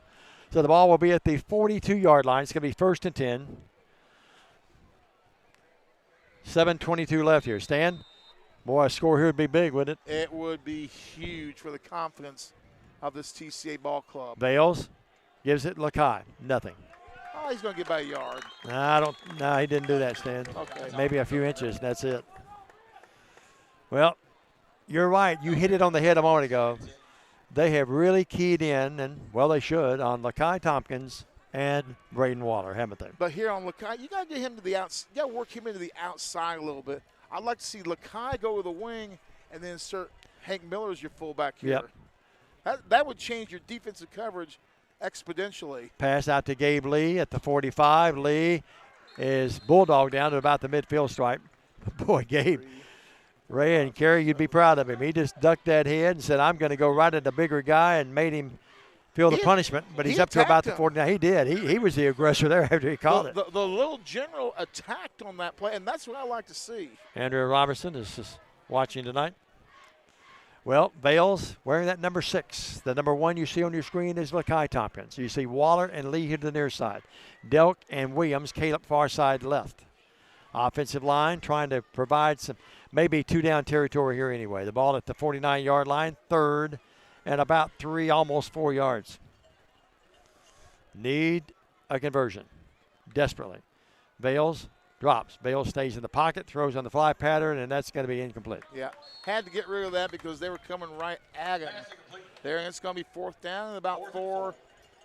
So the ball will be at the 42-yard line. It's going to be 1st and 10. 7:22 left here. Stan, boy, a score here would be big, wouldn't it? It would be huge for the confidence of this TCA ball club. Bales gives it Lakai. Nothing. Oh, he's going to get by a yard. No, he didn't do that, Stan. Okay. Maybe a few inches, and that's it. Well, you're right. You hit it on the head a moment ago. They have really keyed in, and, well, they should, on Lakai Tompkins and Braden Waller, haven't they? But here on Lakai, you got to get him to the outside. You got to work him into the outside a little bit. I'd like to see Lakai go to the wing and then insert Hank Miller as your fullback here. Yep. That would change your defensive coverage exponentially. Pass out to Gabe Lee at the 45. Lee is bulldog down to about the midfield stripe. Boy, Gabe. Ray and Kerry, you'd be proud of him. He just ducked that head and said, I'm going to go right at the bigger guy, and made him feel the punishment. But he's up to about the 49. He did. He was the aggressor there after he called it. The little general attacked on that play, and that's what I like to see. Andrew Robertson is just watching tonight. Well, Bales wearing that number 6. The number 1 you see on your screen is Lakai Tompkins. You see Waller and Lee here to the near side. Delk and Williams, Caleb far side left. Offensive line trying to provide some maybe 2-down territory here anyway. The ball at the 49-yard line, 3rd and about 3, almost 4 yards. Need a conversion desperately. Bales drops. Bales stays in the pocket, throws on the fly pattern, and that's going to be incomplete. Yeah, had to get rid of that because they were coming right at him. There, and it's going to be 4th down and about 4.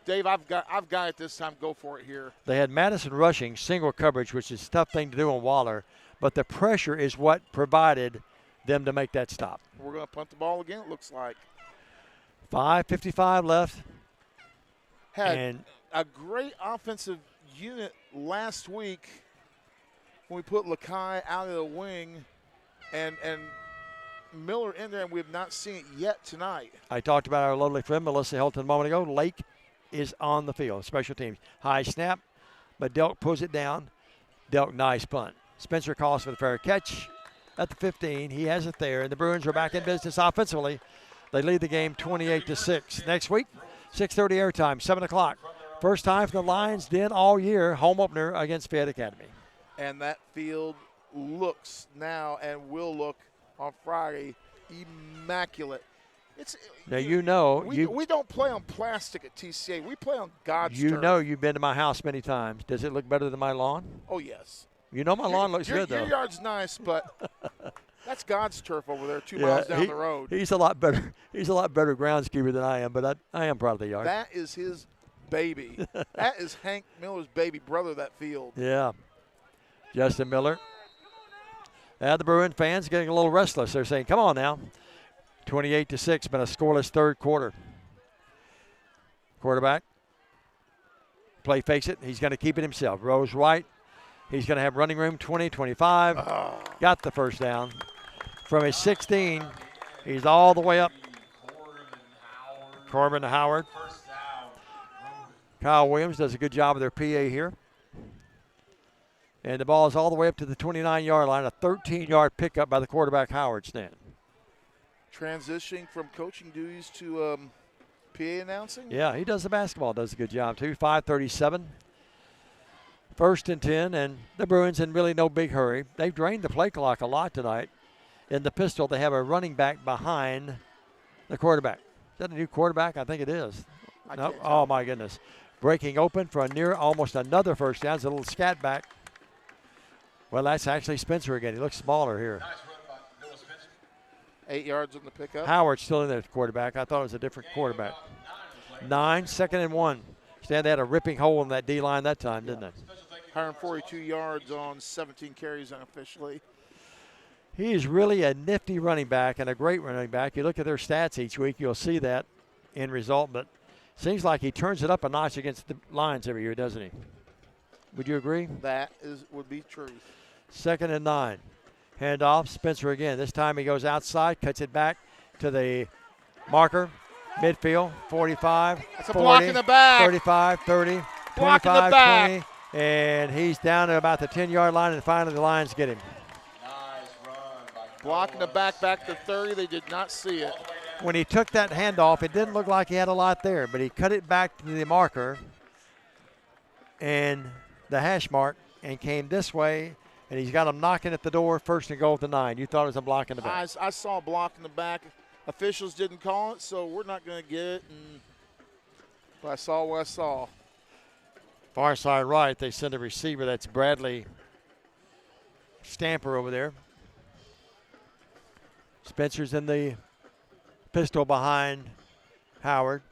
Dave, I've got it this time. Go for it here. They had Madison rushing single coverage, which is a tough thing to do on Waller, but the pressure is what provided them to make that stop. We're going to punt the ball again, it looks like. 5:55 left. Had a great offensive unit last week when we put Lakai out of the wing and Miller in there, and we have not seen it yet tonight. I talked about our lovely friend Melissa Hilton a moment ago. Lake is on the field, special teams. High snap, but Delk pulls it down. Delk, nice punt. Spencer calls for the fair catch at the 15. He has it there, and the Bruins are back in business offensively. They lead the game 28-6. Next week, 6:30 airtime, 7 o'clock. First time for the Lions Den all year, home opener against Fayette Academy. And that field looks now and will look on Friday immaculate. Now you know we don't play on plastic at TCA. We play on God's turf. You know you've been to my house many times. Does it look better than my lawn? Oh yes. You know my lawn looks good though. Your yard's nice, but that's God's turf over there, 2 miles down the road. He's a lot better. He's a lot better groundskeeper than I am, but I am proud of the yard. That is his baby. That is Hank Miller's baby brother. That field. Yeah. Justin Miller. The Bruin fans getting a little restless. They're saying, "Come on now." 28-6, been a scoreless third quarter. Quarterback. Play fakes it. He's going to keep it himself. Rose right. He's going to have running room 20-25. Got the first down. From his 16, he's all the way up. Corbin Howard. Kyle Williams does a good job of their PA here. And the ball is all the way up to the 29-yard line. A 13-yard pickup by the quarterback, Howard Stan. Transitioning from coaching duties to PA announcing? Yeah, he does the basketball, does a good job too. 5:37. 1st and 10, and the Bruins in really no big hurry. They've drained the play clock a lot tonight. In the pistol, they have a running back behind the quarterback. Is that a new quarterback? I think it is. No? Oh, my goodness. Breaking open for almost another first down. It's a little scat back. Well, that's actually Spencer again. He looks smaller here. 8 yards on the pickup. Howard's still in there, the quarterback. I thought it was a different quarterback. 9, 2nd and 1. Stan, they had a ripping hole in that D-line that time, didn't they? 142 yards on 17 carries unofficially. He is really a nifty running back and a great running back. You look at their stats each week, you'll see that end result. But seems like he turns it up a notch against the Lions every year, doesn't he? Would you agree? That would be true. 2nd and 9. Handoff, Spencer again. This time he goes outside, cuts it back to the marker. Midfield, 45, That's a 40, block in the back. 35, 30, Block 25, in the back. 20, and he's down to about the 10-yard line, and finally the Lions get him. Block in the back to 30. They did not see it. When he took that handoff, it didn't look like he had a lot there, but he cut it back to the marker and the hash mark and came this way, and he's got him knocking at the door, 1st and goal at the 9. You thought it was a block in the back. I saw a block in the back. Officials didn't call it, so we're not going to get it. But I saw what I saw. Far side right, they send a receiver. That's Bradley Stamper over there. Spencer's in the pistol behind Howard.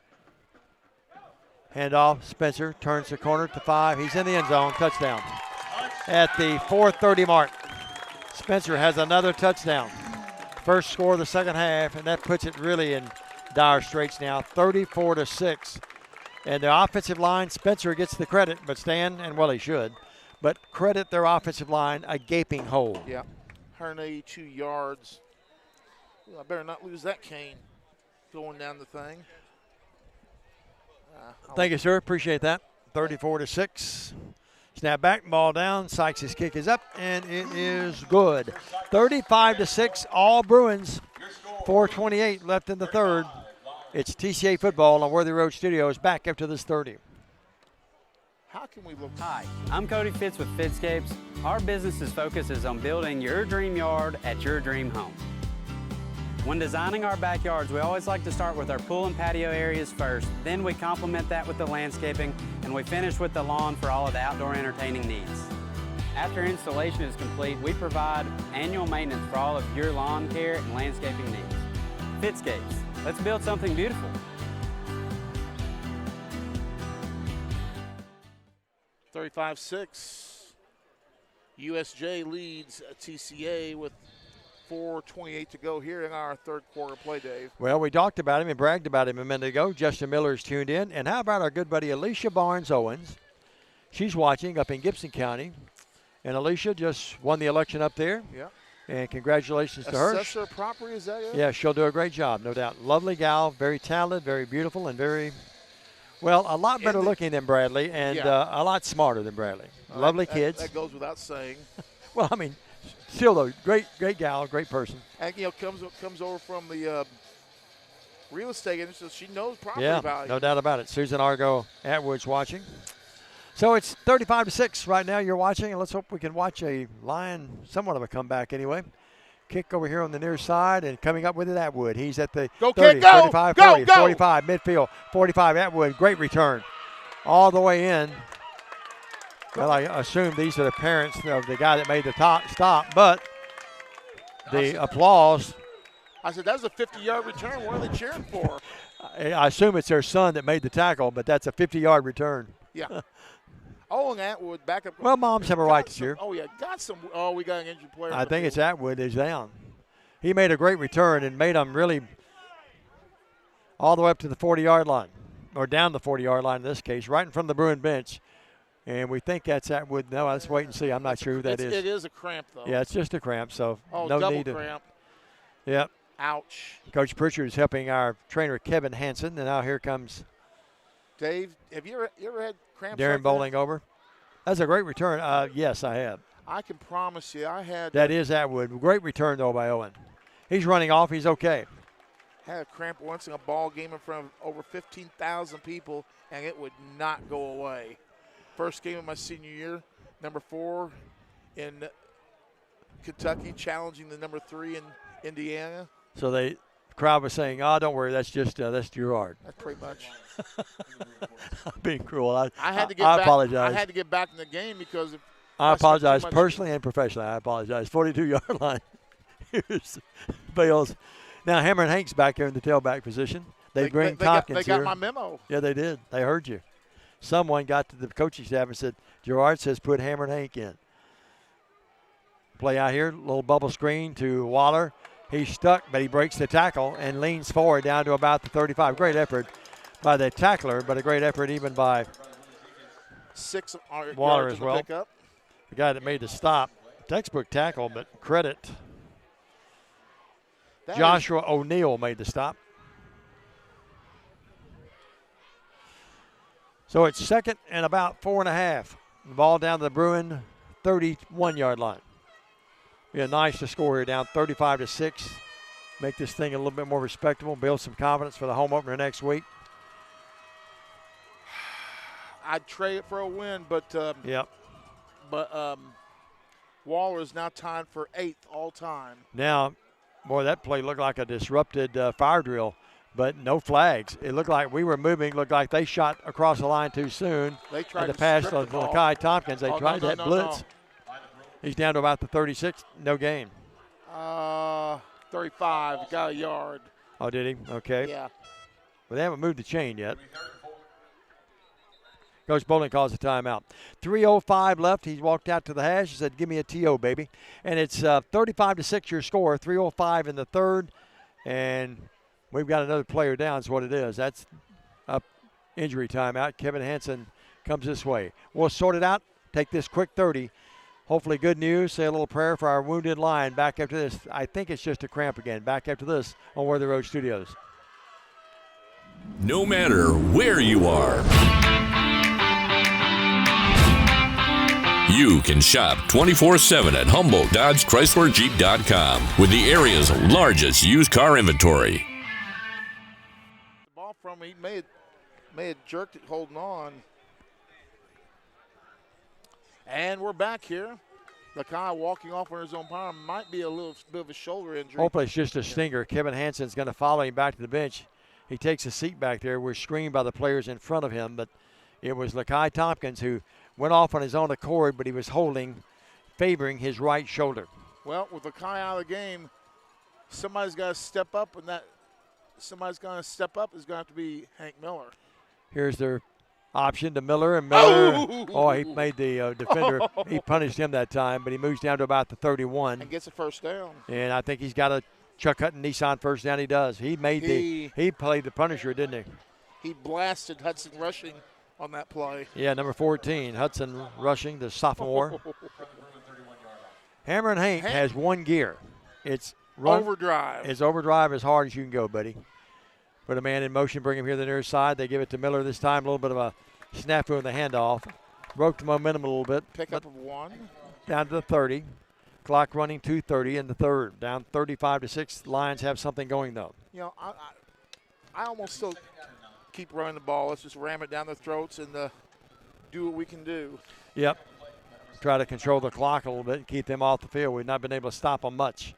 Handoff, Spencer turns the corner to 5. He's in the end zone, touchdown. At the 4:30 mark, Spencer has another touchdown. First score of the second half, and that puts it really in dire straits now, 34-6. And the offensive line, Spencer gets the credit, but Stan, and well he should, but credit their offensive line a gaping hole. Yeah, 182 yards. Well, I better not lose that cane going down the thing. Thank you, sir. Appreciate that. 34-6. Snap back, ball down. Sykes' kick is up, and it is good. 35-6, all Bruins. 4:28 left in the third. It's TCA football on Worthy Road Studios. Back after this 30. How can we look? Hi, I'm Cody Fitz with Fitscapes. Our business's focus is on building your dream yard at your dream home. When designing our backyards, we always like to start with our pool and patio areas first. Then we complement that with the landscaping, and we finish with the lawn for all of the outdoor entertaining needs. After installation is complete, we provide annual maintenance for all of your lawn care and landscaping needs. Fitscapes, let's build something beautiful. 35-6. USJ leads TCA with 4:28 to go here in our third quarter play, Dave. Well, we talked about him and bragged about him a minute ago. Justin Miller's tuned in. And how about our good buddy Alicia Barnes-Owens? She's watching up in Gibson County. And Alicia just won the election up there. Yeah. And congratulations to her. Assessor property, is that it? Yeah, she'll do a great job, no doubt. Lovely gal, very talented, very beautiful, and very, well, a lot better looking than Bradley and a lot smarter than Bradley. Lovely kids. That goes without saying. Well, I mean, still, though, great gal, great person. And, comes over from the real estate industry, so she knows property Yeah, value. no doubt about it. Susan Argo Atwood's watching. So it's 35-6 right now. You're watching, and let's hope we can watch a Lion, somewhat of a comeback anyway. Kick over here on the near side, and coming up with it, Atwood. He's at the 30, 35, 40, 45, midfield, 45. Atwood, great return. All the way in. Well, I assume these are the parents of the guy that made the stop, but the applause. I said, that was a 50-yard return. What are they cheering for? I assume it's their son that made the tackle, but that's a 50-yard return. Yeah. And Atwood back up. Well, moms have a right to cheer. Oh, yeah. We got an injured player. I think it's Atwood is down. He made a great return and made them really all the way up to the 40-yard line, or down the 40-yard line in this case, right in front of the Bruin bench. And we think that's Atwood. No, let's wait and see. I'm not sure who that is. It is a cramp, though. Yeah, it's just a cramp, so no double need to. Cramp. Yep. Ouch. Coach Pritchard is helping our trainer, Kevin Hansen, and now here comes Dave. Have you ever had cramps Darren like Bowling that? over. That's a great return. Yes, I have. I can promise you I had. That is Atwood. Great return, though, by Owen. He's running off. He's okay. Had a cramp once in a ball game in front of over 15,000 people, and it would not go away. First game of my senior year, number 4 in Kentucky, challenging the number 3 in Indiana. So the crowd was saying, "Oh, don't worry, that's just that's Gerard." That's pretty much. I'm being cruel. I apologize. I had to get back in the game because I apologize personally and professionally. I apologize. 42-yard line. Here's Bales. Now Hammer and Hank's back there in the tailback position. They bring Tompkins They got here. my memo. Yeah, they did. They heard you. Someone got to the coaching staff and said, Gerard says put Hammer and Hank in. Play out here, little bubble screen to Waller. He's stuck, but he breaks the tackle and leans forward down to about the 35. Great effort by the tackler, but a great effort even by 6 Waller as well. Pickup. The guy that made the stop. Textbook tackle, but credit. Joshua O'Neal made the stop. So it's second and about 4.5. The ball down to the Bruin 31-yard line. Yeah, nice to score here, down 35-6. Make this thing a little bit more respectable. Build some confidence for the home opener next week. I'd trade it for a win, but yep. But Waller is now tied for 8th all time. Now, boy, that play looked like a disrupted fire drill, but no flags. It looked like we were moving. Looked like they shot across the line too soon. They tried to pass to Lakai Tompkins. They tried that blitz. No. He's down to about the 36. No gain. 35. Got a yard. Oh, did he? Okay. Yeah. Well, they haven't moved the chain yet. Coach Bowling calls a timeout. 3:05 left. He's walked out to the hash. He said, give me a TO, baby. And it's 35-6 your score. 3:05 in the third. And we've got another player down is what it is. That's a injury timeout. Kevin Hansen comes this way. We'll sort it out. Take this quick 30. Hopefully good news. Say a little prayer for our wounded Lion. Back after this. I think it's just a cramp again. Back after this on Worthy Road Studios. No matter where you are, you can shop 24/7 at Humboldt Dodge Chrysler Jeep.com with the area's largest used car inventory. The ball from he may have jerked it holding on. And we're back here. Lakai walking off on his own power. Might be a little bit of a shoulder injury. Hopefully it's just a stinger. Kevin Hansen's going to follow him back to the bench. He takes a seat back there. We're screened by the players in front of him, but it was Lakai Tompkins who went off on his own accord, but he was favoring his right shoulder. Well, with Lakai out of the game, somebody's got to step up, and that somebody's going to step up is going to have to be Hank Miller. Here's their Option to Miller, and Miller, he made the defender, he punished him that time, but he moves down to about the 31. And gets a first down. And I think he's got a Chuck Hutton Nissan first down. He does. He played the punisher, didn't he? He blasted Hudson rushing on that play. Yeah, number 14, Hudson rushing, the sophomore. Hammer and Hank has one gear. It's overdrive. It's overdrive as hard as you can go, buddy. Put a man in motion, bring him here to the near side. They give it to Miller this time. A little bit of a snafu in the handoff. Broke the momentum a little bit. Pickup of 1. Down to the 30. Clock running 2:30 in the third. Down 35-6. Lions have something going, though. You know, I almost still keep running the ball. Let's just ram it down their throats and do what we can do. Yep. Try to control the clock a little bit and keep them off the field. We've not been able to stop them much.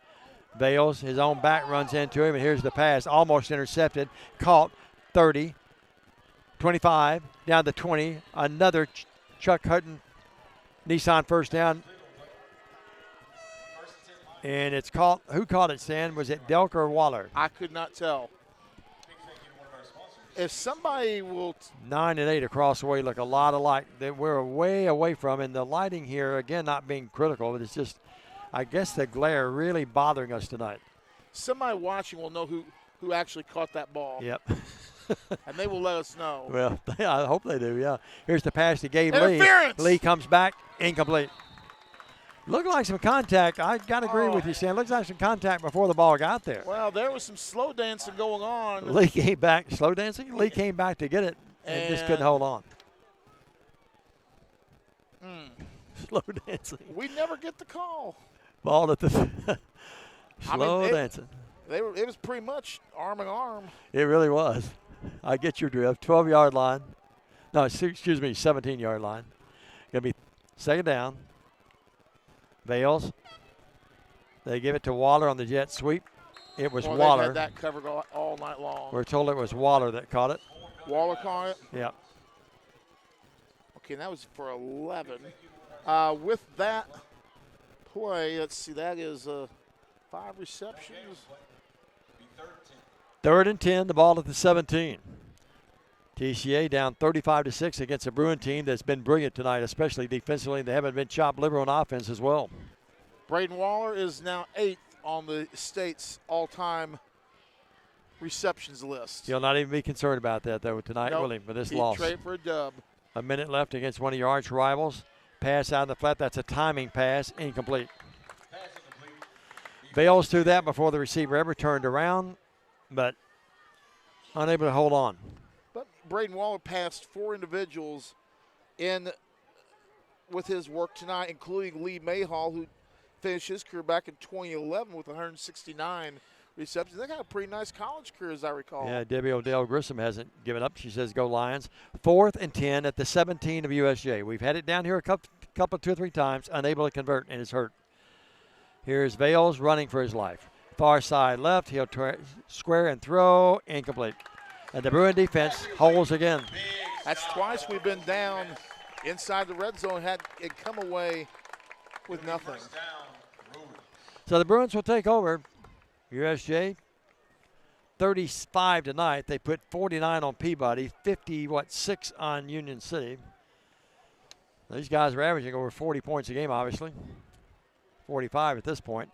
Bales, his own back runs into him, and here's the pass. Almost intercepted. Caught. 30. 25. Down to 20. Another Chuck Hutton Nissan first down. And it's caught. Who caught it, Stan? Was it Delk or Waller? I could not tell. If somebody will 9 and 8 across the way look a lot alike that we're way away from, and the lighting here, again, not being critical, but it's just, I guess the glare really bothering us tonight. Somebody watching will know who actually caught that ball. Yep. And they will let us know. Well, I hope they do, yeah. Here's the pass to Gabe Lee. Interference! Lee comes back, incomplete. Looked like some contact. I got to agree with you, Stan. Looks like some contact before the ball got there. Well, there was some slow dancing going on. Lee came back. Slow dancing? Lee came back to get it and just couldn't hold on. Slow dancing. We never get the call. Ball at the slow dancing. It was pretty much arm in arm. It really was. I get your drift. 12-yard line. No, excuse me, 17-yard line. Going to be second down. Bales. They give it to Waller on the jet sweep. It was Waller. They had that covered all night long. We're told it was Waller that caught it. Waller caught it? Yep. Okay, and that was for 11. With that play, let's see, that is 5 receptions. 3rd and 10, the ball at the 17. TCA down 35-6 against a Bruin team that's been brilliant tonight, especially defensively. They haven't been chopped liver on offense as well. Braden Waller is now 8th on the state's all-time receptions list. He'll not even be concerned about that, though, tonight, nope. will he, for this He'd loss. trade for a dub. A minute left against one of your arch rivals. Pass out in the flat. That's a timing pass. Incomplete. Bales threw that before the receiver ever turned around, but unable to hold on. But Braden Waller passed 4 individuals in with his work tonight, including Lee Mayhall, who finished his career back in 2011 with 169 receptions. They got a pretty nice college career, as I recall. Yeah, Debbie Odell Grissom hasn't given up. She says, go Lions. 4th and 10 at the 17 of USJ. We've had it down here a couple 2 or 3 times, unable to convert, and it's hurt. Here's Vales running for his life. Far side left. He'll square and throw. Incomplete. And the Bruin defense holds again. That's twice we've been down inside the red zone, had it come away with nothing. So the Bruins will take over. USJ 35 tonight. They put 49 on Peabody, 6 on Union City. These guys are averaging over 40 points a game, obviously. 45 at this point.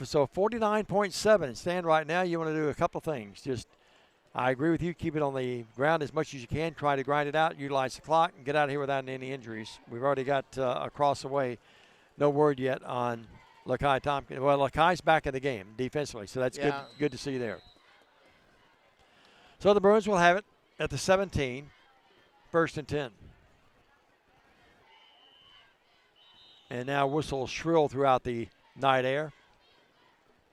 So 49.7. Stan, right now, you want to do a couple things. I agree with you. Keep it on the ground as much as you can. Try to grind it out, utilize the clock, and get out of here without any injuries. We've already got across the way. No word yet on Lakai Tompkins. Well, Lakai's back in the game defensively, so that's good to see there. So the Bruins will have it at the 17, 1st and 10. And now whistle shrill throughout the night air.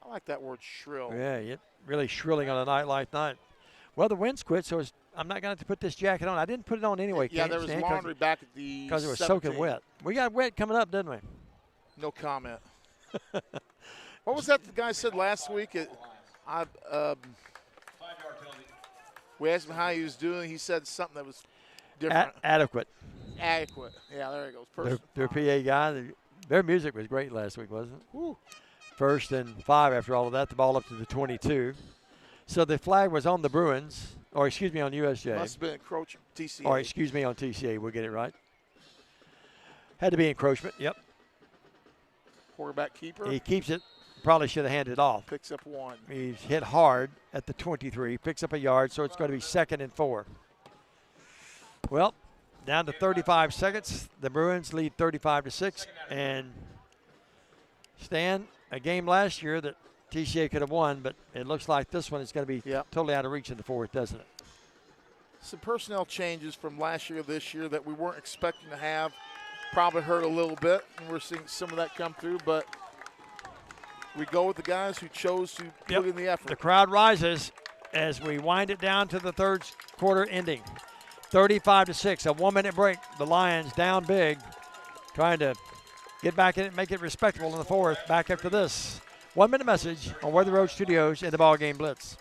I like that word shrill. Yeah, really shrilling on a night like tonight. Well, the wind's quit, so I'm not going to have to put this jacket on. I didn't put it on anyway. Yeah, there was laundry back at the because it was 17. soaking wet. We got wet coming up, didn't we? No comment. What was that the guy said last week? We asked him how he was doing. He said something that was different. Adequate. Adequate. Yeah, there he goes. Their PA guy, their music was great last week, wasn't it? Woo. 1st and 5 after all of that. The ball up to the 22. So the flag was on the Bruins Or excuse me, on USJ. Must have been encroachment, TCA. Or excuse me, on TCA. We'll get it right. Had to be encroachment, yep. Quarterback keeper. He keeps it. Probably should have handed it off. Picks up 1. He's hit hard at the 23. Picks up a yard, so it's going to be 2nd and 4. Well, down to 35 seconds. The Bruins lead 35-6. And Stan, a game last year that TCA could have won, but it looks like this one is going to be totally out of reach in the 4th, doesn't it? Some personnel changes from last year to this year that we weren't expecting to have. Probably hurt a little bit, and we're seeing some of that come through, but we go with the guys who chose to put in the effort. The crowd rises as we wind it down to the 3rd quarter ending. 35-6, a 1-minute break. The Lions down big, trying to get back in it, make it respectable in the 4th. Back after this 1-minute message on Weather Road Studios in the BallGame Blitz.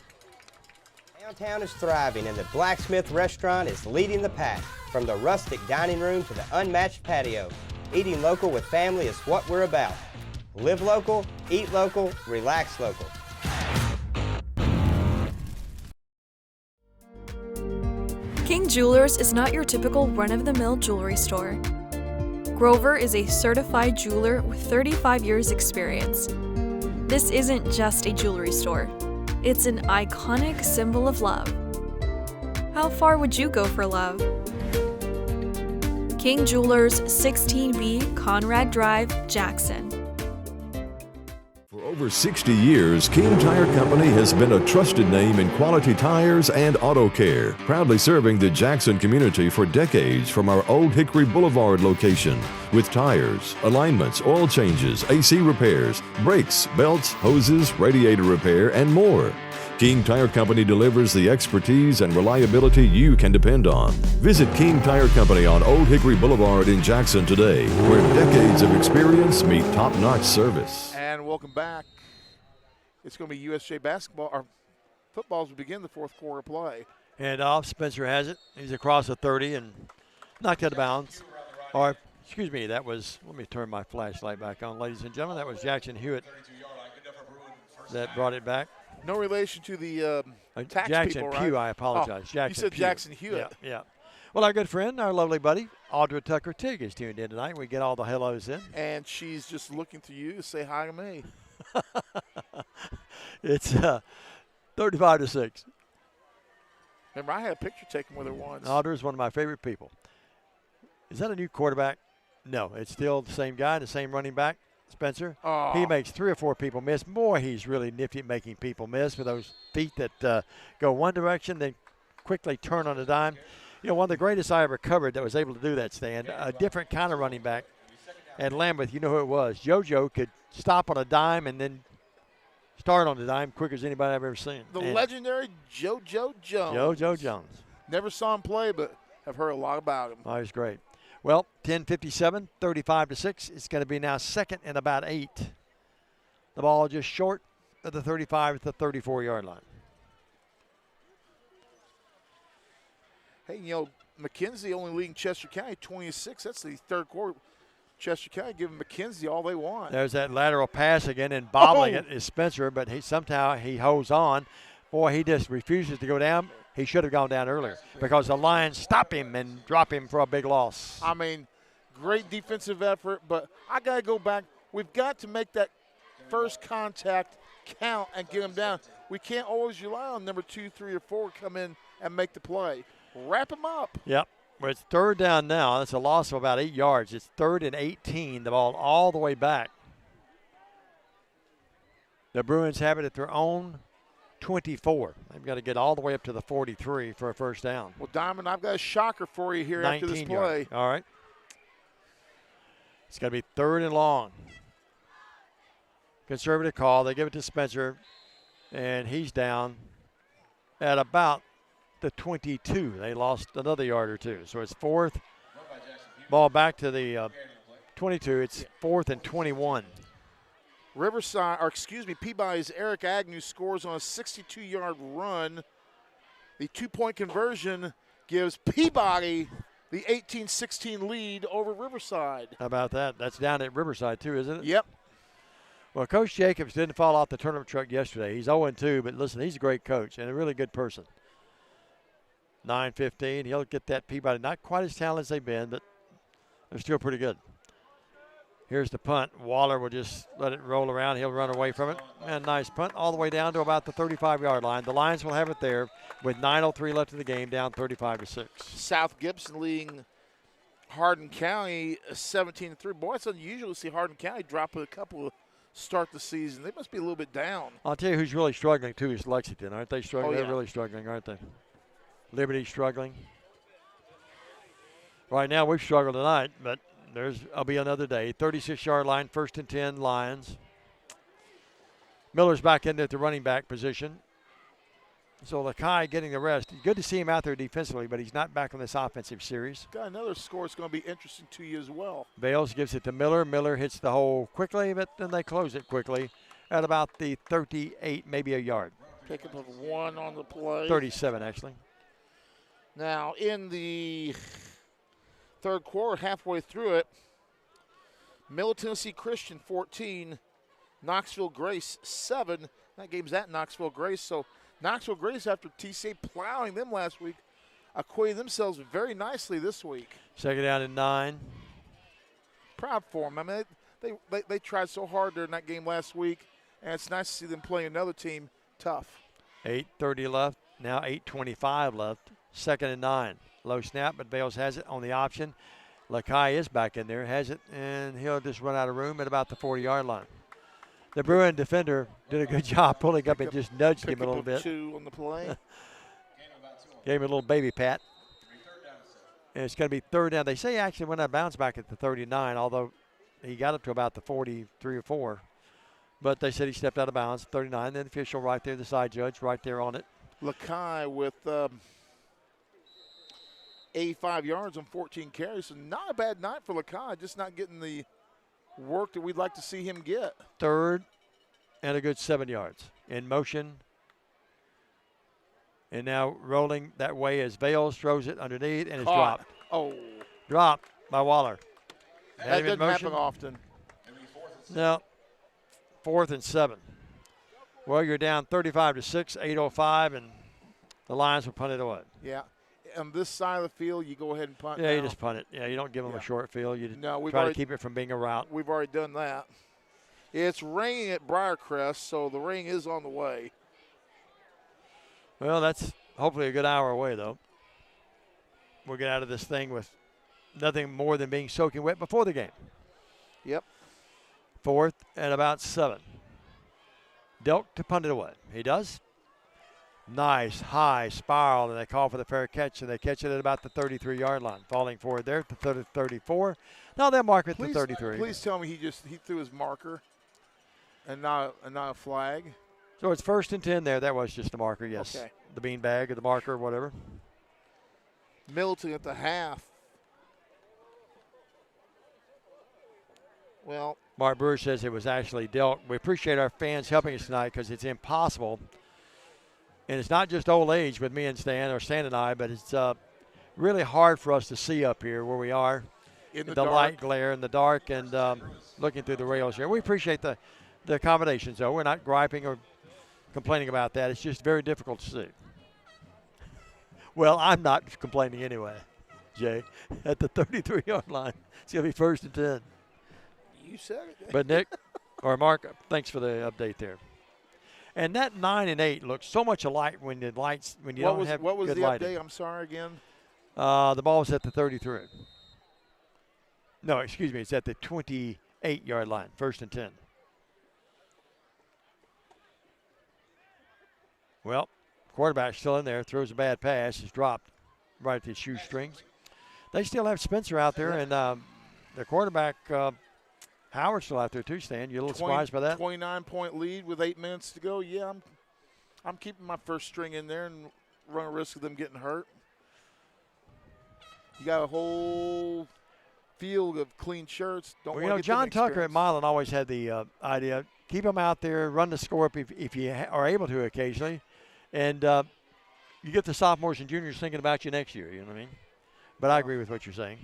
Downtown is thriving, and the Blacksmith Restaurant is leading the pack. From the rustic dining room to the unmatched patio, eating local with family is what we're about. Live local, eat local, relax local. King Jewelers is not your typical run-of-the-mill jewelry store. Grover is a certified jeweler with 35 years experience. This isn't just a jewelry store. It's an iconic symbol of love. How far would you go for love? King Jewelers, 16B Conrad Drive, Jackson. For over 60 years, King Tire Company has been a trusted name in quality tires and auto care, proudly serving the Jackson community for decades from our Old Hickory Boulevard location. With tires, alignments, oil changes, AC repairs, brakes, belts, hoses, radiator repair, and more. King Tire Company delivers the expertise and reliability you can depend on. Visit King Tire Company on Old Hickory Boulevard in Jackson today, where decades of experience meet top-notch service. And welcome back. It's going to be USJ basketball. Our footballs will begin the 4th quarter play. And off, Spencer has it. He's across the 30 and knocked out of bounds. Or, excuse me, that was, let me turn my flashlight back on, ladies and gentlemen. That was Jackson Hewitt that brought it back. No relation to the tax Jackson people, Pugh, right? I apologize. Jackson you said Pugh. Jackson Hewitt. Yeah. Well, our good friend, our lovely buddy, Audra Tucker Tig is tuned in tonight. We get all the hellos in. And she's just looking to you to say hi to me. It's 35-6. Remember, I had a picture taken with her once. Audra is one of my favorite people. Is that a new quarterback? No, it's still the same guy, the same running back. Spencer. Oh. He makes 3 or 4 people miss. Boy, he's really nifty at making people miss with those feet that go one direction, then quickly turn on a dime. You know, one of the greatest I ever covered that was able to do that, Stan, a different kind of running back at Lambeth. You know who it was. JoJo could stop on a dime and then start on the dime quicker as anybody I've ever seen. The legendary JoJo Jones. JoJo Jones. Never saw him play, but have heard a lot about him. Oh, he's great. Well, 10:57, 35-6. It's going to be now 2nd and about 8. The ball just short of the 35 at the 34-yard line. Hey, you know, McKenzie only leading Chester County 26. That's the 3rd quarter. Chester County giving McKenzie all they want. There's that lateral pass again, and bobbling it is Spencer, but somehow he holds on. Boy, he just refuses to go down. He should have gone down earlier because the Lions stop him and drop him for a big loss. I mean, great defensive effort, but I got to go back. We've got to make that first contact count and get him down. We can't always rely on number 2, 3, or 4 come in and make the play. Wrap him up. Yep. Well, it's 3rd down now. That's a loss of about 8 yards. It's 3rd and 18. The ball all the way back. The Bruins have it at their own 24. They've got to get all the way up to the 43 for a first down. Well, Diamond, I've got a shocker for you here after this play. Yards. All right. It's going to be 3rd and long. Conservative call. They give it to Spencer, and he's down at about the 22. They lost another yard or 2. So it's 4th. Ball back to the 22. It's 4th and 21. Peabody's Eric Agnew scores on a 62-yard run. The 2-point conversion gives Peabody the 18-16 lead over Riverside. How about that? That's down at Riverside too, isn't it? Yep. Well, Coach Jacobs didn't fall off the tournament truck yesterday. He's 0-2, but listen, he's a great coach and a really good person. 9:15. He'll get that Peabody. Not quite as talented as they've been, but they're still pretty good. Here's the punt. Waller will just let it roll around. He'll run away from it. And nice punt all the way down to about the 35-yard line. The Lions will have it there with 9:03 left in the game, down 35-6. South Gibson leading Hardin County 17-3. Boy, it's unusual to see Hardin County drop a couple of start the season. They must be a little bit down. I'll tell you who's really struggling, too, is Lexington. Aren't they struggling? Oh, yeah. They're really struggling, aren't they? Liberty's struggling. Right now, we've struggled tonight, but there'll be another day. 36-yard line, 1st and 10, Lions. Miller's back in at the running back position. So Lakai getting the rest. Good to see him out there defensively, but he's not back on this offensive series. Got another score that's going to be interesting to you as well. Bales gives it to Miller. Miller hits the hole quickly, but then they close it quickly at about the 38, maybe a yard. Pickup of 1 on the play. 37, actually. Now, in the third quarter, halfway through it, Middle Tennessee Christian 14, Knoxville Grace 7. That game's at Knoxville Grace. So Knoxville Grace, after TCA plowing them last week, acquitted themselves very nicely this week. Second down and 9. Proud for them. I mean, they tried so hard during that game last week, and it's nice to see them playing another team tough. 8:30 left. Now 8:25 left. Second and 9. Low snap, but Bales has it on the option. Lakai is back in there, has it, and he'll just run out of room at about the 40-yard line. The Bruin defender did a good job pulling up and just nudged him a little bit. 2 on the play. Gave him a little baby pat. And it's going to be third down. They say actually when that bounce back at the 39, although he got up to about the 43 or 4. But they said he stepped out of bounds, 39. Then the official right there, the side judge, right there on it. Lakai with 85 yards on 14 carries. So not a bad night for Lakai, just not getting the work that we'd like to see him get. Third and a good 7 yards. In motion. And now rolling that way as Bales throws it underneath and it's dropped. Oh. Dropped by Waller. That doesn't happen often. No. 4th and 7. Well, you're down 35-6, 8:05, and the Lions will punt it away. Yeah. On this side of the field, you go ahead and punt. Yeah, now. you just punt it. Yeah, you don't give them a short field. You try to keep it from being a route. We've already done that. It's raining at Briarcrest, so the rain is on the way. Well, that's hopefully a good hour away, though. We'll get out of this thing with nothing more than being soaking wet before the game. Yep. 4th and about 7. Delk to punt it away. He does. Nice high spiral, and they call for the fair catch, and they catch it at about the 33-yard line. Falling forward there at the 34. Now they'll mark it at the 33. Please tell me he threw his marker and not a flag. So it's 1st and 10 there. That was just a marker, yes. Okay. The bean bag or the marker or whatever. Middleton at the half. Well, Mark Brewer says it was actually Delk. We appreciate our fans helping us tonight because it's impossible. And it's not just old age with me and Stan and I, but it's really hard for us to see up here where we are. In the dark. Light glare in the dark and looking through the rails here. We appreciate the accommodations, though. We're not griping or complaining about that. It's just very difficult to see. Well, I'm not complaining anyway, Jay. At the 33-yard line, it's going to be 1st and 10. You said it. But Nick, or Mark, thanks for the update there. And that 9 and 8 looks so much alike when you don't have good lighting. What was the update? I'm sorry again. The ball was at the 33. No, excuse me. It's at the 28-yard line, 1st and 10. Well, quarterback's still in there. Throws a bad pass. It's dropped right at the shoestrings. They still have Spencer out there, and the quarterback Howard's still out there too, Stan. You a little surprised by that? 29-point lead with 8 minutes to go. Yeah, I'm keeping my first string in there and run a risk of them getting hurt. You got a whole field of clean shirts. John Tucker at Milan always had the idea, keep them out there, run the score up if you are able to occasionally. And you get the sophomores and juniors thinking about you next year, you know what I mean? But I agree with what you're saying.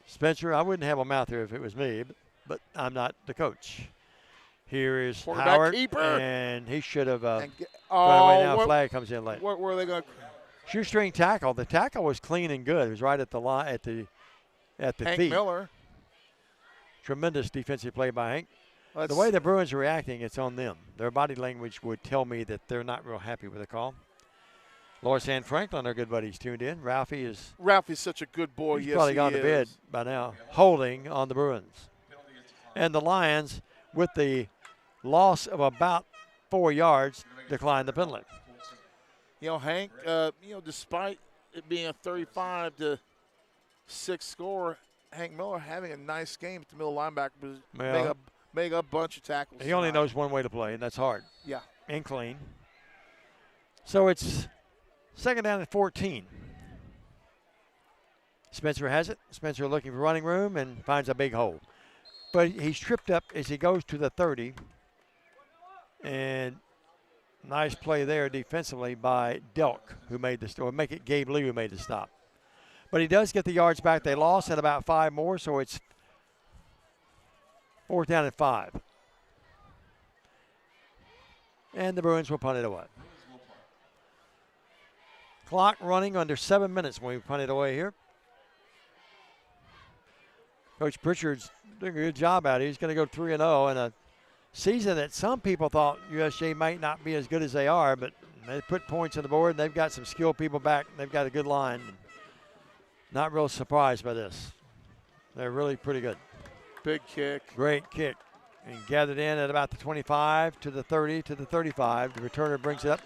Spencer, I wouldn't have him out there if it was me, but I'm not the coach. Here is Howard, keeper. And he should have away now. Flag comes in late. Where are they going? Shoestring tackle. The tackle was clean and good. It was right at the line, at the Hank feet. Miller. Tremendous defensive play by Hank. Let's The way the Bruins are reacting, it's on them. Their body language would tell me that they're not real happy with the call. Loris and Franklin, our good buddies, tuned in. Ralphie's such a good boy. He's Yes, probably he gone to is. bed by now, holding on the Bruins. And the Lions, with the loss of about 4 yards, declined the penalty. Hank, despite it being a 35-6 score, Hank Miller having a nice game at the middle linebacker, make a bunch of tackles. He only knows one way to play, and that's hard. Yeah. And clean. So it's second down and 14. Spencer has it. Spencer looking for running room and finds a big hole. But he's tripped up as he goes to the 30. And nice play there defensively by Delk, who made the stop. Gabe Lee, who made the stop. But he does get the yards back. They lost at about 5 more, so it's 4th down and 5. And the Bruins will punt it away. Clock running under 7 minutes when we punt it away here. Coach Pritchard's doing a good job out here. He's going to go 3-0 in a season that some people thought USJ might not be as good as they are, but they put points on the board, and they've got some skilled people back. They've got a good line. Not real surprised by this. They're really pretty good. Big kick. Great kick. And gathered in at about the 25 to the 30 to the 35. The returner brings it up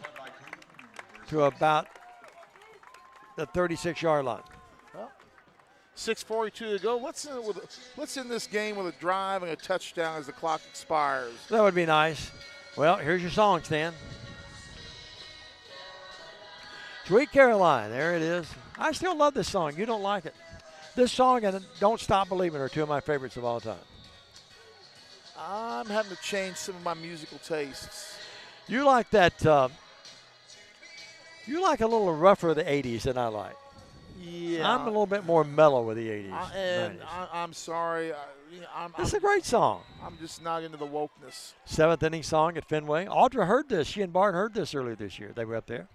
to about the 36-yard line. Well, 6:42 to go. Let's end this game with a drive and a touchdown as the clock expires. That would be nice. Well, here's your song, Stan. Sweet Caroline, there it is. I still love this song. You don't like it. This song and Don't Stop Believing are two of my favorites of all time. I'm having to change some of my musical tastes. You like that, you like a little rougher of the 80s than I like. Yeah. I'm a little bit more mellow with the 80s. I'm sorry. It's a great song. I'm just not into the wokeness. 7th inning song at Fenway. Audra heard this. She and Bart heard this earlier this year. They were up there.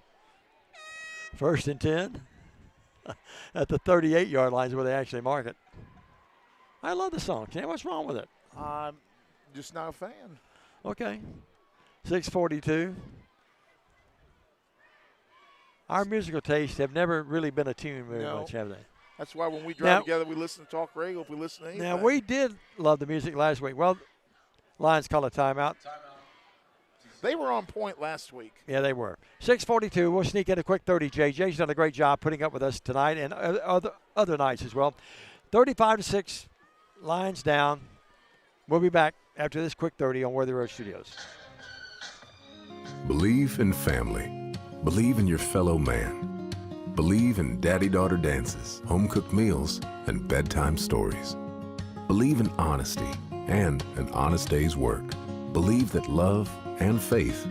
1st and 10 at the 38-yard line is where they actually mark it. I love the song. What's wrong with it? I'm just not a fan. Okay. 6:42. Our musical tastes have never really been attuned very much, have they? That's why when we drive together, we listen to talk radio if we listen to anything. Now, we did love the music last week. Well, Lions call a timeout. They were on point last week. Yeah, they were. 6:42. We'll sneak in a quick 30. JJ's done a great job putting up with us tonight and other nights as well. 35-6, Lions down. We'll be back after this quick 30 on Worthy Road Studios. Believe in family. Believe in your fellow man. Believe in daddy-daughter dances, home-cooked meals, and bedtime stories. Believe in honesty and an honest day's work. Believe that love and faith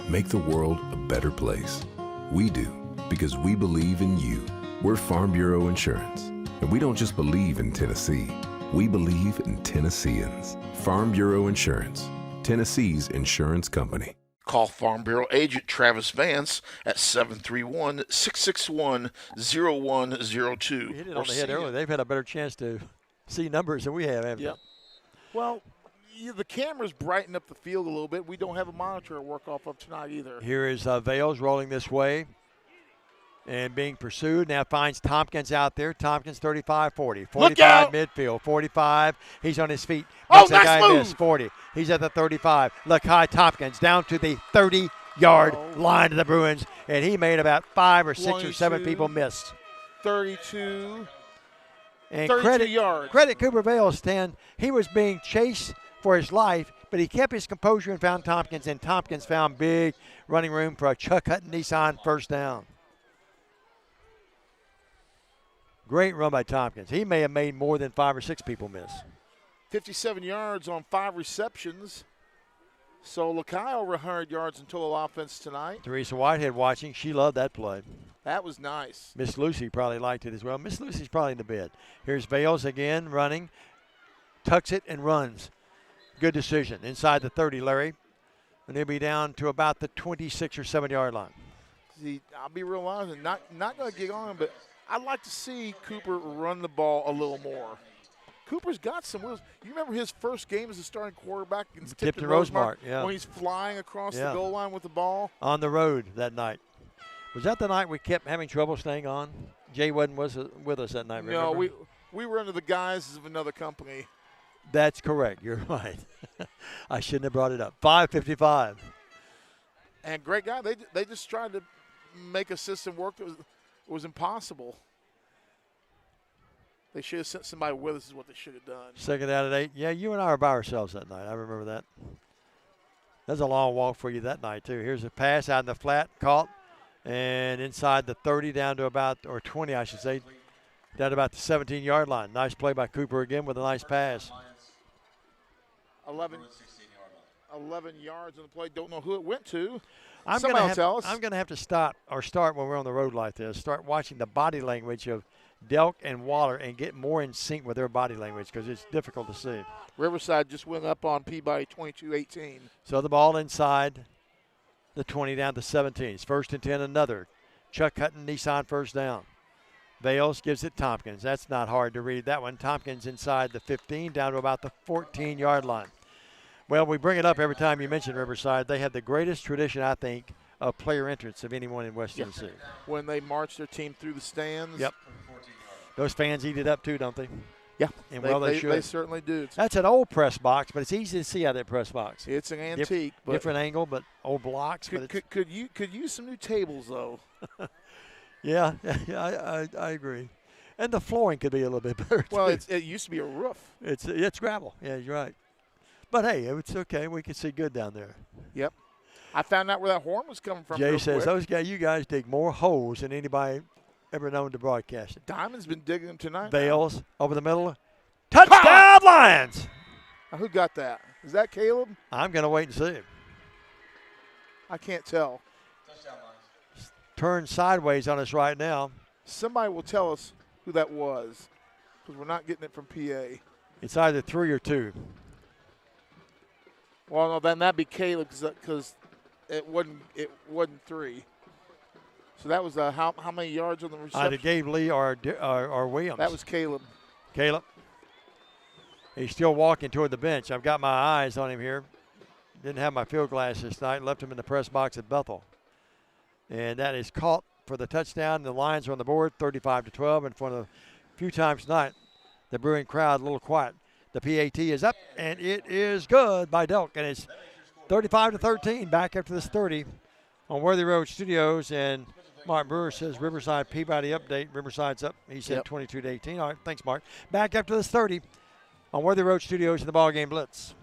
make the world a better place. We do, because we believe in you. We're Farm Bureau Insurance, and we don't just believe in Tennessee. We believe in Tennesseans. Farm Bureau Insurance, Tennessee's insurance company. Call Farm Bureau agent Travis Vance at 731-661-0102. You hit it on the head earlier. They've had a better chance to see numbers than we have, haven't they? Well, the cameras brighten up the field a little bit. We don't have a monitor to work off of tonight either. Here is Vales rolling this way and being pursued. Now finds Tompkins out there. Tompkins 35-40. 45 midfield. 45. He's on his feet. Makes nice guy move. miss. 40. He's at the 35. Lakai Tompkins down to the 30-yard line of the Bruins, and he made about 5 or 6 or 7 people miss. 32. And 32 yards. Credit Cooper Vales, Stan. He was being chased for his life, but he kept his composure and found Tompkins, and Tompkins found big running room for a Chuck Hutton Nissan first down. Great run by Tompkins. He may have made more than 5 or 6 people miss. 57 yards on 5 receptions. So Lakai over 100 yards in total offense tonight. Teresa Whitehead watching. She loved that play. That was nice. Miss Lucy probably liked it as well. Miss Lucy's probably in the bed. Here's Vales again running. Tucks it and runs. Good decision. Inside the 30, Larry. And he'll be down to about the 26 or 7 yard line. I'll be real honest, and not going to get on him, but I'd like to see Cooper run the ball a little more. Cooper's got some wheels. You remember his first game as a starting quarterback against Tipton Rosemark, yeah. when he's flying across the goal line with the ball? On the road that night. Was that the night we kept having trouble staying on? Jay wasn't with us that night, remember? No, we were under the guise of another company. That's correct. You're right. I shouldn't have brought it up. 5:55. And great guy. They just tried to make a system work that was impossible. They should have sent somebody with us is what they should have done. Second out at 8. Yeah, you and I were by ourselves that night. I remember that. That's a long walk for you that night, too. Here's a pass out in the flat, caught, and inside the 30 down to about, or 20, I should say, down to about the 17-yard line. Nice play by Cooper again with a nice pass. 11 yards on the play. Don't know who it went to. I'm Somebody will tell us. I'm going to have to start when we're on the road like this. Start watching the body language of Delk and Waller and get more in sync with their body language because it's difficult to see. Riverside just went up on Peabody 22-18. So the ball inside the 20 down to 17. It's 1st and 10, another. Chuck Hutton, Nissan first down. Vales gives it Tompkins. That's not hard to read that one. Tompkins inside the 15 down to about the 14-yard line. Well, we bring it up every time you mention Riverside. They have the greatest tradition, I think, of player entrance of anyone in West Tennessee. When they march their team through the stands. Yep. Those fans eat it up too, don't they? Yeah. And they should. They certainly do. That's an old press box, but it's easy to see out of that press box. It's an antique. Different angle, but old blocks. Could use some new tables, though. Yeah, I agree. And the flooring could be a little bit better. Well, too. it used to be a roof. It's gravel. Yeah, you're right. But, hey, it's okay. We can see good down there. Yep. I found out where that horn was coming from. Jay says, you guys dig more holes than anybody ever known to broadcast it. Diamond's been digging them tonight. Vales over the middle. Touchdown, Lions! Now, who got that? Is that Caleb? I'm going to wait and see. I can't tell. Touchdown, Lions. Turned sideways on us right now. Somebody will tell us who that was because we're not getting it from PA. It's either 3 or 2. Well, no, then that'd be Caleb because it wasn't 3. So that was how many yards on the reception? Either Gabe Lee or Williams. That was Caleb. Caleb. He's still walking toward the bench. I've got my eyes on him here. Didn't have my field glass this night. Left him in the press box at Bethel. And that is caught for the touchdown. The Lions are on the board, 35-12. And for the few times tonight, the Brewing crowd a little quiet. The PAT is up, and it is good by Delk. And it's 35-13 back after this 30 on Worthy Road Studios. And Mark Brewer says Riverside Peabody update. Riverside's up. He said 22-18. All right, thanks, Mark. Back after this 30 on Worthy Road Studios in the BallGame Blitz.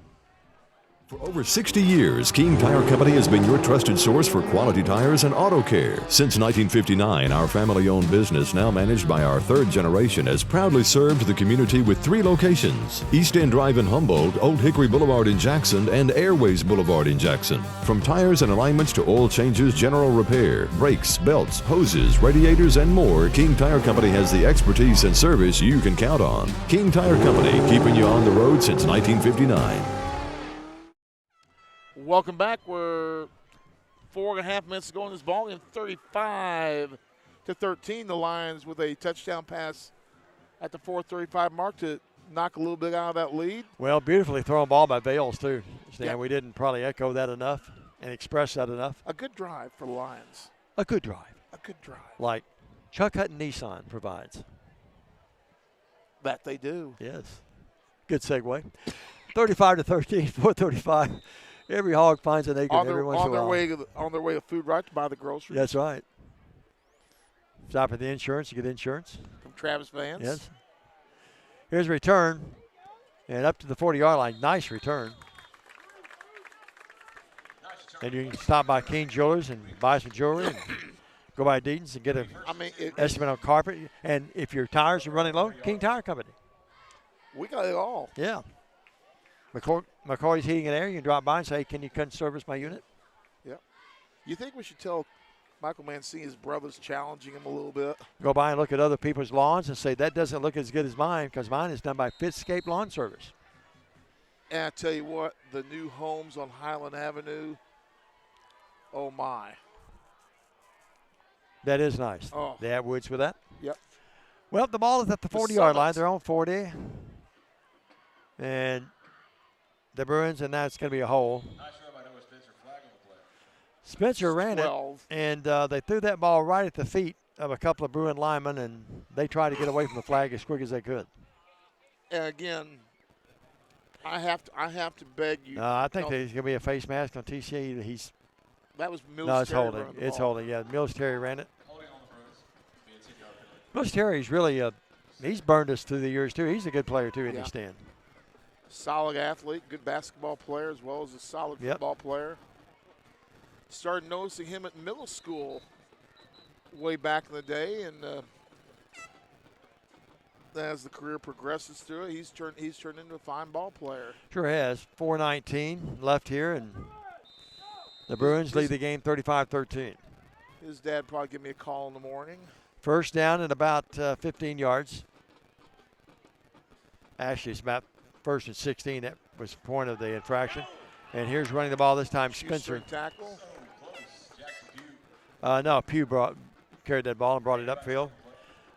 For over 60 years, King Tire Company has been your trusted source for quality tires and auto care. Since 1959, our family-owned business, now managed by our third generation, has proudly served the community with 3 locations: East End Drive in Humboldt, Old Hickory Boulevard in Jackson, and Airways Boulevard in Jackson. From tires and alignments to oil changes, general repair, brakes, belts, hoses, radiators, and more, King Tire Company has the expertise and service you can count on. King Tire Company, keeping you on the road since 1959. Welcome back. We're 4.5 minutes to go in this ball game. 35-13. The Lions with a touchdown pass at the 4:35 mark to knock a little bit out of that lead. Well, beautifully thrown ball by Vales, too. Stan, we didn't probably echo that enough and express that enough. A good drive for the Lions. A good drive. A good drive. Like Chuck Hutton Nissan provides. That they do. Yes. Good segue. 35-13, 4:35. Every hog finds an acorn every once in a while. On their way to Food Right to buy the groceries. That's right. Stop at the insurance. You get insurance. From Travis Vance. Yes. Here's a return. And up to the 40-yard line. Nice return. And you can stop by King Jewelers and buy some jewelry and go by Deaton's and get an estimate on carpet. And if your tires are running low, King Tire Company. We got it all. Yeah. McCoy's Heating and Air, you can drop by and say, can you come service my unit? Yep. You think we should tell Michael Mancini's brothers challenging him a little bit? Go by and look at other people's lawns and say, that doesn't look as good as mine because mine is done by 5SEP Lawn Service. And I tell you what, the new homes on Highland Avenue, oh my. That is nice. Oh. The Atwoods with that. Yep. Well, the ball is at the 40-yard line. They're on 40. And the Bruins, and now it's going to be a hole. Spencer ran it, and they threw that ball right at the feet of a couple of Bruin linemen, and they tried to get away from the flag as quick as they could. And again, I have to beg you. I think there's going to be a face mask on TCA. That was Mills. No, it's Terry holding. running the It's ball. holding. Yeah, Mills Terry ran it. Mills Terry's really he's burned us through the years too. He's a good player too, in the stand. Solid athlete, good basketball player as well as a solid football player. Started noticing him at middle school way back in the day, and as the career progresses through it, he's turned into a fine ball player. Sure has. 4:19 left here, and the Bruins lead the game 35-13. His dad probably give me a call in the morning. First down at about 15 yards. Actually, it's about first and 16. That was the point of the infraction. And here's running the ball this time, Spencer. Tackle. No, Pugh carried that ball and brought it upfield.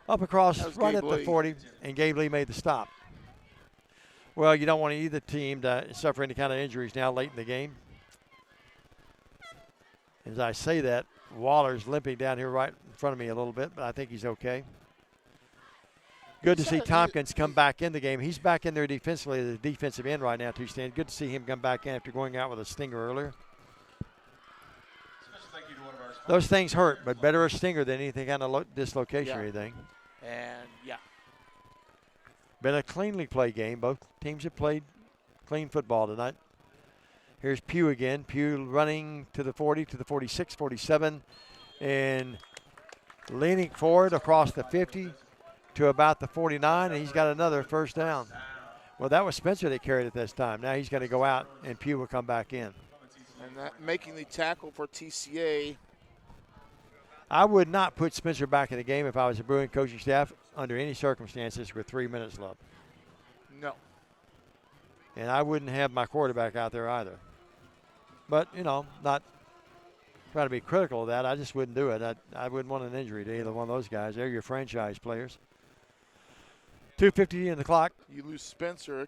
Up across, right at the 40, and Gabe Lee made the stop. Well, you don't want either team to suffer any kind of injuries now late in the game. As I say that, Waller's limping down here right in front of me a little bit, but I think he's okay. Good to see Tompkins come back in the game. He's back in there defensively as a defensive end right now, Stan. Good to see him come back in after going out with a stinger earlier. Those things hurt, but better a stinger than anything kind of dislocation or anything. And, been a cleanly played game. Both teams have played clean football tonight. Here's Pugh again. Pugh running to the 40, to the 46, 47, and leaning forward across the 50 to about the 49, and he's got another first down. Well, that was Spencer that carried it this time. Now he's going to go out, and Pugh will come back in. And that making the tackle for TCA. I would not put Spencer back in the game if I was the Bruin coaching staff under any circumstances with 3 minutes left. No. And I wouldn't have my quarterback out there either. But, not trying to be critical of that. I just wouldn't do it. I wouldn't want an injury to either one of those guys. They're your franchise players. 2:50 in the clock. You lose Spencer,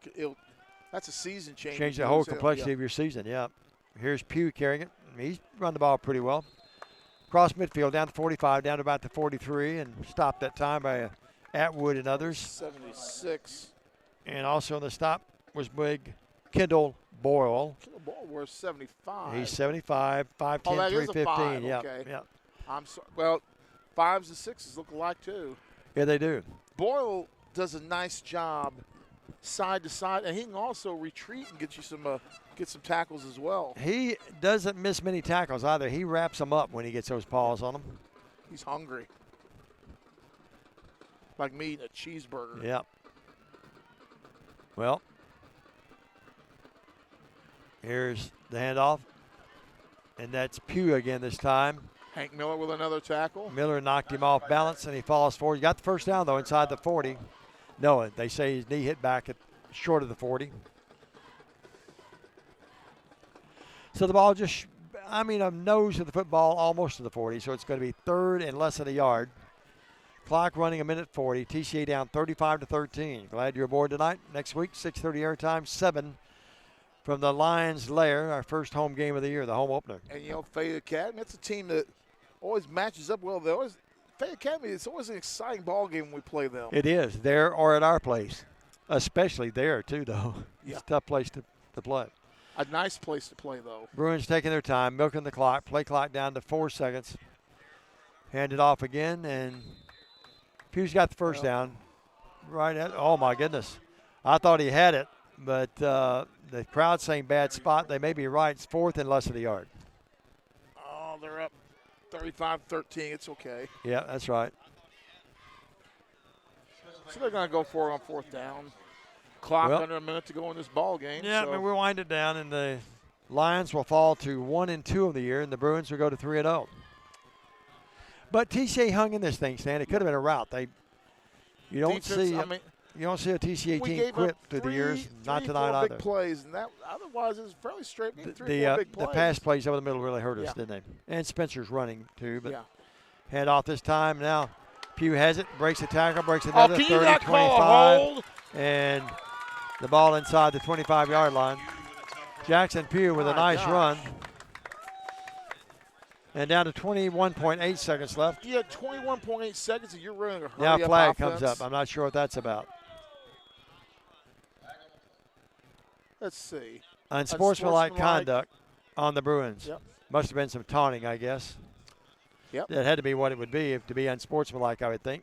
that's a season change. Change the whole complexity of your season, Here's Pugh carrying it. He's run the ball pretty well. Cross midfield down to 45, down to about the 43, and stopped that time by Atwood and others. 76. And also on the stop was big Kendall Boyle. Kendall Boyle was 75. He's 75, 5'10", 315. Okay. Yeah. I'm sorry. Well, 5s and 6s look alike too. Yeah, they do. Boyle does a nice job side to side, and he can also retreat and get you some tackles as well. He doesn't miss many tackles either. He wraps them up when he gets those paws on them. He's hungry. Like me eating a cheeseburger. Yep. Well, here's the handoff, and that's Pugh again this time. Hank Miller with another tackle. Miller knocked him off balance, and he falls forward. He got the first down, though, inside the 40. No, they say his knee hit back short of the 40. So the ball just, a nose of the football almost to the 40, so it's going to be third and less than a yard. Clock running 1:40. TCA down 35-13. Glad you're aboard tonight. Next week, 6:30 airtime, 7 from the Lions Lair, our first home game of the year, the home opener. And, Fayette Academy, that's a team that always matches up well. Fayette Academy, it's always an exciting ball game when we play them. It is, there or at our place, especially there, too, though. Yeah. It's a tough place to play. A nice place to play, though. Bruins taking their time, milking the clock, play clock down to 4 seconds. Hand it off again, and Pugh's got the first down. Right at, oh, my goodness. I thought he had it, but the crowd's saying bad spot. They may be right. It's fourth and less than a yard. Oh, they're up 35-13. It's okay. Yeah, that's right. So they're going to go for it on fourth down. Clock under a minute to go in this ball game. Yeah, so. we'll wind it down, and the Lions will fall to 1-2 of the year, and the Bruins will go to 3-0. But TCA hung in this thing, Stan. It could have been a rout. You don't see a TCA team quit through the years. Not tonight either. Big plays, and that otherwise it was fairly straight. 3-4 big plays. The pass plays over the middle really hurt us, didn't they? And Spencer's running too. But Hand off this time. Now Pugh has it, breaks the tackle, breaks another, can you 30, not call a 25. hold? And the ball inside the 25-yard line. Jackson Pugh with a nice run. And down to 21.8 seconds left. You had 21.8 seconds and you're running a hurry Now up flag offense. comes up. I'm not sure what that's about. Let's see. Unsportsmanlike conduct on the Bruins. Yep. Must have been some taunting, I guess. Yep. That had to be what it would be to be unsportsmanlike, I would think.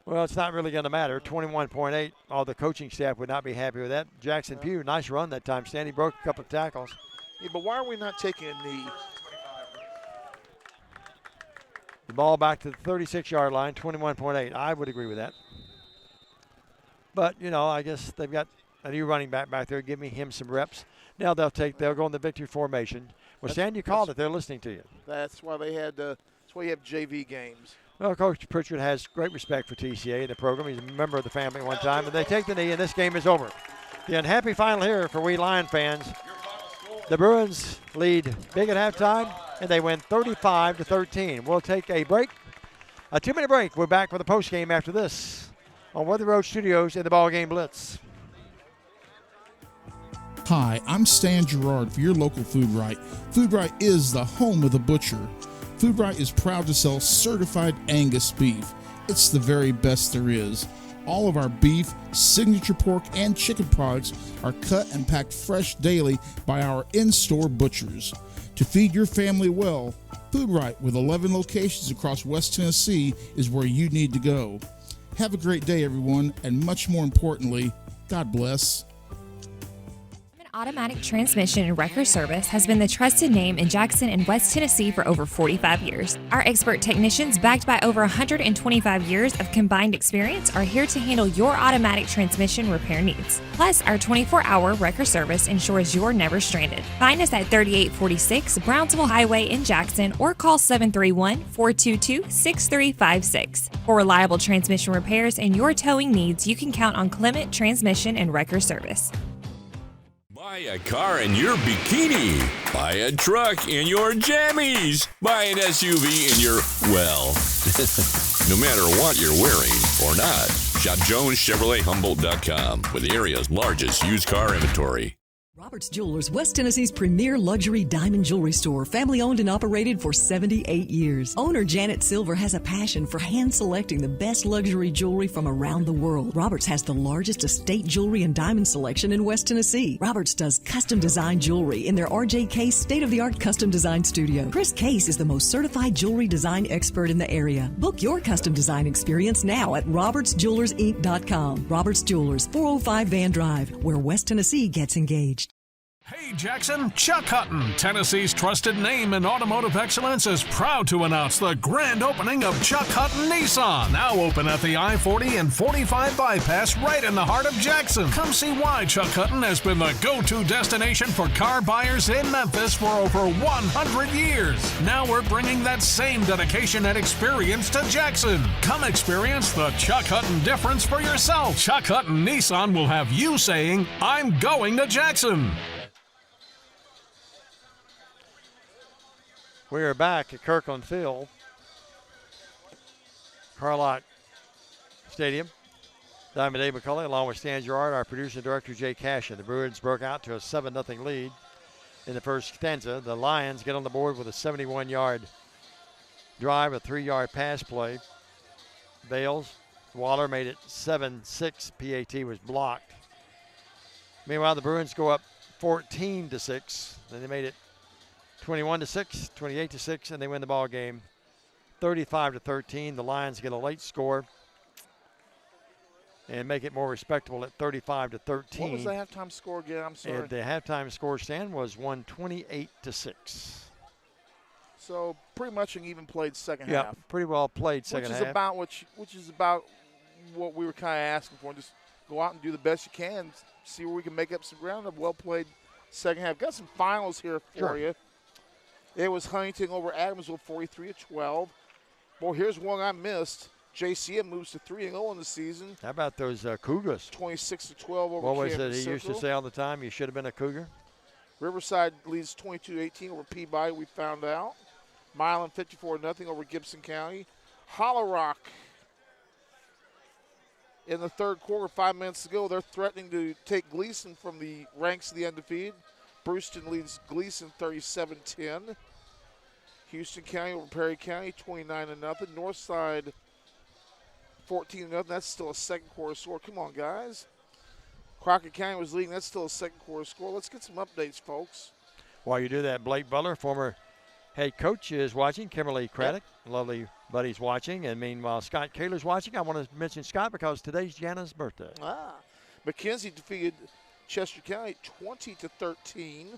Well, it's not really going to matter. 21.8. All the coaching staff would not be happy with that. Jackson Pugh, nice run that time. Stanley broke a couple of tackles. Yeah, but why are we not taking a knee? The ball back to the 36-yard line, 21.8. I would agree with that. But, you know, I guess they've got a new running back there giving him some reps. Now they'll go in the victory formation. Well, Stan, you called it. They're listening to you. That's why they had. That's why you have JV games. Well, Coach Pritchard has great respect for TCA, the program. He's a member of the family one time, and they take the knee, and this game is over. The unhappy final here for we Lion fans. The Bruins lead big at halftime, and they win 35-13. We'll take a break, a 2-minute break. We're back for the postgame after this on Weather Road Studios in the BallGame Blitz. Hi, I'm Stan Gerard for your local Food Right. Food Right is the home of the butcher. Food Right is proud to sell certified Angus beef. It's the very best there is. All of our beef, signature pork, and chicken products are cut and packed fresh daily by our in-store butchers. To feed your family well, Food Right, with 11 locations across West Tennessee, is where you need to go. Have a great day, everyone, and much more importantly, God bless. Automatic Transmission and Wrecker Service has been the trusted name in Jackson and West Tennessee for over 45 years. Our expert technicians, backed by over 125 years of combined experience, are here to handle your automatic transmission repair needs. Plus, our 24-hour wrecker service ensures you're never stranded. Find us at 3846 Brownsville Highway in Jackson or call 731-422-6356. For reliable transmission repairs and your towing needs, you can count on Clement Transmission and Wrecker Service. Buy a car in your bikini. Buy a truck in your jammies. Buy an SUV in your, well, no matter what you're wearing or not. Shop JonesChevroletHumboldt.com with the area's largest used car inventory. Roberts Jewelers, West Tennessee's premier luxury diamond jewelry store, family owned and operated for 78 years. Owner Janet Silver has a passion for hand selecting the best luxury jewelry from around the world. Roberts has the largest estate jewelry and diamond selection in West Tennessee. Roberts does custom design jewelry in their RJ Case state-of-the-art custom design studio. Chris Case is the most certified jewelry design expert in the area. Book your custom design experience now at robertsjewellersinc.com. Roberts Jewelers, 405 Van Drive, where West Tennessee gets engaged. Hey Jackson, Chuck Hutton, Tennessee's trusted name in automotive excellence, is proud to announce the grand opening of Chuck Hutton Nissan, now open at the I-40 and 45 bypass right in the heart of Jackson. Come see why Chuck Hutton has been the go-to destination for car buyers in Memphis for over 100 years. Now we're bringing that same dedication and experience to Jackson. Come experience the Chuck Hutton difference for yourself. Chuck Hutton Nissan will have you saying, I'm going to Jackson. We are back at Kirkland Field, Carlock Stadium. Diamond Dave McCulley along with Stan Gerard, our producer and director Jay Cashin. The Bruins broke out to a 7-0 lead in the first stanza. The Lions get on the board with a 71-yard drive, a 3-yard pass play. Bales, Waller made it 7-6. PAT was blocked. Meanwhile, the Bruins go up 14-6. Then they made it 21-6, 28-6, and they win the ball game 35-13. The Lions get a late score and make it more respectable at 35-13. What was the halftime score again? I'm sorry. And the halftime score, Stan, was 128-6. So pretty much an even played second yeah, half. Pretty well played second half. Which is about what we were kind of asking for. Just go out and do the best you can, see where we can make up some ground. A well played second half. Got some finals here for you. It was Huntington over Adamsville, 43-12. Well, here's one I missed. JCM moves to 3-0 in the season. How about those Cougars? 26-12 over What was Campbell it he used to say all the time? You should have been a Cougar? Riverside leads 22-18 over Peabody, we found out. Milan 54-0 over Gibson County. Hollow Rock in the third quarter, 5 minutes to go. They're threatening to take Gleason from the ranks of the undefeated. Brewston leads Gleason 37-10. Houston County over Perry County 29-0. Northside 14-0. That's still a second quarter score. Come on, guys. Crockett County was leading. That's still a second quarter score. Let's get some updates, folks. While you do that, Blake Butler, former head coach, is watching. Kimberly Craddock, lovely buddy's watching. And meanwhile, Scott Kaler's watching. I want to mention Scott because today's Jana's birthday. McKenzie defeated Chester County 20-13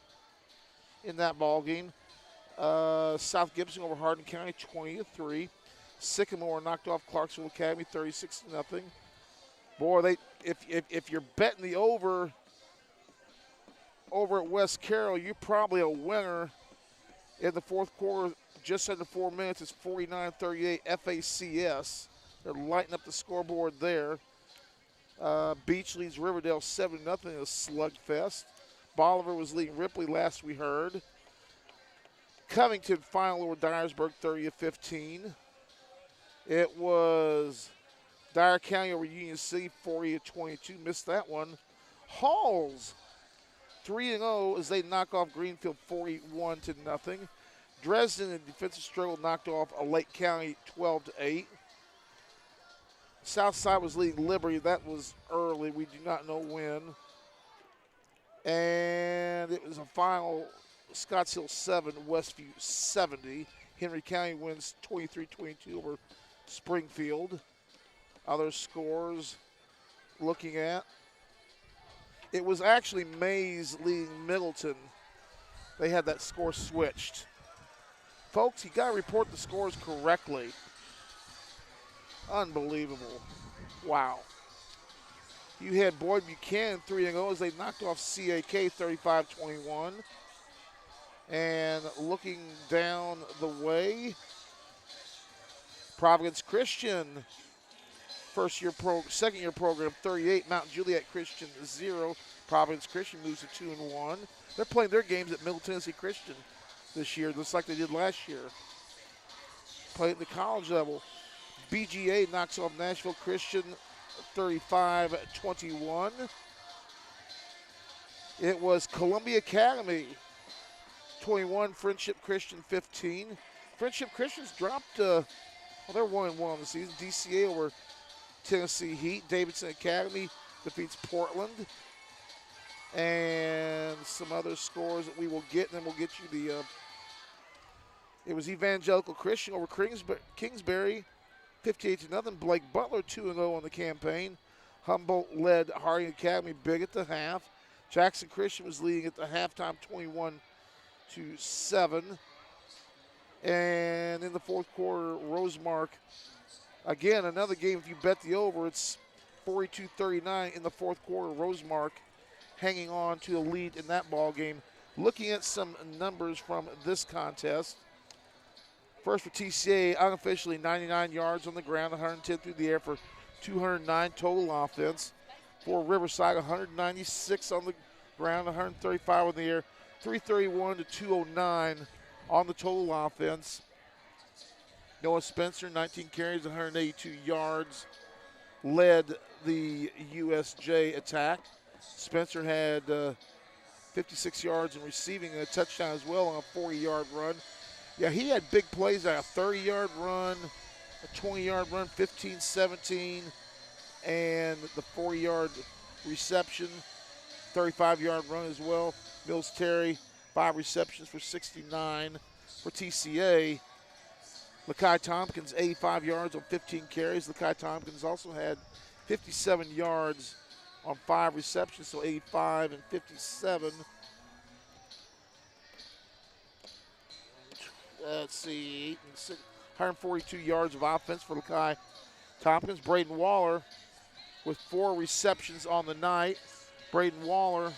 in that ball game. South Gibson over Hardin County 20-3. Sycamore knocked off Clarksville Academy 36-0. Boy, if you're betting the over at West Carroll, you're probably a winner in the fourth quarter. Just under 4 minutes, it's 49-38 FACS. They're lighting up the scoreboard there. Beach leads Riverdale 7-0 in a slugfest. Bolivar was leading Ripley last we heard. Covington final over Dyersburg 30-15. It was Dyer County over Union City 40-22. Missed that one. Halls 3-0 as they knock off Greenfield 41-0. Dresden in defensive struggle knocked off Lake County 12-8. Southside was leading Liberty. That was early. We do not know when. And it was a final Scottsdale 7, Westview 70. Henry County wins 23-22 over Springfield. Other scores looking at. It was actually Mays leading Middleton. They had that score switched. Folks, you got to report the scores correctly. Unbelievable. Wow. You had Boyd Buchanan 3-0 as they knocked off CAK 35-21. And looking down the way, Providence Christian, second year program 38, Mount Juliet Christian 0. Providence Christian moves to 2-1. They're playing their games at Middle Tennessee Christian this year, just like they did last year. Play at the college level. BGA knocks off Nashville Christian 35-21. It was Columbia Academy 21, Friendship Christian 15. Friendship Christian's dropped, they're 1-1 on the season. DCA over Tennessee Heat. Davidson Academy defeats Portland. And some other scores that we will get, and then we'll get you the, it was Evangelical Christian over Kingsbury, 58-0. Blake Butler 2-0 on the campaign. Humboldt led Harding Academy big at the half. Jackson Christian was leading at the halftime 21-7. And in the fourth quarter, Rosemark, again, another game, if you bet the over, it's 42-39 in the fourth quarter. Rosemark hanging on to a lead in that ball game. Looking at some numbers from this contest. First for TCA, unofficially 99 yards on the ground, 110 through the air for 209 total offense. For Riverside, 196 on the ground, 135 on the air, 331 to 209 on the total offense. Noah Spencer, 19 carries, 182 yards, led the USJ attack. Spencer had 56 yards in receiving and a touchdown as well on a 40-yard run. Yeah, he had big plays, a 30-yard run, a 20-yard run, 15-17, and the 40-yard reception, 35-yard run as well. Mills Terry, 5 receptions for 69 for TCA. Lakai Tompkins, 85 yards on 15 carries. Lakai Tompkins also had 57 yards on 5 receptions, so 85 and 57. Let's see, 8 and 6, 142 yards of offense for Lakai Tompkins. Braden Waller with 4 receptions on the night. Braden Waller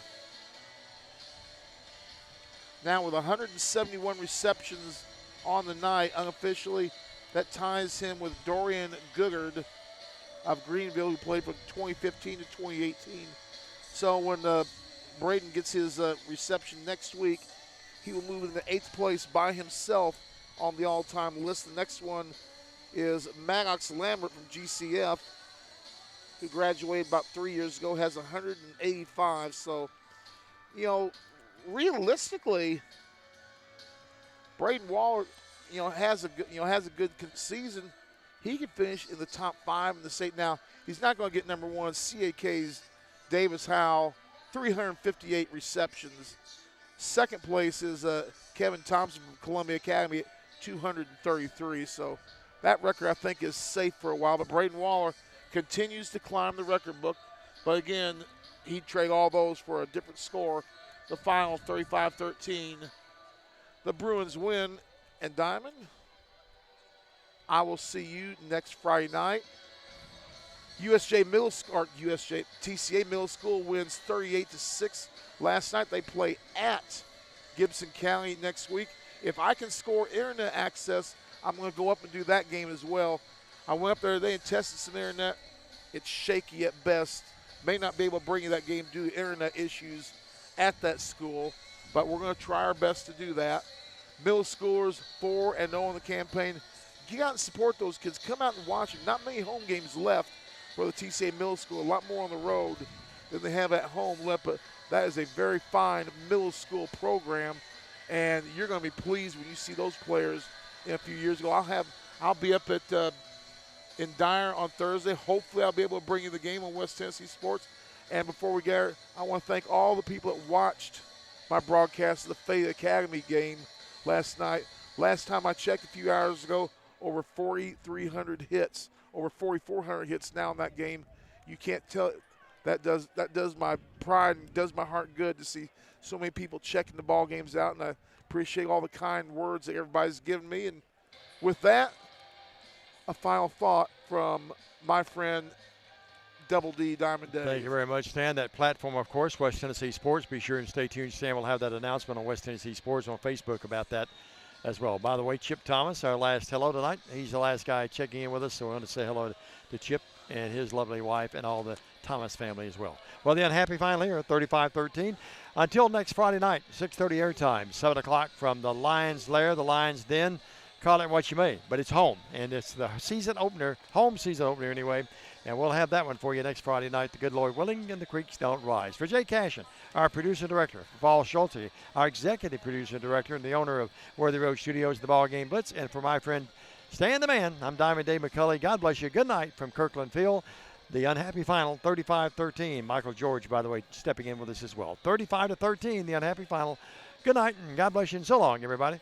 now with 171 receptions on the night unofficially. That ties him with Dorian Googard of Greenville, who played from 2015 to 2018. So when Braden gets his reception next week, he will move into 8th place by himself on the all-time list. The next one is Maddox Lambert from GCF, who graduated about 3 years ago, has 185. So, you know, realistically, Braden Waller, has a good season. He can finish in the top 5 in the state. Now, he's not going to get number 1. CAK's Davis Howell, 358 receptions. Second place is Kevin Thompson from Columbia Academy at 233. So that record, I think, is safe for a while. But Braden Waller continues to climb the record book. But again, he'd trade all those for a different score. The final 35-13. The Bruins win. And Diamond, I will see you next Friday night. TCA Middle School wins 38-6 last night. They play at Gibson County next week. If I can score internet access, I'm going to go up and do that game as well. I went up there today and tested some internet. It's shaky at best. May not be able to bring you that game due to internet issues at that school, but we're going to try our best to do that. Middle schoolers 4-0 in the campaign. Get out and support those kids. Come out and watch them. Not many home games left for the TCA Middle School. A lot more on the road than they have at home left, but that is a very fine middle school program, and you're going to be pleased when you see those players in a few years ago. I'll be up at in Dyer on Thursday. Hopefully I'll be able to bring you the game on West Tennessee Sports. And before we get, I want to thank all the people that watched my broadcast of the Fayette Academy game last night. Last time I checked a few hours ago, over 4,300 hits, over 4,400 hits now in that game. You can't tell. That does my pride and does my heart good to see so many people checking the ball games out, and I appreciate all the kind words that everybody's given me. And with that, a final thought from my friend Double D Diamond Dave. Thank you very much, Stan. That platform, of course, West Tennessee Sports. Be sure and stay tuned. Stan will have that announcement on West Tennessee Sports on Facebook about that as well. By the way, Chip Thomas, our last hello tonight. He's the last guy checking in with us, so I want to say hello to Chip and his lovely wife and all the Thomas family as well. Well, the unhappy final here, 35-13. Until next Friday night, 6:30 airtime, 7 o'clock from the Lions' Lair, the Lions' Den. Call it what you may, but it's home, and it's the season opener, home season opener anyway, and we'll have that one for you next Friday night, the good Lord willing, and the creeks don't rise. For Jay Cashin, our producer-director, for Paul Schulte, our executive producer-director and the owner of Worthy Road Studios, the BallGame Blitz, and for my friend Stan the Man, I'm Diamond Dave McCulley. God bless you. Good night from Kirkland Field. The unhappy final, 35-13. Michael George, by the way, stepping in with us as well. 35-13, the unhappy final. Good night, and God bless you, and so long, everybody.